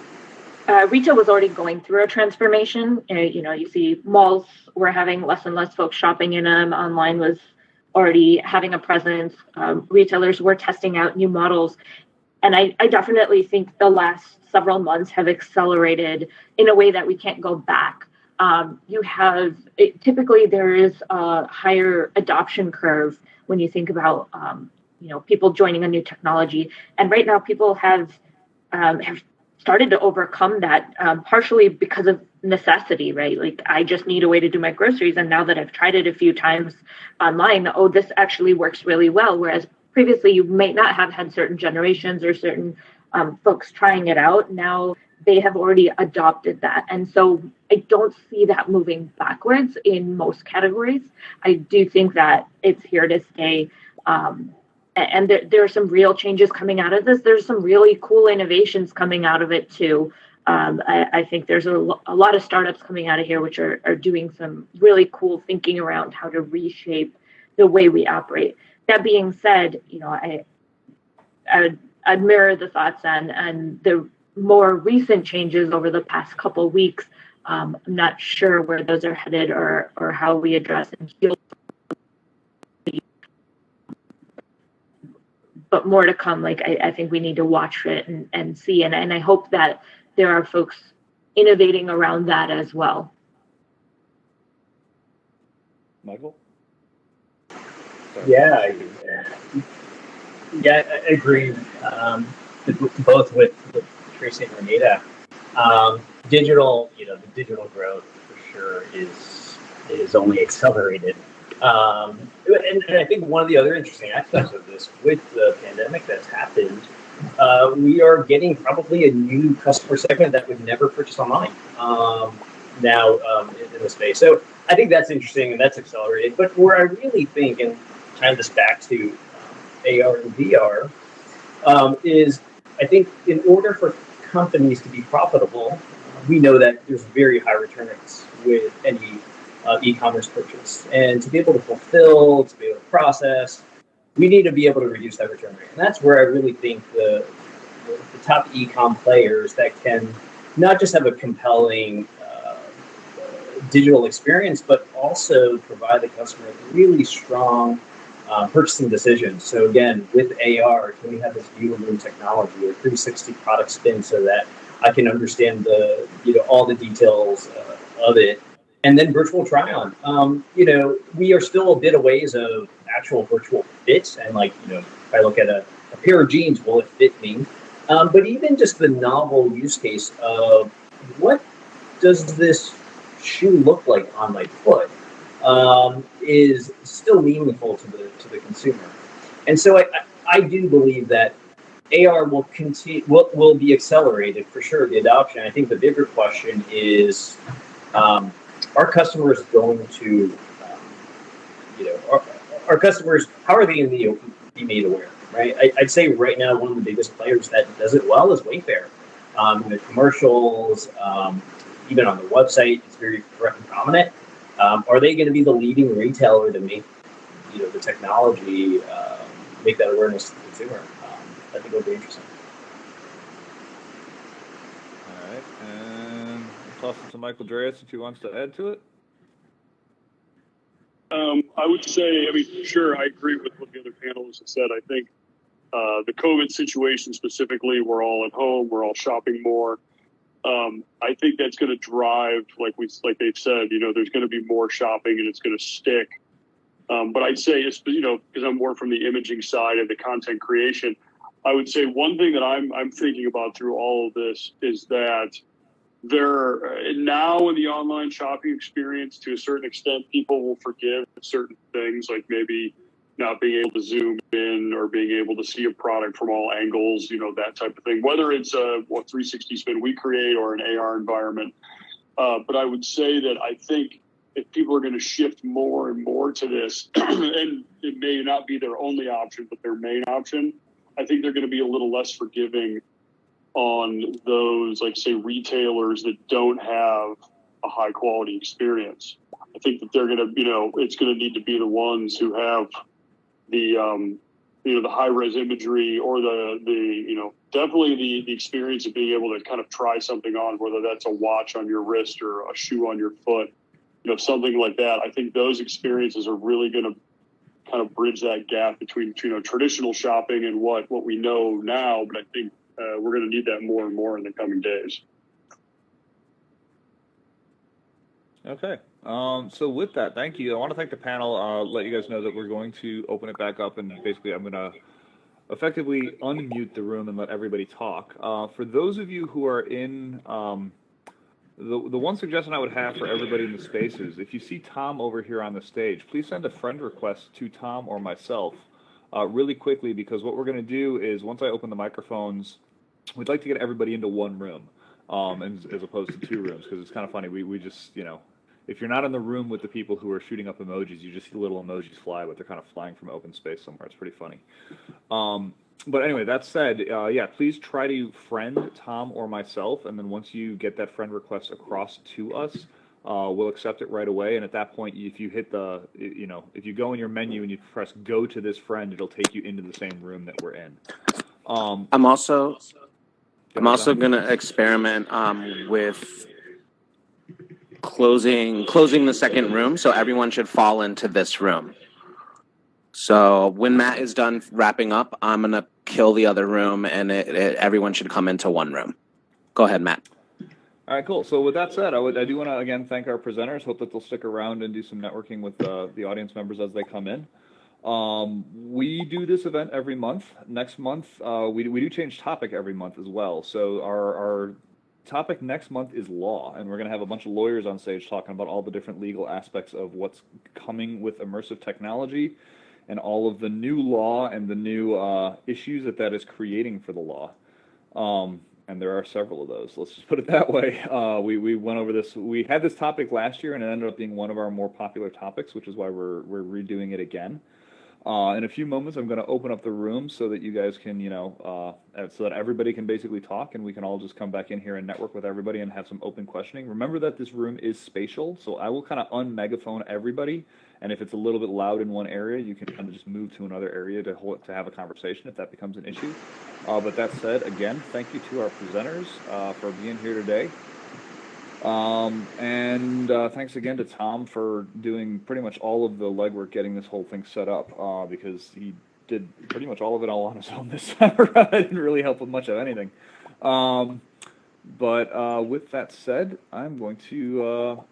retail was already going through a transformation. You see malls were having less and less folks shopping in them. Online was already having a presence. Retailers were testing out new models. And I definitely think the last several months have accelerated in a way that we can't go back. Typically there is a higher adoption curve when you think about people joining a new technology, and right now people have started to overcome that, partially because of necessity, right? Like, I just need a way to do my groceries, and now that I've tried it a few times online, this actually works really well. Whereas previously you might not have had certain generations or certain folks trying it out. Now they have already adopted that. And so I don't see that moving backwards in most categories. I do think that it's here to stay. And there are some real changes coming out of this. There's some really cool innovations coming out of it too. I think there's a lot of startups coming out of here which are doing some really cool thinking around how to reshape the way we operate. That being said, I'd mirror the thoughts and the more recent changes over the past couple of weeks. I'm not sure where those are headed or how we address and heal. But more to come. Like, I think we need to watch it and see. And I hope that there are folks innovating around that as well. Michael? Yeah, I agree. Both with Tracey and Renita. Digital, the digital growth for sure is only accelerated. And I think one of the other interesting aspects of this, with the pandemic that's happened, we are getting probably a new customer segment that would never purchase online now in the space. So I think that's interesting and that's accelerated. But where I really think, and tying this back to AR and VR, is I think in order for companies to be profitable, we know that there's very high return rates with any e-commerce purchase. And to be able to fulfill, to be able to process, we need to be able to reduce that return rate. And that's where I really think the top e-com players that can not just have a compelling digital experience, but also provide the customer with really strong purchasing decisions. So again, with AR, can we have this view room technology or 360 product spin so that I can understand all the details of it? And then virtual try-on. We are still a bit a ways of actual virtual fits. And if I look at a pair of jeans, will it fit me? But even just the novel use case of what does this shoe look like on my foot is still meaningful to the consumer. And so I do believe that AR will continue, will be accelerated for sure, the adoption. I think the bigger question is, are customers going to, our customers, how are they going to be made aware, right? I'd say right now, one of the biggest players that does it well is Wayfair. The commercials, even on the website, it's very front and prominent. Are they going to be the leading retailer to make, the technology, make that awareness to the consumer? I think it'll be interesting. All right, and toss it to Michael Dreas if he wants to add to it. I would say, sure, I agree with what the other panelists have said. I think the COVID situation specifically, we're all at home, we're all shopping more. I think that's going to drive, like they've said, there's going to be more shopping and it's going to stick. But I'd say, because I'm more from the imaging side and the content creation, I would say one thing that I'm thinking about through all of this is that now in the online shopping experience, to a certain extent, people will forgive certain things, like maybe not being able to zoom in or being able to see a product from all angles, that type of thing, whether it's a 360 spin we create or an AR environment. But I would say that I think if people are going to shift more and more to this, and it may not be their only option, but their main option, I think they're going to be a little less forgiving on those, like, say, retailers that don't have a high quality experience. I think that they're going to, it's going to need to be the ones who have the, the high res imagery or definitely the experience of being able to kind of try something on, whether that's a watch on your wrist or a shoe on your foot, something like that. I think those experiences are really going to kind of bridge that gap between traditional shopping and what we know now. But I think we're going to need that more and more in the coming days. Okay. So with that, thank you. I want to thank the panel. Let you guys know that we're going to open it back up, and basically I'm going to effectively unmute the room and let everybody talk. For those of you who are in, the one suggestion I would have for everybody in the space is if you see Tom over here on the stage, please send a friend request to Tom or myself really quickly, because what we're going to do is once I open the microphones, we'd like to get everybody into one room as opposed to two rooms, because it's kind of funny. We just, if you're not in the room with the people who are shooting up emojis, you just see little emojis fly, but they're kind of flying from open space somewhere. It's pretty funny. But anyway, that said, yeah, please try to friend Tom or myself, and then once you get that friend request across to us, we'll accept it right away. And at that point, if you hit if you go in your menu and you press go to this friend, it'll take you into the same room that we're in. I'm also going to experiment with closing the second room, so everyone should fall into this room. So when Matt is done wrapping up, I'm going to kill the other room, and everyone should come into one room. Go ahead, Matt. All right, cool. So with that said, I do want to, again, thank our presenters. Hope that they'll stick around and do some networking with the audience members as they come in. We do this event every month. Next month, we do change topic every month as well. So our topic next month is law, and we're going to have a bunch of lawyers on stage talking about all the different legal aspects of what's coming with immersive technology and all of the new law and the new issues that is creating for the law. And there are several of those. Let's just put it that way. We went over this. We had this topic last year, and it ended up being one of our more popular topics, which is why we're redoing it again. In a few moments, I'm going to open up the room so that you guys can, so that everybody can basically talk, and we can all just come back in here and network with everybody and have some open questioning. Remember that this room is spatial, so I will kind of unmegaphone everybody, and if it's a little bit loud in one area, you can kind of just move to another area to have a conversation if that becomes an issue. But that said, again, thank you to our presenters for being here today. And thanks again to Tom for doing pretty much all of the legwork getting this whole thing set up, because he did pretty much all of it all on his own this time around. I didn't really help with much of anything. But with that said, I'm going to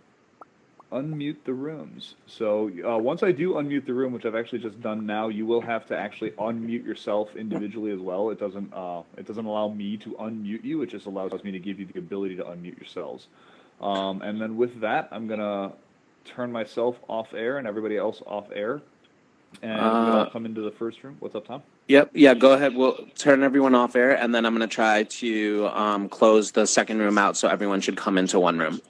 unmute the rooms. So once I do unmute the room, which I've actually just done now, you will have to actually unmute yourself individually as well. It doesn't allow me to unmute you. It just allows me to give you the ability to unmute yourselves. And then with that, I'm going to turn myself off air and everybody else off air. And we'll come into the first room. What's up, Tom? Yep. Yeah, go ahead. We'll turn everyone off air, and then I'm going to try to close the second room out so everyone should come into one room.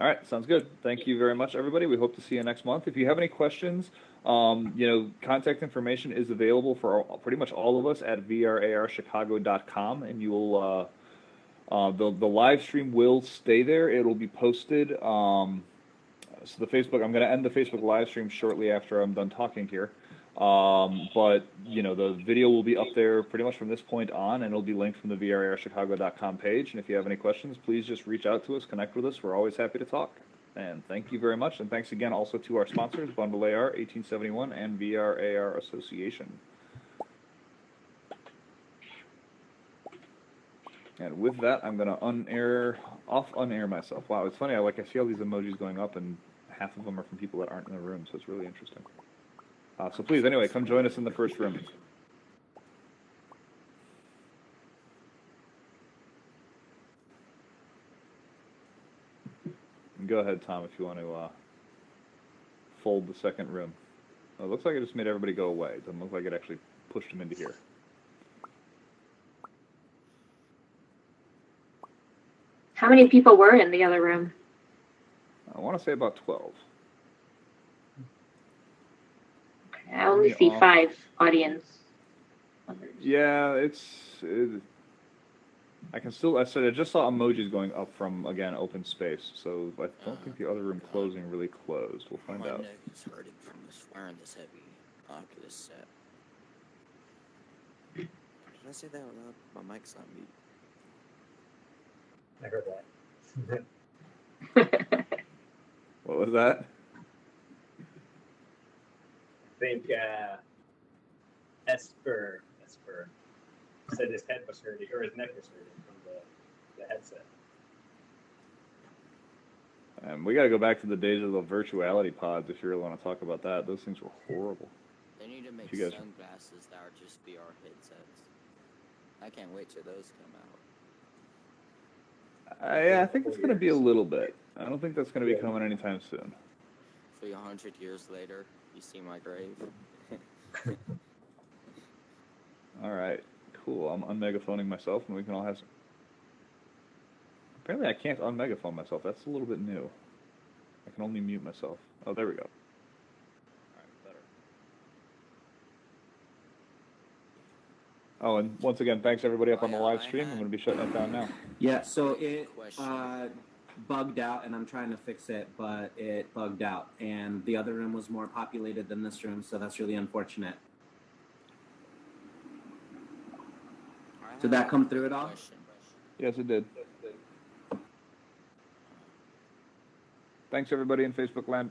All right. Sounds good. Thank you very much, everybody. We hope to see you next month. If you have any questions, contact information is available for pretty much all of us at VRARchicago.com, and you will... the live stream will stay there. It'll be posted. So the Facebook, I'm going to end the Facebook live stream shortly after I'm done talking here. But the video will be up there pretty much from this point on, and it'll be linked from the VRARchicago.com page. And if you have any questions, please just reach out to us, connect with us. We're always happy to talk. And thank you very much. And thanks again also to our sponsors, Bundle AR, 1871, and VRAR Association. And with that, I'm going to unair myself. Wow, it's funny. I see all these emojis going up, and half of them are from people that aren't in the room, so it's really interesting. So please, anyway, come join us in the first room. And go ahead, Tom, if you want to fold the second room. It looks like it just made everybody go away. It doesn't look like it actually pushed them into here. How many people were in the other room? I want to say about 12. I only see 5 audience. Yeah, I just saw emojis going up from, again, open space, so I don't think the other room closing really closed. We'll find out. My neck is hurting from wearing this heavy Oculus set. Did I say that out loud? My mic's on mute. I heard that. What was that? think Esper said his head was hurting, or his neck was hurting from the headset. We got to go back to the days of the virtuality pods if you really want to talk about that. Those things were horrible. They need to make You guys- sunglasses that are just VR headsets. I can't wait till those come out. I think it's going to be a little bit. I don't think that's going to be coming anytime soon. 300 years later, you see my grave. All right, cool. I'm unmegaphoning myself, and we can all have some. Apparently, I can't unmegaphone myself. That's a little bit new. I can only mute myself. Oh, there we go. All right, better. Oh, and once again, thanks everybody up on the live stream. I'm going to be shutting it down now. Yeah, so it bugged out, and I'm trying to fix it, but it bugged out. And the other room was more populated than this room, so that's really unfortunate. Did that come through at all? Yes, it did. Thanks everybody in Facebook land.